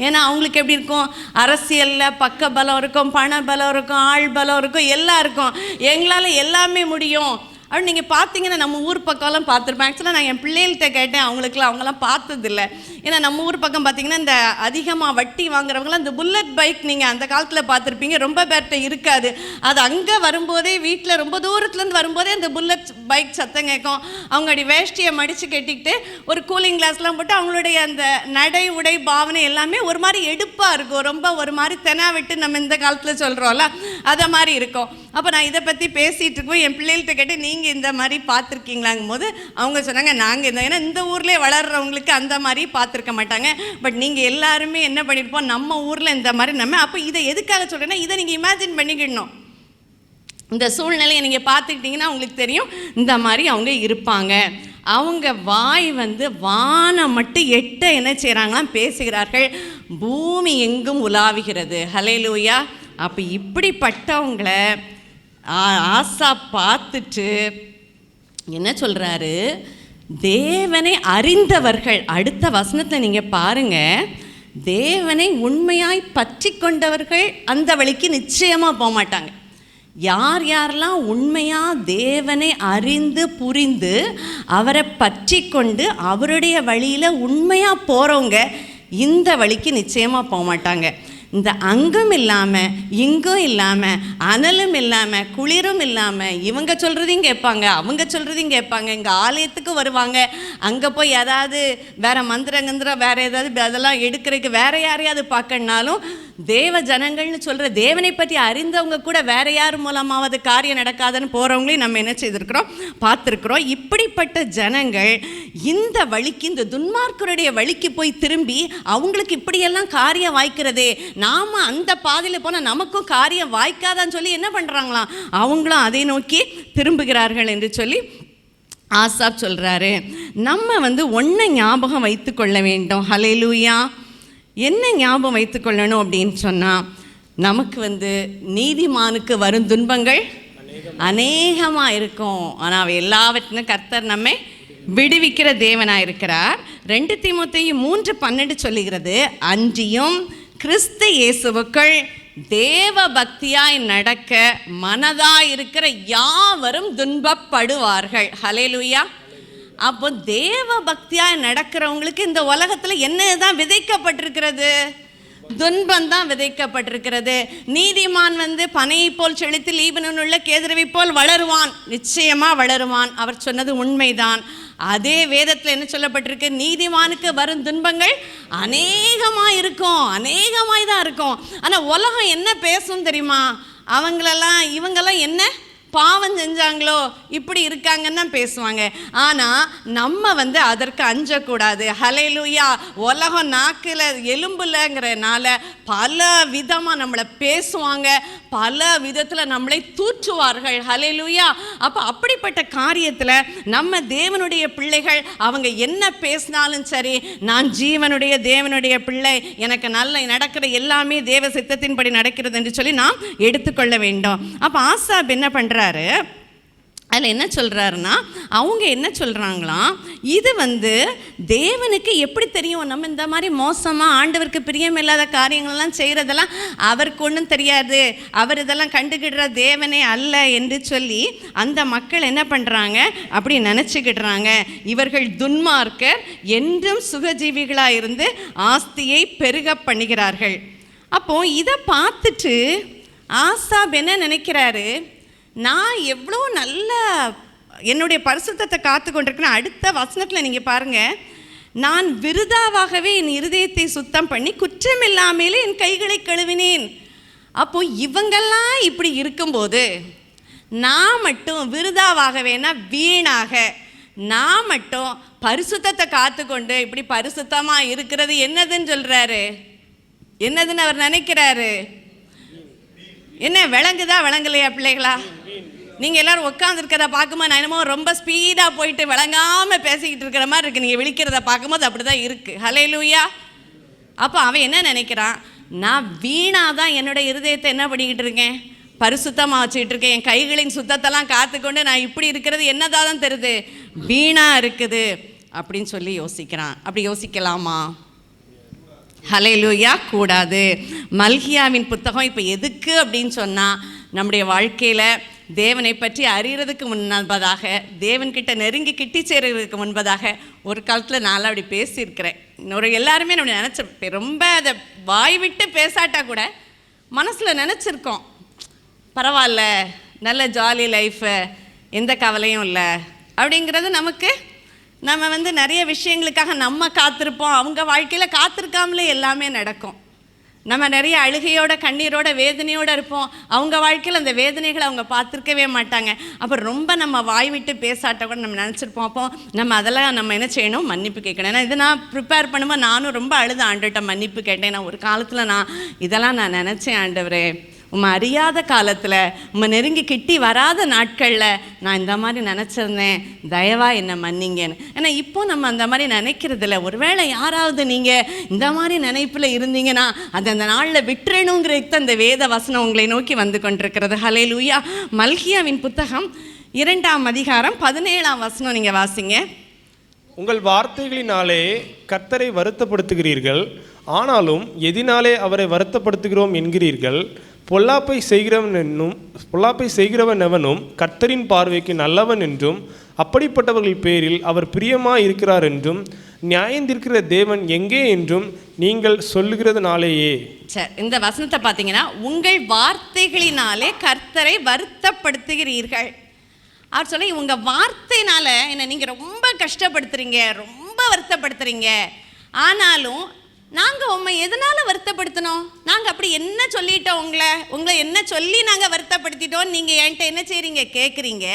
ஏன்னா அவங்களுக்கு எப்படி இருக்கும், அரசியலில் பக்க பலம் இருக்கும், பண பலம் இருக்கும், ஆள் பலம் இருக்கும், எல்லாம் இருக்கும். எங்களால் எல்லாமே முடியும் அப்படின்னு நீங்கள் பார்த்தீங்கன்னா நம்ம ஊர் பக்கம்லாம் பார்த்துருப்பேன். ஆக்சுவலாக நான் என் பிள்ளைகள்கிட்ட கேட்டேன், அவங்களாம் பார்த்ததில்லை. ஏன்னா நம்ம ஊர் பக்கம் பார்த்தீங்கன்னா இந்த அதிகமாக வட்டி வாங்குறவங்களாம் இந்த புல்லட் பைக் நீங்கள் அந்த காலத்தில் பார்த்துருப்பீங்க, ரொம்ப பேர்கிட்ட இருக்காது. அது அங்கே வரும்போதே வீட்டில் ரொம்ப தூரத்துலேருந்து வரும்போதே அந்த புல்லட் பைக் சத்தம் கேட்கும். அவங்க அப்படி வேஷ்டியை மடித்து கட்டிக்கிட்டு ஒரு கூலிங் கிளாஸ்லாம் போட்டு அவங்களுடைய அந்த நடை உடை பாவனை எல்லாமே ஒரு மாதிரி எடுப்பாக இருக்கும், ரொம்ப ஒரு மாதிரி தெனா விட்டு நம்ம இந்த காலத்தில் சொல்கிறோம்ல அதை மாதிரி இருக்கும். அப்போ நான் இதை பற்றி பேசிகிட்டு இருக்கோம், என் பிள்ளைகள்கிட்ட கேட்டு நீங்கள் இந்த மாதிரி பார்த்துருக்கீங்களாங்கும் போது அவங்க சொன்னாங்க, நாங்கள் ஏன்னா இந்த ஊர்லேயே வளர்கிறவங்களுக்கு அந்த மாதிரி பார்த்துருக்க மாட்டாங்க, பட் நீங்கள் எல்லாருமே என்ன பண்ணியிருப்போம், நம்ம ஊரில் இந்த மாதிரி நம்ம. அப்போ இதை எதுக்காக சொல்கிறேன்னா, இதை நீங்கள் இமேஜின் பண்ணிக்கிடணும். இந்த சூழ்நிலையை நீங்கள் பார்த்துக்கிட்டிங்கன்னா உங்களுக்கு தெரியும், இந்த மாதிரி அவங்க இருப்பாங்க. அவங்க வாய் வந்து வானம் மட்டும் எட்ட என்ன செய்கிறாங்களாம், பேசுகிறார்கள், பூமி எங்கும் உலாவுகிறது. ஹல்லேலூயா. அப்போ இப்படிப்பட்டவங்கள ஆசாப் பார்த்துட்டு என்ன சொல்கிறாரு, தேவனை அறிந்தவர்கள். அடுத்த வசனத்தை நீங்கள் பாருங்கள், தேவனை உண்மையாய் பற்றி கொண்டவர்கள் அந்த வழிக்கு நிச்சயமாக போக மாட்டாங்க. யார் யாரெல்லாம் உண்மையாக தேவனை அறிந்து புரிந்து அவரை பற்றி கொண்டு அவருடைய வழியில் உண்மையாக போகிறவங்க இந்த வழிக்கு நிச்சயமாக போக மாட்டாங்க. இந்த அங்கும் இல்லாமல் இங்கும் இல்லாமல் அனலும் இல்லாமல் குளிரும் இல்லாமல் இவங்க சொல்கிறதையும் கேட்பாங்க, அவங்க சொல்கிறதையும் கேட்பாங்க, இங்கே ஆலயத்துக்கு வருவாங்க, அங்கே போய் ஏதாவது வேறு மந்திரங்கந்திரம் வேறு ஏதாவது அதெல்லாம் எடுக்கிறதுக்கு வேறு யாரையாவது பார்க்கணுனாலும் தேவ ஜனங்கள்னு சொல்கிற தேவனை பற்றி அறிந்தவங்க கூட வேறு யார் மூலமாவது காரியம் நடக்காதுன்னு போகிறவங்களையும் நம்ம என்ன செய்திருக்கிறோம், பார்த்துருக்குறோம். இப்படிப்பட்ட ஜனங்கள் இந்த வழிக்கு, இந்த துன்மார்க்கருடைய வழிக்கு போய் திரும்பி அவங்களுக்கு இப்படியெல்லாம் காரியம் வாய்க்கிறதே, நாம் அந்த பாதையில் போனால் நமக்கும் காரியம் வாய்க்காதான்னு சொல்லி என்ன பண்ணுறாங்களாம், அவங்களும் அதை நோக்கி திரும்புகிறார்கள் என்று சொல்லி ஆசாப் சொல்கிறாரு. நம்ம வந்து ஒன்றை ஞாபகம் வைத்து கொள்ள வேண்டும். ஹல்லேலூயா. என்ன ஞாபகம் வைத்து கொள்ளணும் அப்படின்னு சொன்னால், நமக்கு வந்து நீதிமானுக்கு வரும் துன்பங்கள் அநேகமாக இருக்கும், ஆனால் அவை எல்லாவற்றிலும் கர்த்தர் நம்மை விடுவிக்கிற தேவனாக இருக்கிறார். 2 தீமோத்தேயு 3:12 சொல்லுகிறது, அன்றியும் கிறிஸ்து இயேசுவுக்குள் தேவ பக்தியாய் நடக்க மனதாய் இருக்கிற யாவரும் துன்பப்படுவார்கள். ஹல்லேலூயா. அப்போ தேவ பக்தியாய் நடக்கிறவங்களுக்கு இந்த உலகத்தில் என்னதான் விதைக்கப்பட்டிருக்கிறது, துன்பம் தான் விதைக்கப்பட்டிருக்கிறது. நீதிமான் வந்து பனையை போல் செழித்து லீபனோன் உள்ள கேதுருவை போல் வளருவான், நிச்சயமாக வளருவான். அவர் சொன்னது உண்மைதான். அதே வேதத்தில் என்ன சொல்லப்பட்டிருக்கு, நீதிமானுக்கு வரும் துன்பங்கள் அநேகமாக இருக்கும், அநேகமாய் தான் இருக்கும். ஆனால் உலகம் என்ன பேசும் தெரியுமா, இவங்கெல்லாம் என்ன பாவம் செஞ்சாங்களோ இப்படி இருக்காங்கன்னு தான் பேசுவாங்க. ஆனால் நம்ம வந்து அதற்கு அஞ்சக்கூடாது. ஹல்லேலூயா. உலகம் நாக்கில் எலும்புலங்கிறனால பல விதமாக நம்மளை பேசுவாங்க, பல விதத்தில் நம்மளை தூற்றுவார்கள். ஹல்லேலூயா. அப்போ அப்படிப்பட்ட காரியத்தில் நம்ம தேவனுடைய பிள்ளைகள் அவங்க என்ன பேசினாலும் சரி, நான் ஜீவனுடைய தேவனுடைய பிள்ளை, எனக்கு நல்ல நடக்கிற எல்லாமே தேவ சித்தத்தின்படி நடக்கிறது என்று சொல்லி நாம் எடுத்துக்கொள்ள வேண்டும். அப்போ ஆசாப் என்ன பண்ணுறாரு, அதில் என்ன சொல்கிறாருன்னா, அவங்க என்ன சொல்கிறாங்களாம், இது தேவனுக்கு எப்படி தெரியும் நம்ம இந்த மாதிரி மோசமாக ஆண்டவருக்கு பிரியமில்லாத காரியங்களெல்லாம் செய்கிறதெல்லாம் அவருக்கு ஒன்றும் தெரியாது, அவர் இதெல்லாம் கண்டுக்கிடுற தேவனே அல்ல என்று சொல்லி அந்த மக்கள் என்ன பண்ணுறாங்க, அப்படி நினச்சிக்கிடுறாங்க. இவர்கள் துன்மார்க்கர், என்றும் சுகஜீவிகளாக இருந்து ஆஸ்தியை பெருக பண்ணுகிறார்கள். அப்போது இதை பார்த்துட்டு ஆசாப் என்ன நினைக்கிறாரு, நான் எவ்வளோ நல்ல என்னுடைய பரிசுத்தத்தை காத்து கொண்டிருக்கேன். அடுத்த வசனத்தில் நீங்கள் பாருங்கள், நான் விருதாவாகவே என் இருதயத்தை சுத்தம் பண்ணி குற்றமில்லாமலே என் கைகளை கழுவினேன். அப்போது இவங்கெல்லாம் இப்படி இருக்கும்போது நான் மட்டும் விருதாவாகவேனா வீணாக, நான் மட்டும் பரிசுத்தத்தை காத்து கொண்டு இப்படி பரிசுத்தமாக இருக்கிறது என்னதுன்னு சொல்கிறாரு, என்னதுன்னு அவர் நினைக்கிறாரு. என்ன விளங்குதா விளங்கலையா பிள்ளைகளா? நீங்கள் எல்லோரும் உட்காந்துருக்கிறத பார்க்கும்போது நான் என்னமோ ரொம்ப ஸ்பீடாக போயிட்டு விளங்காமல் பேசிக்கிட்டு இருக்கிற மாதிரி இருக்குது. நீங்கள் விழிக்கிறத பார்க்கும்போது அப்படி தான் இருக்குது. ஹல்லேலூயா. அப்போ அவன் என்ன நினைக்கிறான், நான் வீணாக தான் என்னோடய இருதயத்தை என்ன பண்ணிக்கிட்டு இருக்கேன், பரிசுத்தமாக வச்சுக்கிட்டு இருக்கேன். என் கைகளின் சுத்தத்தெல்லாம் காத்துக்கொண்டு நான் இப்படி இருக்கிறது என்னதான் தான் தெரியுது, வீணாக இருக்குது அப்படின்னு சொல்லி யோசிக்கிறான். அப்படி யோசிக்கலாமா? ஹல்லேலூயா, கூடாது. மல்கியாவின் புத்தகம் இப்போ எதுக்கு அப்படின்னு சொன்னால், நம்முடைய வாழ்க்கையில் தேவனை பற்றி அறிகிறதுக்கு முன்பதாக, தேவன்கிட்ட நெருங்கி கிட்டி சேர்கிறதுக்கு முன்பதாக ஒரு காலத்தில் நான் அப்படி பேசியிருக்கிறேன். ஒரு எல்லாருமே நம்ம நினச்ச ரொம்ப அதை வாய் விட்டு பேசாட்டா கூட மனசில் நினச்சிருக்கோம், பரவாயில்ல நல்ல ஜாலி லைஃபு, எந்த கவலையும் இல்லை அப்படிங்கிறது. நமக்கு நம்ம நிறைய விஷயங்களுக்காக நம்ம காத்திருப்போம், அவங்க வாழ்க்கையில் காத்திருக்காமலே எல்லாமே நடக்கும். நம்ம நிறைய அழுகையோட கண்ணீரோட வேதனையோடு இருப்போம், அவங்க வாழ்க்கையில் அந்த வேதனைகளை அவங்க பார்த்துருக்கவே மாட்டாங்க. அப்போ ரொம்ப நம்ம வாய் விட்டு பேசாட்ட கூட நம்ம நினச்சிருப்போம். அப்போ நம்ம அதெல்லாம் நம்ம என்ன செய்யணும், மன்னிப்பு கேட்கணும். ஏன்னா இது நான் ப்ரிப்பேர் பண்ணும்போது நானும் ரொம்ப அழுது ஆண்டவர்கிட்ட மன்னிப்பு கேட்டேன். நான் ஒரு காலத்தில் இதெல்லாம் நான் நினச்சேன், ஆண்டவரே உம்மை அறியாத காலத்தில், உம்மை நெருங்கி கிட்டி வராத நாட்களில் நான் இந்த மாதிரி நினச்சிருந்தேன், தயவாக என்னை மன்னிங்கன்னு. ஏன்னா இப்போ நம்ம அந்த மாதிரி நினைக்கிறதில்ல. ஒருவேளை யாராவது நீங்கள் இந்த மாதிரி நினைப்பில் இருந்தீங்கன்னா அது அந்த நாளில் விட்டுறணுங்கிறதுக்கு அந்த வேத வசனம் உங்களை நோக்கி வந்து கொண்டிருக்கிறது. ஹல்லேலூயா. மல்கியாவின் புத்தகம் 2ஆம் அதிகாரம் 17ஆம் வசனம் நீங்கள் வாசிங்க. உங்கள் வார்த்தைகளினாலே கர்த்தரை வருத்தப்படுத்துகிறீர்கள், ஆனாலும் எதினாலே அவரை வருத்தப்படுத்துகிறோம் என்கிறீர்கள். பொல்லாப்பை செய்கிறவன் எவனும் கர்த்தரின் பார்வைக்கு நல்லவன் என்றும், அப்படிப்பட்டவர்கள் பேரில் அவர் பிரியமாக இருக்கிறார் என்றும், நியாயந்திருக்கிற தேவன் எங்கே என்றும் நீங்கள் சொல்லுகிறதுனாலேயே. சரி, இந்த வசனத்தை பார்த்தீங்கன்னா, உங்கள் வார்த்தைகளினாலே கர்த்தரை வருத்தப்படுத்துகிறீர்கள். அவர் சொல்லி உங்கள் வார்த்தையினால என்ன நீங்கள் ரொம்ப கஷ்டப்படுத்துறீங்க, ரொம்ப வருத்தப்படுத்துறீங்க. ஆனாலும் நாங்கள் உண்மை எதனால் வருத்தப்படுத்தினோம், நாங்கள் அப்படி என்ன சொல்லிட்டோம், உங்களை என்ன சொல்லி நாங்கள் வருத்தப்படுத்திட்டோம், நீங்கள் என்கிட்ட என்ன செய்கிறீங்க கேட்குறீங்க.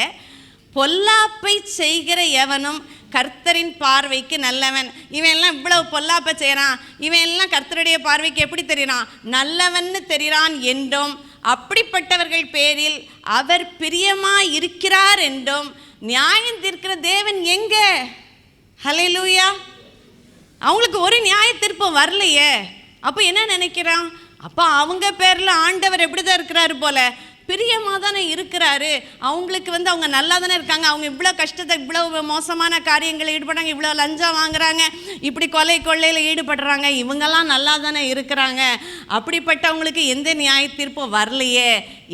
பொல்லாப்பை செய்கிற எவனும் கர்த்தரின் பார்வைக்கு நல்லவன். இவன் எல்லாம் இவ்வளவு பொல்லாப்பை செய்கிறான், இவன் எல்லாம் கர்த்தருடைய பார்வைக்கு எப்படி தெரிகிறான், நல்லவன்னு தெரிகிறான் என்றும், அப்படிப்பட்டவர்கள் பேரில் அவர் பிரியமாக இருக்கிறார் என்றும், நியாயம் தீர்க்கிற தேவன் எங்கே? ஹல்லேலூயா. அவங்களுக்கு ஒரு நியாய தீர்ப்பு வரலையே. அப்போ என்ன நினைக்கிறான், அப்போ அவங்க பேரில் ஆண்டவர் எப்படி தான் இருக்கிறாரு போல, பிரியமாக தானே இருக்கிறாரு. அவங்களுக்கு அவங்க நல்லா தானே இருக்காங்க, அவங்க இவ்வளோ கஷ்டத்தை இவ்வளோ மோசமான காரியங்களில் ஈடுபடுறாங்க, இவ்வளோ லஞ்சம் வாங்குறாங்க, இப்படி கொலை கொள்ளையில் ஈடுபடுறாங்க, இவங்கெல்லாம் நல்லா தானே இருக்கிறாங்க, அப்படிப்பட்டவங்களுக்கு எந்த நியாய தீர்ப்பும் வரலையே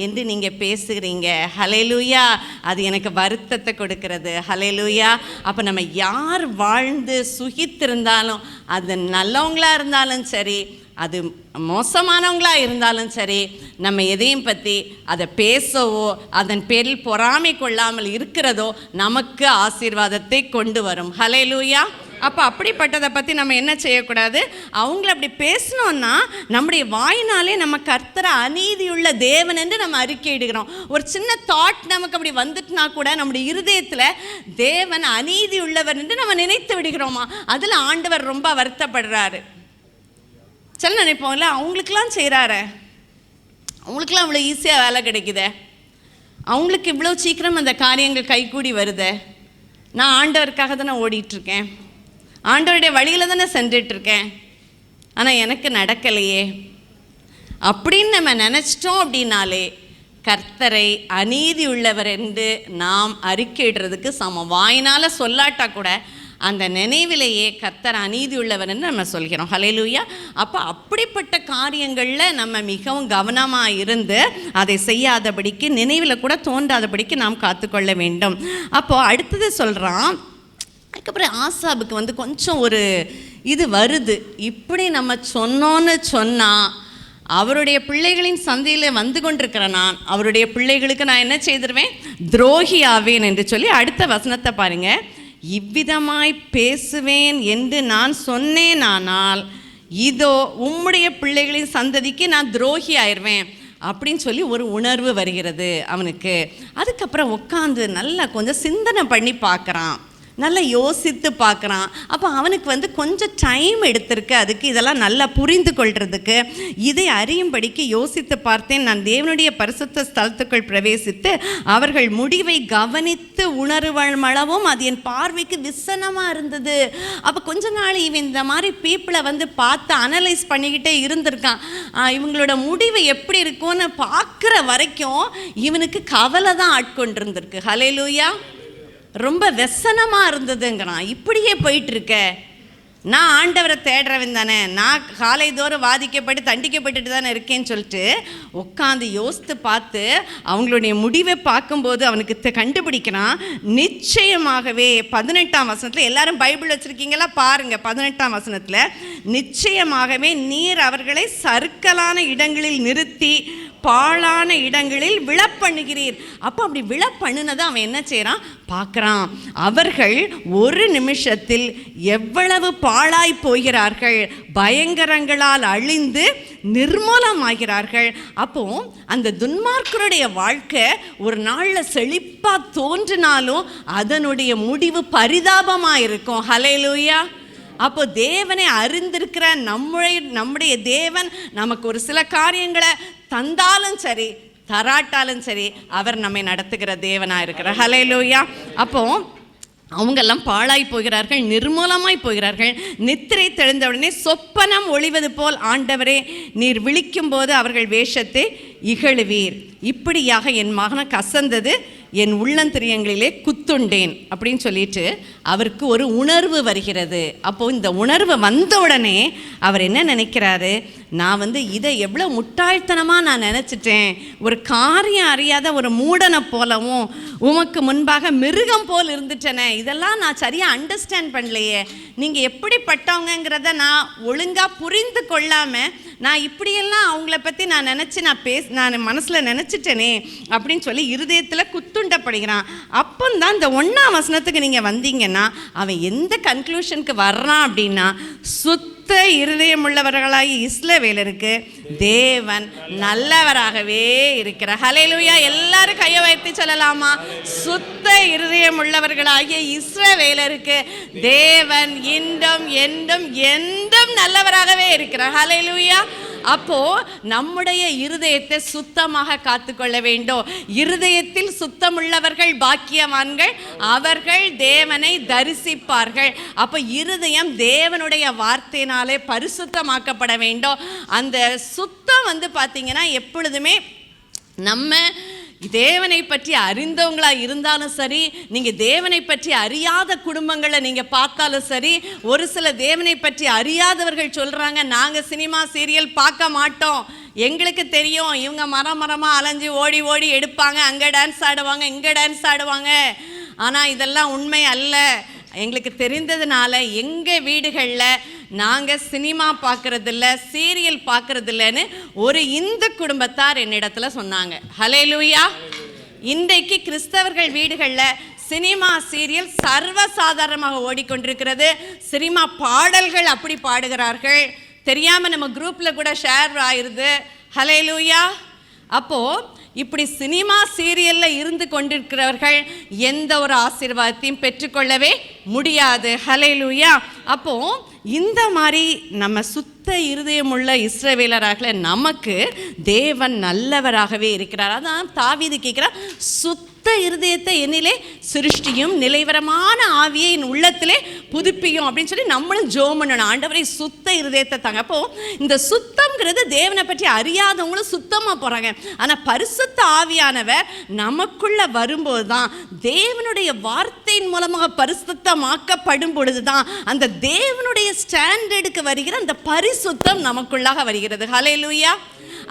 என்று நீங்கள் பேசுகிறீங்க. ஹல்லேலூயா. அது எனக்கு வருத்தத்தை கொடுக்கிறது. ஹல்லேலூயா. அப்போ நம்ம யார் வாழ்ந்து சுகித்திருந்தாலும், அது நல்லவங்களாக இருந்தாலும் சரி, அது மோசமானவங்களாக இருந்தாலும் சரி, நம்ம எதையும் பற்றி அதை பேசவோ அதன் பேரில் பொறாமை கொள்ளாமல் இருக்கிறதோ நமக்கு ஆசீர்வாதத்தை கொண்டு வரும். ஹல்லேலூயா. அப்போ அப்படிப்பட்டதை பற்றி நம்ம என்ன செய்யக்கூடாது, அவங்கள அப்படி பேசணுன்னா நம்முடைய வாயினாலே நம்ம கர்த்தரை அநீதியுள்ள தேவன் என்று நம்ம அறிக்கையிடுகிறோம். ஒரு சின்ன தாட் நமக்கு அப்படி வந்துட்டுனா கூட நம்முடைய இருதயத்தில் தேவன் அநீதி உள்ளவர் என்று நம்ம நினைத்து விடுகிறோமா, அதில் ஆண்டவர் ரொம்ப வருத்தப்படுறாரு. சில நினைப்போம்ல, அவங்களுக்கெல்லாம் செய்கிறாரு, அவங்களுக்கெல்லாம் இவ்வளோ ஈஸியாக வேலை கிடைக்குது, அவங்களுக்கு இவ்வளோ சீக்கிரம் அந்த காரியங்கள் கைகூடி வருது, நான் ஆண்டவருக்காக தானே ஓடிட்டுருக்கேன், ஆண்டவருடைய வழியில் தானே சென்றுட்டுருக்கேன், ஆனால் எனக்கு நடக்கலையே அப்படின்னு நம்ம நினச்சிட்டோம் அப்படின்னாலே கர்த்தரை அநீதி உள்ளவர் என்று நாம் அறிக்கையிடுறதுக்கு சமம். வாயினால் சொல்லாட்டா கூட அந்த நினைவிலேயே கர்த்தர் அநீதி உள்ளவர் என்று நம்ம சொல்கிறோம். ஹல்லேலூயா. அப்போ அப்படிப்பட்ட காரியங்களில் நம்ம மிகவும் கவனமாக இருந்து அதை செய்யாதபடிக்கு, நினைவில் கூட தோன்றாதபடிக்கு நாம் காத்துக்கொள்ள வேண்டும். அப்போது அடுத்தது சொல்கிறான், அதுக்கப்புறம் ஆசாபுக்கு கொஞ்சம் ஒரு இது வருது. இப்படி நம்ம சொன்னோன்னு சொன்னால் அவருடைய பிள்ளைகளின் சந்தையில் வந்து கொண்டிருக்கிற நான் அவருடைய பிள்ளைகளுக்கு நான் என்ன செய்திருவேன், துரோகி ஆவேன் என்று சொல்லி அடுத்த வசனத்தை பாருங்க. இவ்விதமாய் பேசுவேன் என்று நான் சொன்னேனானால் இதோ உம்முடைய பிள்ளைகளின் சந்ததிக்கு நான் துரோகி ஆயிடுவேன் அப்படின்னு சொல்லி ஒரு உணர்வு வருகிறது அவனுக்கு. அதுக்கப்புறம் உட்காந்து நல்லா கொஞ்சம் சிந்தனை பண்ணி பார்க்குறான், நல்லா யோசித்து பார்க்குறான். அப்போ அவனுக்கு கொஞ்சம் டைம் எடுத்திருக்கு அதுக்கு இதெல்லாம் நல்லா புரிந்து கொள்றதுக்கு. இதை அறியும்படிக்கு யோசித்து பார்த்தேன். நான் தேவனுடைய பரிசுத்த ஸ்தலத்துக்குள் பிரவேசித்து அவர்கள் முடிவை கவனித்து உணர்வளவும் அது என் பார்வைக்கு விசனமாக இருந்தது. அப்போ கொஞ்ச நாள் இவன் இந்த மாதிரி பீப்புளை பார்த்து அனலைஸ் பண்ணிக்கிட்டே இருந்திருக்கான். இவங்களோட முடிவு எப்படி இருக்கும்னு பார்க்குற வரைக்கும் இவனுக்கு கவலை தான் ஆட்கொண்டிருந்திருக்கு. ஹல்லேலூயா. ரொம்ப வெசனமாக இருந்ததுங்கிறான். இப்படியே போயிட்டுருக்க, நான் ஆண்டவரை தேடுறவன் தானே, நான் காலைதோறும் வாதிக்கப்பட்டு தண்டிக்கப்பட்டுட்டு தானே இருக்கேன்னு சொல்லிட்டு உட்காந்து யோசித்து பார்த்து அவங்களுடைய முடிவை பார்க்கும்போது அவனுக்கு கண்டுபிடிக்கிறான். நிச்சயமாகவே 18ஆம் வசனத்தில், எல்லாரும் பைபிள் வச்சுருக்கீங்களா பாருங்கள், 18ஆம் வசனத்தில் நிச்சயமாகவே நீர் அவர்களை சறுக்கலான இடங்களில் நிறுத்தி பாழான இடங்களில் விழப்பண்ணுகிறீர். அப்போ அப்படி விழப்பண்ணுனதை அவன் என்ன செய்கிறான் பார்க்குறான். அவர்கள் ஒரு நிமிஷத்தில் எவ்வளவு பாழாய் போகிறார்கள், பயங்கரங்களால் அழிந்து நிர்மூலமாகிறார்கள். அப்போ அந்த துன்மார்க்கருடைய வாழ்க்கை ஒரு நாளில் செழிப்பாக தோன்றினாலும் அதனுடைய முடிவு பரிதாபமாக இருக்கும். ஹல்லேலூயா. அப்போ தேவனை அறிந்திருக்கிற நம்முடைய தேவன் நமக்கு ஒரு சில காரியங்களை தந்தாலும் சரி தராட்டாலும் சரி அவர் நம்மை நடத்துகிற தேவனாக இருக்கிறார். ஹல்லேலூயா. அப்போ அவங்கெல்லாம் பாழாய் போகிறார்கள், நிர்மூலமாய் போகிறார்கள். நித்திரை தெளிந்தவுடனே சொப்பனம் ஒளிவது போல் ஆண்டவரே நீர் விழிக்கும் போது அவர்கள் வேஷத்தை இகழுவீர். இப்படியாக என் மகனை கசந்தது, என் உள்ளந்திரியங்களிலே குத்துண்டேன் அப்படின்னு சொல்லிட்டு அவருக்கு ஒரு உணர்வு வருகிறது. அப்போது இந்த உணர்வு வந்த உடனே அவர் என்ன நினைக்கிறாரு, நான் இதை எவ்வளோ முட்டாள்தனமாக நான் நினச்சிட்டேன், ஒரு காரியம் அறியாத ஒரு மூடனை போலவும் உமக்கு முன்பாக மிருகம் போல் இருந்துட்டேனே, இதெல்லாம் நான் சரியாக அண்டர்ஸ்டாண்ட் பண்ணலையே, நீங்கள் எப்படிப்பட்டவங்கிறத நான் ஒழுங்காக புரிந்து கொள்ளாமல் நான் இப்படியெல்லாம் அவங்கள பற்றி நான் நினச்சி நான் மனசில் நினச்சிட்டேனே அப்படின்னு சொல்லி இருதயத்தில் குத்துண்டப்படுகிறான். அப்போந்தான் இந்த 1ஆம் வசனத்துக்கு நீங்கள் வந்தீங்கன்னா அவன் எந்த கன்க்ளூஷனுக்கு வர்றான் அப்படின்னா, சுத்த இருதயமுள்ளவர்களாகி இஸ்ரவேலருக்கு தேவன் நல்லவராகவே இருக்கிறார். ஹல்லேலூயா. எல்லாரும் கையை உயர்த்தி சொல்லலாமா? சுத்த இருதயமுள்ளவர்களாகிய இஸ்ரவேலருக்கு தேவன் இன்றும் என்றும் என்றும் நல்லவராகவே இருக்கிறார். ஹல்லேலூயா. அப்போ நம்முடைய இருதயத்தை சுத்தமாக காத்துக்கொள்ள வேண்டும். இருதயத்தில் சுத்தமுள்ளவர்கள் பாக்கியவான்கள், அவர்கள் தேவனை தரிசிப்பார்கள். அப்போ இருதயம் தேவனுடைய வார்த்தையினாலே பரிசுத்தமாக்கப்பட வேண்டும். அந்த சுத்தம் பார்த்தீங்கன்னா எப்பொழுதுமே நம்ம தேவனை பற்றி அறிந்தவங்களாக இருந்தாலும் சரி, நீங்கள் தேவனை பற்றி அறியாத குடும்பங்களை நீங்கள் பார்த்தாலும் சரி, ஒரு சில தேவனை பற்றி அறியாதவர்கள் சொல்கிறாங்க, நாங்கள் சினிமா சீரியல் பார்க்க மாட்டோம், எங்களுக்கு தெரியும் இவங்க மரமாக அலைஞ்சு ஓடி ஓடி எடுப்பாங்க, அங்கே டான்ஸ் ஆடுவாங்க இங்கே டான்ஸ் ஆடுவாங்க, ஆனால் இதெல்லாம் உண்மை அல்ல, எங்களுக்கு தெரிந்ததுனால எங்கள் வீடுகளில் நாங்கள் சினிமா பார்க்குறதில்ல, சீரியல் பார்க்குறதில்லன்னு ஒரு இந்து குடும்பத்தார் என்னிடத்துல சொன்னாங்க. ஹல்லேலூயா. இன்றைக்கு கிறிஸ்தவர்கள் வீடுகளில் சினிமா சீரியல் சர்வசாதாரணமாக ஓடிக்கொண்டிருக்கிறது. சினிமா பாடல்கள் அப்படி பாடுகிறார்கள், தெரியாமல் நம்ம குரூப்பில் கூட ஷேர் ஆயிடுது. ஹல்லேலூயா. அப்போது இப்படி சினிமா சீரியலில் இருந்து கொண்டிருக்கிறவர்கள் எந்த ஒரு ஆசீர்வாதத்தையும் பெற்றுக்கொள்ளவே முடியாது. ஹல்லேலூயா. அப்போது இந்த மாதிரி நம்ம சுத்த இருதயமுள்ள இஸ்ரவேலராக நமக்கு தேவன் நல்லவராகவே இருக்கிறார். அதான் தாவீது கேட்கிறார், சுத்த இருதயத்தை என்னிலே சிருஷ்டியும், நிலைவரமான ஆவியை என் உள்ளத்திலே புதுப்பியும் அப்படின்னு சொல்லி நம்மளும் ஜெபம் பண்ணணும். ஆண்டவரே சுத்த இருதயத்தை தாங்க. அப்போ இந்த சுத்தம்ங்கிறது தேவனை பற்றி அறியாதவங்களும் சுத்தமாக போகிறாங்க. ஆனால் பரிசுத்த ஆவியானவர் நமக்குள்ள வரும்போது தான், தேவனுடைய வார்த்தையின் மூலமாக பரிசுத்தமாக்கப்படும் பொழுது தான் அந்த தேவனுடைய ஸ்டாண்டர்டுக்கு வருகிற அந்த பரிசுத்தம் நமக்குள்ளாக வருகிறது. ஹல்லேலூயா.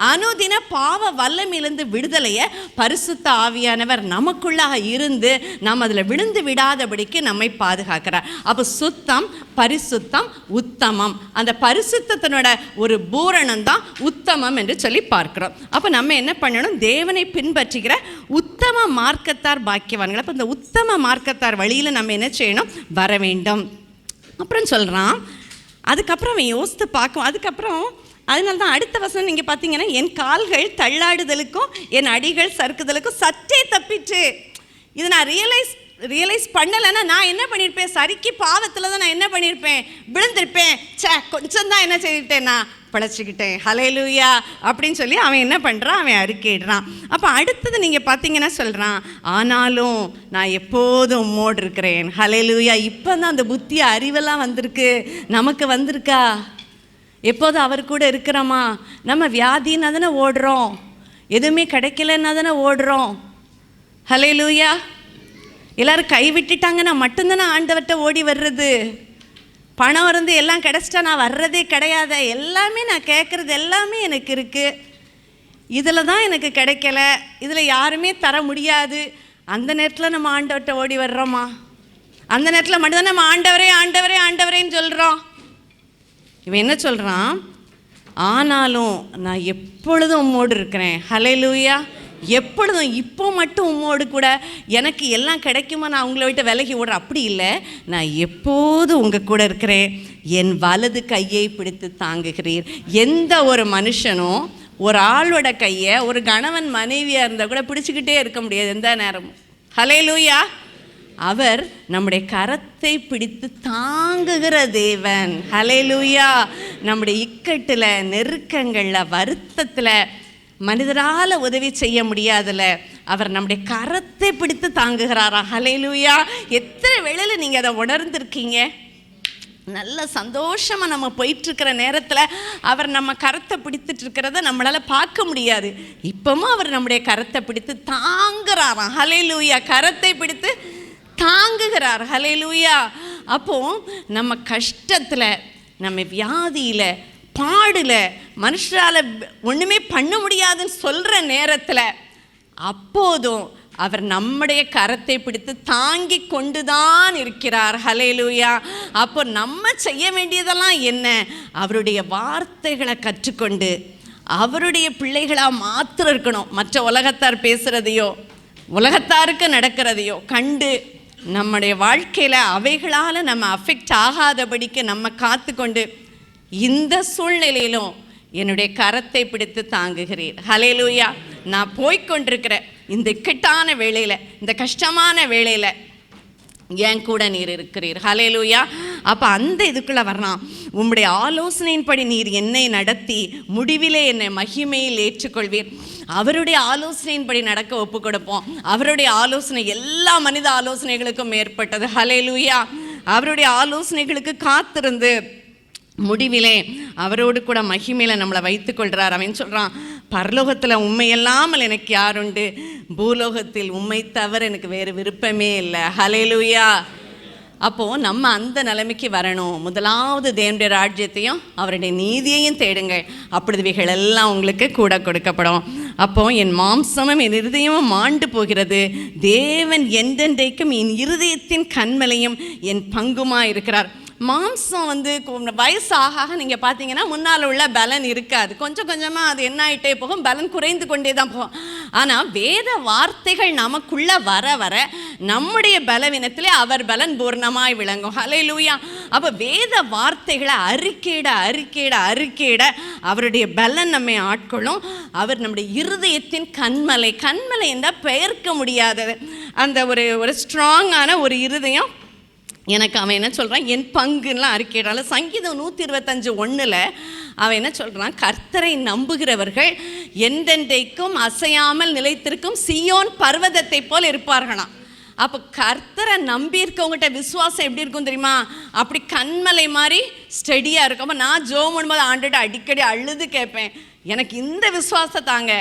அனுதின பாவ வல்லமையிலிருந்து விடுதலையை பரிசுத்த ஆவியானவர் நமக்குள்ளாக இருந்து நாம் அதில் விழுந்து விடாதபடிக்கு நம்மை பாதுகாக்கிறார். அப்போ சுத்தம், பரிசுத்தம், உத்தமம். அந்த பரிசுத்தத்தினோட ஒரு பூரணம் தான் உத்தமம் என்று சொல்லி பார்க்கிறோம். அப்போ நம்ம என்ன பண்ணணும்? தேவனை பின்பற்றுகிற உத்தம மார்க்கத்தார் பாக்கியவான்கள். அப்போ இந்த உத்தம மார்க்கத்தார் வழியில் நம்ம என்ன செய்யணும்? வர வேண்டும். அப்புறம் சொல்கிறான், அதுக்கப்புறம் அவன் யோசித்து பார்க்கும். அதுக்கப்புறம் அதனால தான் அடுத்த வசனம் நீங்கள் பார்த்தீங்கன்னா, என் கால்கள் தள்ளாடுதலுக்கும் என் அடிகள் சறுக்குதலுக்கும் சற்றே தப்பிட்டு. இதை நான் ரியலைஸ் பண்ணலைன்னா நான் என்ன பண்ணியிருப்பேன்? சறுக்கி பாவத்தில் தான் நான் என்ன பண்ணியிருப்பேன்? விழுந்திருப்பேன். கொஞ்சம் தான் என்ன செய்துட்டேன்? நான் பழச்சிக்கிட்டேன். ஹல்லேலூயா அப்படின்னு சொல்லி அவன் என்ன பண்ணுறான்? அவன் அறிக்கையிடுறான். அப்போ அடுத்தது நீங்கள் பார்த்தீங்கன்னா சொல்கிறான், ஆனாலும் நான் எப்போதும் உம்மோடு இருக்கிறேன். ஹல்லேலூயா. இப்போ தான் அந்த புத்தி அறிவெல்லாம் வந்திருக்கு. நமக்கு வந்திருக்கா? எப்போதும் அவர் கூட இருக்கிறோமா? நம்ம வியாதின்னா தானே ஓடுறோம், எதுவுமே கிடைக்கலன்னா தானே ஓடுறோம். ஹல்லேலூயா. எல்லோரும் கைவிட்டுட்டாங்கன்னா மட்டும்தானே ஆண்டவர்கிட்ட ஓடி வர்றது. பணம் இருந்து எல்லாம் கிடச்சிட்டா நான் வர்றதே கிடையாது. எல்லாமே நான் கேட்குறது எல்லாமே எனக்கு இருக்குது, இதில் தான் எனக்கு கிடைக்கல, இதில் யாருமே தர முடியாது. அந்த நேரத்தில் நம்ம ஆண்டவர்கிட்ட ஓடி வர்றோமா? அந்த நேரத்தில் மட்டும்தான் நம்ம ஆண்டவரே ஆண்டவரே ஆண்டவரேன்னு சொல்கிறோம். இவன் என்ன சொல்கிறான்? ஆனாலும் நான் எப்பொழுதும் உம்மோடு இருக்கிறேன். ஹல்லேலூயா. எப்பொழுதும், இப்போ மட்டும் உம்மோடு கூட எனக்கு எல்லாம் கிடைக்குமா நான் உங்களை விட்டு விலகி ஓடுறேன், அப்படி இல்லை. நான் எப்போதும் உங்கள் கூட இருக்கிறேன். என் வலது கையை பிடித்து தாங்குகிறீர். எந்த ஒரு மனுஷனும் ஒரு ஆளோட கையை, ஒரு கணவன் மனைவியாக இருந்தால் கூட பிடிச்சிக்கிட்டே இருக்க முடியாது எந்த நேரமும். ஹல்லேலூயா. அவர் நம்முடைய கரத்தை பிடித்து தாங்குகிற தேவன். ஹல்லேலூயா. நம்முடைய இக்கட்டில், நெருக்கங்களில், வருத்தத்தில், மனிதரால் உதவி செய்ய முடியாதுல அவர் நம்முடைய கரத்தை பிடித்து தாங்குகிறாரா? ஹல்லேலூயா. எத்தனை வேளையில் நீங்கள் அதை உணர்ந்திருக்கீங்க? நல்ல சந்தோஷமாக நம்ம போயிட்டுருக்கிற நேரத்தில் அவர் நம்ம கரத்தை பிடித்துட்டு இருக்கிறத நம்மளால் பார்க்க முடியாது. இப்போவும் அவர் நம்முடைய கரத்தை பிடித்து தாங்குகிறாராம். ஹல்லேலூயா. கரத்தை பிடித்து தாங்குகிறார். ஹல்லேலூயா. அப்போது நம்ம கஷ்டத்தில், நம்ம வியாதியில், பாடில், மனுஷரால் ஒன்றுமே பண்ண முடியாதுன்னு சொல்கிற நேரத்தில் அப்போதும் அவர் நம்முடைய கரத்தை பிடித்து தாங்கி கொண்டு தான் இருக்கிறார். ஹல்லேலூயா. அப்போ நம்ம செய்ய வேண்டியதெல்லாம் என்ன? அவருடைய வார்த்தைகளை கற்றுக்கொண்டு அவருடைய பிள்ளைகளாக மாத்திரம் இருக்கணும். மற்ற உலகத்தார் பேசுகிறதையோ உலகத்தாருக்கு நடக்கிறதையோ கண்டு நம்முடைய வாழ்க்கையில் அவைகளால் நம்ம அஃபெக்ட் ஆகாதபடிக்கு நம்ம காத்து கொண்டு, இந்த சூழ்நிலையிலும் என்னுடைய கரத்தை பிடித்து தாங்குகிறீர். ஹல்லேலூயா. நான் போய்கொண்டிருக்கிற இந்த இக்கட்டான வேளையில், இந்த கஷ்டமான வேளையில் என் கூட நீர் இருக்கிறீர். ஹல்லேலூயா. அப்போ அந்த இதுக்குள்ளே வரலாம். உம்முடைய ஆலோசனையின்படி நீர் என்னை நடத்தி முடிவிலே என்னை மகிமையில் ஏற்றுக்கொள்வீர். அவருடைய ஆலோசனையின்படி நடக்க ஒப்பு கொடுப்போம். அவருடைய ஆலோசனை எல்லா மனித ஆலோசனைகளுக்கும் மேற்பட்டது. ஹல்லேலூயா. அவருடைய ஆலோசனைகளுக்கு காத்திருந்து முடிவிலே அவரோடு கூட மகிமையில் நம்மளை வைத்துக்கொள்கிறார். அவன் சொல்கிறான், பரலோகத்தில் உண்மையல்லாமல் எனக்கு யாருண்டு, பூலோகத்தில் உண்மை தவிர எனக்கு வேறு விருப்பமே இல்லை. ஹல்லேலூயா. அப்போது நம்ம அந்த நிலைமைக்கு வரணும். முதலாவது தேவனுடைய ராஜ்யத்தையும் அவருடைய நீதியையும் தேடுங்கள், அப்பொழுதுவைகள் எல்லாம் உங்களுக்கு கூட கொடுக்கப்படும். அப்போது என் மாம்சமும் என் இருதயமும் மாண்டு போகிறது, தேவன் என்றென்றைக்கும் என் இருதயத்தின் கண்மலையும் என் பங்குமாக இருக்கிறார். மாம்சம் வந்து வயசு ஆக நீங்கள் பார்த்தீங்கன்னா முன்னால் உள்ள பலன் இருக்காது. கொஞ்சம் கொஞ்சமாக அது என்ன ஆகிட்டே போகும், பலன் குறைந்து கொண்டே தான் போகும். ஆனால் வேத வார்த்தைகள் நமக்குள்ளே வர வர நம்முடைய பலவீனத்திலே அவர் பலன் பூர்ணமாய் விளங்கும். ஹல்லேலூயா. அப்போ வேத வார்த்தைகளை அறிக்கையிட அறிக்கையிட அறிக்கையிட அவருடைய பலன் நம்மை ஆட்கொள்ளும். அவர் நம்முடைய இருதயத்தின் கண்மலை, கண்மலை என்றால் பெயர்க்க முடியாதது. அந்த ஒரு ஸ்ட்ராங்கான ஒரு இருதயம் எனக்கு அவன் என்ன சொல்கிறான், என் பங்குலாம் அறிக்கையிடால. சங்கீதம் 125:1 அவன் என்ன சொல்கிறான், கர்த்தரை நம்புகிறவர்கள் என்றென்றைக்கும் அசையாமல் நிலைத்திருக்கும் சியோன் பர்வதத்தை போல் இருப்பார்களாம். அப்போ கர்த்தரை நம்பி இருக்கவங்ககிட்ட விசுவாசம் எப்படி இருக்கும் தெரியுமா? அப்படி கண்மலை மாதிரி ஸ்டெடியாக இருக்கும். அப்போ நான் ஜோம் பண்ணும்போது ஆண்டுகிட்ட அடிக்கடி அழுது கேட்பேன், எனக்கு இந்த விசுவாசம் தாங்க.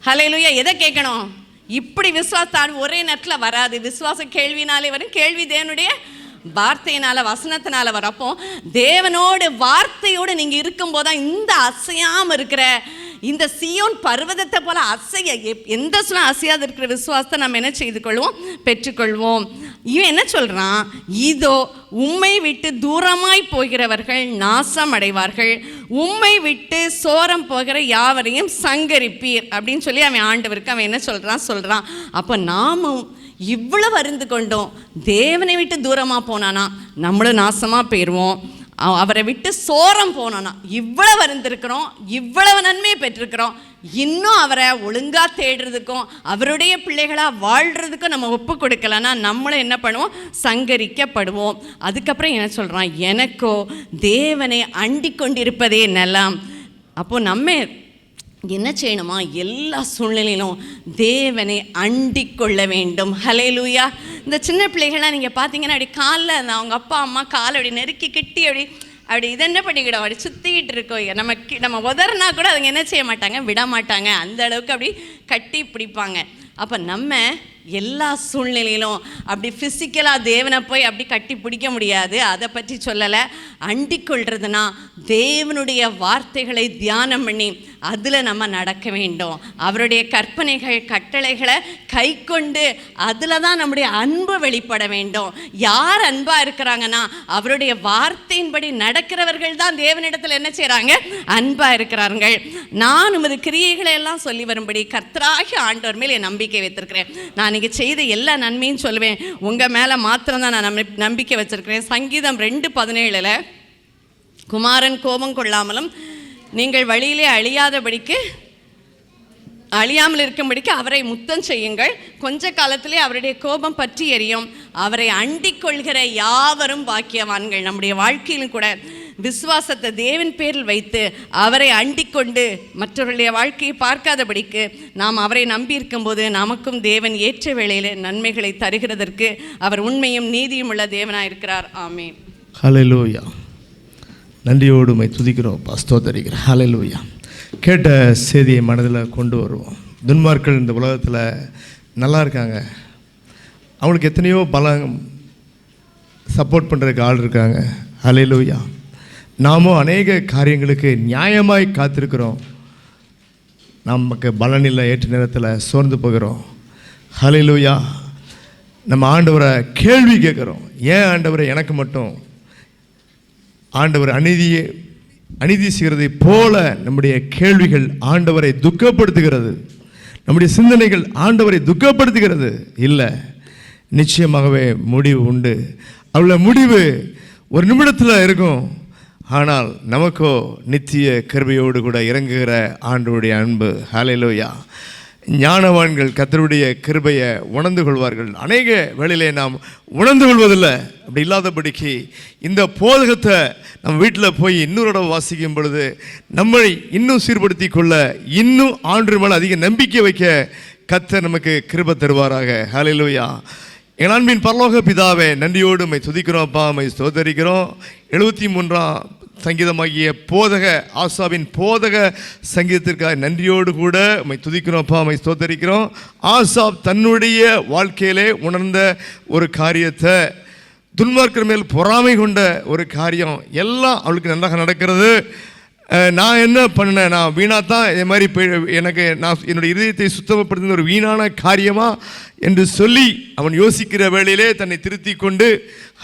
ஹல்லேலூயா. எதை கேட்கணும்? இப்படி விசுவாசம் ஒரே நேரத்தில் வராது. விசுவாசம் கேள்வினாலே வரும், கேள்வி தேவனுடைய வார்த்தையினால, வசனத்தினால வரும். அப்போ தேவனோடு வார்த்தையோடு நீங்கள் இருக்கும்போது தான் இந்த அசையாமல் இருக்கிற இந்த சியோன் பர்வதத்தை போல எந்த சொல்ல அசையாது இருக்கிற விசுவாசத்தை நம்ம என்ன செய்து கொள்வோம், பெற்றுக்கொள்வோம். இவன் என்ன சொல்கிறான், இதோ உம்மை விட்டு தூரமாய் போகிறவர்கள் நாசம் அடைவார்கள், உம்மை விட்டு சோரம் போகிற யாவரையும் சங்கரிப்பீர் அப்படின்னு சொல்லி அவன் ஆண்டவருக்கு அவன் என்ன சொல்கிறான். அப்போ நாமும் இவ்வளவு அறிந்து கொண்டோம், தேவனை விட்டு தூரமாக போனானா நம்மளும் நாசமாக போயிடுவோம். அவரை விட்டு சோரம் போனோன்னா இவ்வளவு அறிந்திருக்கிறோம், இவ்வளவு நன்மையை பெற்றிருக்கிறோம், இன்னும் அவரை ஒழுங்காக தேடுறதுக்கும் அவருடைய பிள்ளைகளாக வாழ்கிறதுக்கும் நம்ம ஒப்பு கொடுக்கலன்னா நம்மளும் என்ன பண்ணுவோம், சங்கரிக்கப்படுவோம். அதுக்கப்புறம் என்ன சொல்கிறான், எனக்கோ தேவனை அண்டிக் கொண்டிருப்பதே நலம். அப்போது நம்ம என்ன செய்யணுமா, எல்லா சூழ்நிலையிலும் தேவனை அண்டிக் கொள்ள வேண்டும். ஹல்லேலூயா. இந்த சின்ன பிள்ளைகள்லாம் நீங்கள் பார்த்தீங்கன்னா அப்படி காலில் அவங்க அப்பா அம்மா காலை அப்படி நெருக்கி கிட்டி அப்படி இது என்ன பண்ணிக்கிடும், அப்படி சுற்றிக்கிட்டு இருக்கோம். நம்ம உதறினா கூட அதுங்க என்ன செய்ய மாட்டாங்க, விட மாட்டாங்க. அந்த அளவுக்கு அப்படி கட்டி பிடிப்பாங்க. அப்போ நம்ம எல்லா சூழ்நிலையிலும் அப்படி ஃபிசிக்கலாக தேவனை போய் அப்படி கட்டி பிடிக்க முடியாது, அதை பற்றி சொல்லலை. அண்டிக் கொள்றதுனா தேவனுடைய வார்த்தைகளை தியானம் பண்ணி அதில் நம்ம நடக்க வேண்டும். அவருடைய கற்பனைகள் கட்டளைகளை கை கொண்டு அதில் தான் நம்முடைய அன்பு வெளிப்பட வேண்டும். யார் அன்பாக இருக்கிறாங்கன்னா அவருடைய வார்த்தையின்படி நடக்கிறவர்கள் தான் தேவனிடத்தில் என்ன செய்கிறாங்க, அன்பாக இருக்கிறார்கள். நான் உமது கிரியைகளை எல்லாம் சொல்லி வரும்படி கர்த்தராகிய ஆண்டவர் மேல் என் நம்பிக்கை வைத்திருக்கிறேன். நான் நீங்கள் செய்த எல்லா நன்மையும் சொல்லுவேன், உங்கள் மேலே மாத்திரம்தான் நான் நம்பிக்கை வச்சிருக்கிறேன். சங்கீதம் 2:17 குமாரன் கோபம் கொள்ளாமலும் நீங்கள் வழியிலே அழியாமல் இருக்கும்படிக்கு அவரை முத்தம் செய்யுங்கள், கொஞ்ச காலத்திலே அவருடைய கோபம் பற்றி எரியும், அவரை அண்டிக் கொள்கிற யாவரும் பாக்கியவான்கள். நம்முடைய வாழ்க்கையிலும் கூட விசுவாசத்தை தேவன் பேரில் வைத்து அவரை அண்டிக் கொண்டு மற்றவர்களுடைய வாழ்க்கையை பார்க்காதபடிக்கு நாம் அவரை நம்பி இருக்கும்போது நமக்கும் தேவன் ஏற்ற வேளையில் நன்மைகளை தருகிறதற்கு அவர் உண்மையும் நீதியும் உள்ள தேவனாக இருக்கிறார். ஆமென். ஹல்லேலூயா. நன்றியோடு உம்மை துதிக்கிறோம், ஸ்தோத்திரிக்கிறோம். ஹல்லேலூயா. கேட்ட செய்தியை மனதில் கொண்டு வருவோம். துன்மார்கள் இந்த உலகத்தில் நல்லா இருக்காங்க, அவங்களுக்கு எத்தனையோ பலம் சப்போர்ட் பண்ணுறதுக்கு ஆள் இருக்காங்க. ஹல்லேலூயா. நாமும் அநேக காரியங்களுக்கு நியாயமாய் காத்திருக்கிறோம், நமக்கு பலன் இல்லை, ஏற்ற நேரத்தில் சோர்ந்து போகிறோம். ஹல்லேலூயா. நம்ம ஆண்டவரை கேள்வி கேட்குறோம், ஏன் ஆண்டவரை எனக்கு மட்டும்? ஆண்டவர் அநீதி செய்கிறதை போல நம்முடைய கேள்விகள் ஆண்டவரை துக்கப்படுத்துகிறது, நம்முடைய சிந்தனைகள் ஆண்டவரை துக்கப்படுத்துகிறது. இல்லை, நிச்சயமாகவே முடிவு உண்டு. அவ்வளோ முடிவு ஒரு நிமிடத்தில் இருக்கும். ஆனால் நமக்கோ நித்திய கிருபையோடு கூட இறங்குகிற ஆண்டவருடைய அன்பு. ஹல்லேலூயா. ஞானவான்கள் கர்த்தருடைய கிருபையை உணர்ந்து கொள்வார்கள். அநேக வேளையிலே நாம் உணர்ந்து கொள்வதில்லை. அப்படி இல்லாதபடிக்கு இந்த போதகத்தை நம்ம வீட்டில் போய் இன்னொரு இடம் வாசிக்கும் பொழுது நம்மை இன்னும் சீர்படுத்தி கொள்ள, இன்னும் ஆண்டு மேலே அதிக நம்பிக்கை வைக்க கர்த்தர் நமக்கு கிருபை தருவாராக. ஹல்லேலூயா. என் அன்பின் பரலோக பிதாவே, நன்றியோடு உம்மை துதிக்கிறோம் அப்பா, உம்மை ஸ்தோத்தரிக்கிறோம். 73ஆம் சங்கீதமாகிய போதக ஆசாவின் போதக சங்கீதத்திற்காக நன்றியோடு கூட உம்மை துதிக்கிறோம் அப்பா, உம்மை ஸ்தோத்தரிக்கிறோம். ஆசாப் தன்னுடைய வாழ்க்கையிலே உணர்ந்த ஒரு காரியத்தை, துன்மார்க்கர் மேல் பொறாமை கொண்ட ஒரு காரியம், எல்லாம் அவளுக்கு நன்றாக நடக்கிறது. நான் என்ன பண்ணேன், நான் வீணாக தான் இதே மாதிரி நான் என்னுடைய இதயத்தை சுத்தப்படுத்தின ஒரு வீணான காரியமா என்று சொல்லி அவன் யோசிக்கிற வேளையிலே தன்னை திருத்தி கொண்டு,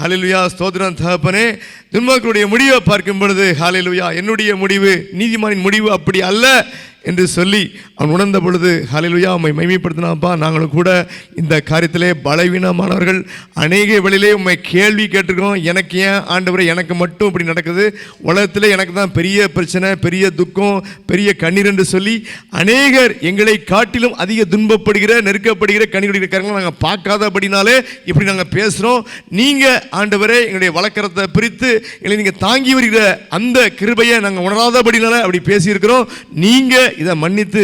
ஹல்லேலூயா ஸ்தோத்திரம் தகப்பனே, துன்மார்க்கருடைய முடிவை பார்க்கும் பொழுது ஹல்லேலூயா, என்னுடைய முடிவு, நீதிமானின் முடிவு அப்படி அல்ல என்று சொல்லி அவன் உணர்ந்த பொழுது ஹல்லேலூயா உம்மை மகிமைப்படுத்தினாப்பா. நாங்களும் கூட இந்த காரியத்திலே பலவீனமானவர்கள் அநேக வேளையிலே உம்மை கேள்வி கேட்டிருக்கிறோம். எனக்கு ஏன் ஆண்டவரே எனக்கு மட்டும் இப்படி நடக்குது, உலகத்தில் எனக்கு தான் பெரிய பிரச்சனை, பெரிய துக்கம், பெரிய கண்ணீர் என்று சொல்லி அநேகர் எங்களை காட்டிலும் அதிக துன்பப்படுகிற நெருக்கப்படுகிற கண்ணீர் காரங்களை நாங்கள் பார்க்காதபடினாலே இப்படி நாங்கள் பேசுகிறோம். நீங்கள் ஆண்டவரே எங்களுடைய வழக்கரத்தை பிரித்து எங்களை நீங்கள் தாங்கி வருகிற அந்த கிருபையை நாங்கள் உணராதபடினால அப்படி பேசியிருக்கிறோம். நீங்கள் இதை மன்னித்து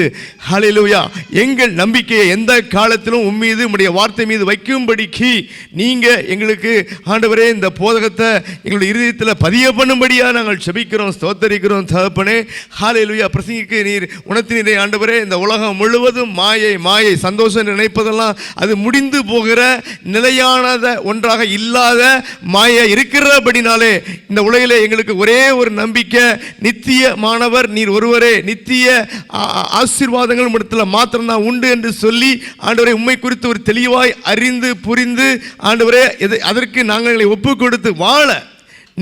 ஹல்லேலூயா எங்கள் நம்பிக்கையை எந்த காலத்திலும் உம்மீது உம்முடைய வார்த்தை மீது வைக்கும்படிக்கு நீங்கள் எங்களுக்கு ஆண்டவரே இந்த போதகத்தை எங்களுடைய இருதயத்தில் பதிய பண்ணும்படியாக நாங்கள் செபிக்கிறோம், ஸ்தோத்தரிக்கிறோம் தகப்பனே. ஹல்லேலூயா. பிரசங்கிக்கு நீர் உணர்த்தினீரே ஆண்டவரே, இந்த உலகம் முழுவதும் மாயை மாயை, சந்தோஷம் நினைப்பதெல்லாம் அது முடிந்து போகிற நிலையானத ஒன்றாக இல்லாத மாயை இருக்கிறபடினாலே இந்த உலகிலே எங்களுக்கு ஒரே ஒரு நம்பிக்கை, நித்தியமானவர் நீர் ஒருவரே, நித்திய ஆசீர்வாதங்கள் இடத்துல மாத்திரம்தான் உண்டு என்று சொல்லி ஆண்டவரை உம்மை குறித்து ஒரு தெளிவாய் அறிந்து புரிந்து ஆண்டவரே அதற்கு நாங்கள் ஒப்பு கொடுத்து வாழ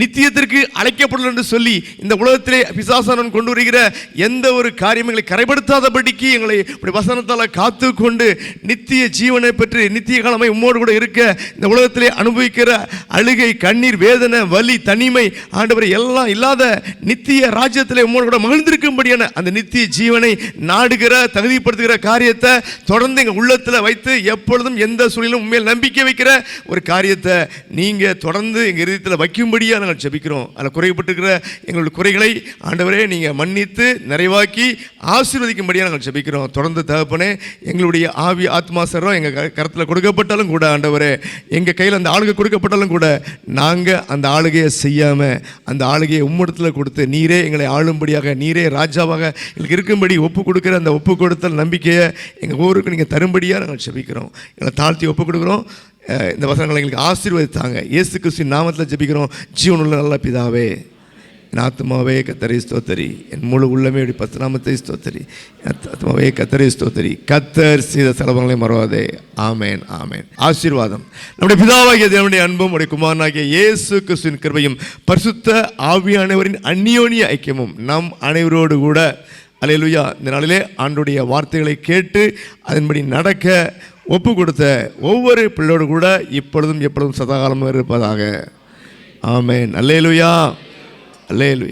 நித்தியத்திற்கு அழைக்கப்படல் என்று சொல்லி இந்த உலகத்திலே பிசாசானவன் கொண்டு வருகிற எந்த ஒரு காரியங்களை கரைப்படுத்தாதபடிக்கு எங்களை இப்படி வசனத்தால் காத்து கொண்டு நித்திய ஜீவனை பெற்று நித்திய காலமை உம்மோடு கூட இருக்க இந்த உலகத்திலே அனுபவிக்கிற அழுகை, கண்ணீர், வேதனை, வலி, தனிமை ஆண்டவரை எல்லாம் இல்லாத நித்திய ராஜ்யத்திலே உம்மோடு கூட மகிழ்ந்திருக்கும்படியான அந்த நித்திய ஜீவனை நாடுகிற தகுதிப்படுத்துகிற காரியத்தை தொடர்ந்து எங்கள் உள்ளத்தில் வைத்து எப்பொழுதும் எந்த சூழலும் உண்மையில் நம்பிக்கை வைக்கிற ஒரு காரியத்தை நீங்கள் தொடர்ந்து எங்கள் இதயத்தில் வைக்கும்படியாக நாங்கள் ஜெபிக்கிறோம். அதில் குறைபட்டிருக்கிற எங்களுடைய குறைகளை ஆண்டவரே நீங்கள் மன்னித்து நிறைவாக்கி ஆசீர்வதிக்கும்படியாக நாங்கள் ஜெபிக்கிறோம். தொடர்ந்து தகப்பனே எங்களுடைய ஆவி ஆத்மா சர்வம் எங்கள் கருத்தில் கொடுக்கப்பட்டாலும் கூட ஆண்டவரே, எங்கள் கையில் அந்த ஆளுகை கொடுக்கப்பட்டாலும் கூட நாங்கள் அந்த ஆளுகையை செய்யாமல் அந்த ஆளுகையை உம்மிடத்தில் கொடுத்து நீரே எங்களை ஆளும்படியாக, நீரே ராஜாவாக எங்களுக்கு இருக்கும்படி ஒப்பு கொடுக்குற அந்த ஒப்பு கொடுத்தல் நம்பிக்கையை எங்கள் ஊருக்கு நீங்கள் தரும்படியாக நாங்கள் ஜெபிக்கிறோம். எங்களை தாழ்த்தி ஒப்பு கொடுக்குறோம். இந்த வசனங்களை எங்களுக்கு ஆசீர்வதித்தாங்க. இயேசு கிறிஸ்துவின் நாமத்தில் ஜெபிக்கிறோம் ஜீவனுள்ள நல்ல பிதாவே. என் ஆத்மாவே கத்தரை ஸ்தோத்தரி, என் முழு உள்ளமே 10 நாமத்தை ஸ்தோத்தரி, ஆத்மாவே கத்தரை ஸ்தோத்தரி, கத்தர் செய்த செலவங்களை மறவாதே. ஆமேன் ஆமேன். ஆசீர்வாதம். நம்முடைய பிதாவாகிய தேவனுடைய அன்பும் உடைய குமாரனாகிய இயேசு கிறிஸ்துவின் கிருபையும் பரிசுத்த ஆவியானவரின் அந்நியோன்ய ஐக்கியமும் நம் அனைவரோடு கூட அல்லேலூயா இந்த நாளிலே ஆண்டுடைய வார்த்தைகளை கேட்டு அதன்படி நடக்க ஒப்பு கொடுத்த ஒவ்வொரு பிள்ளையோடு கூட இப்பொழுதும் எப்பொழுதும் சதாகாலமும் இருப்பதாக. ஆமேன். அல்லேலூயா அல்லேலூயா.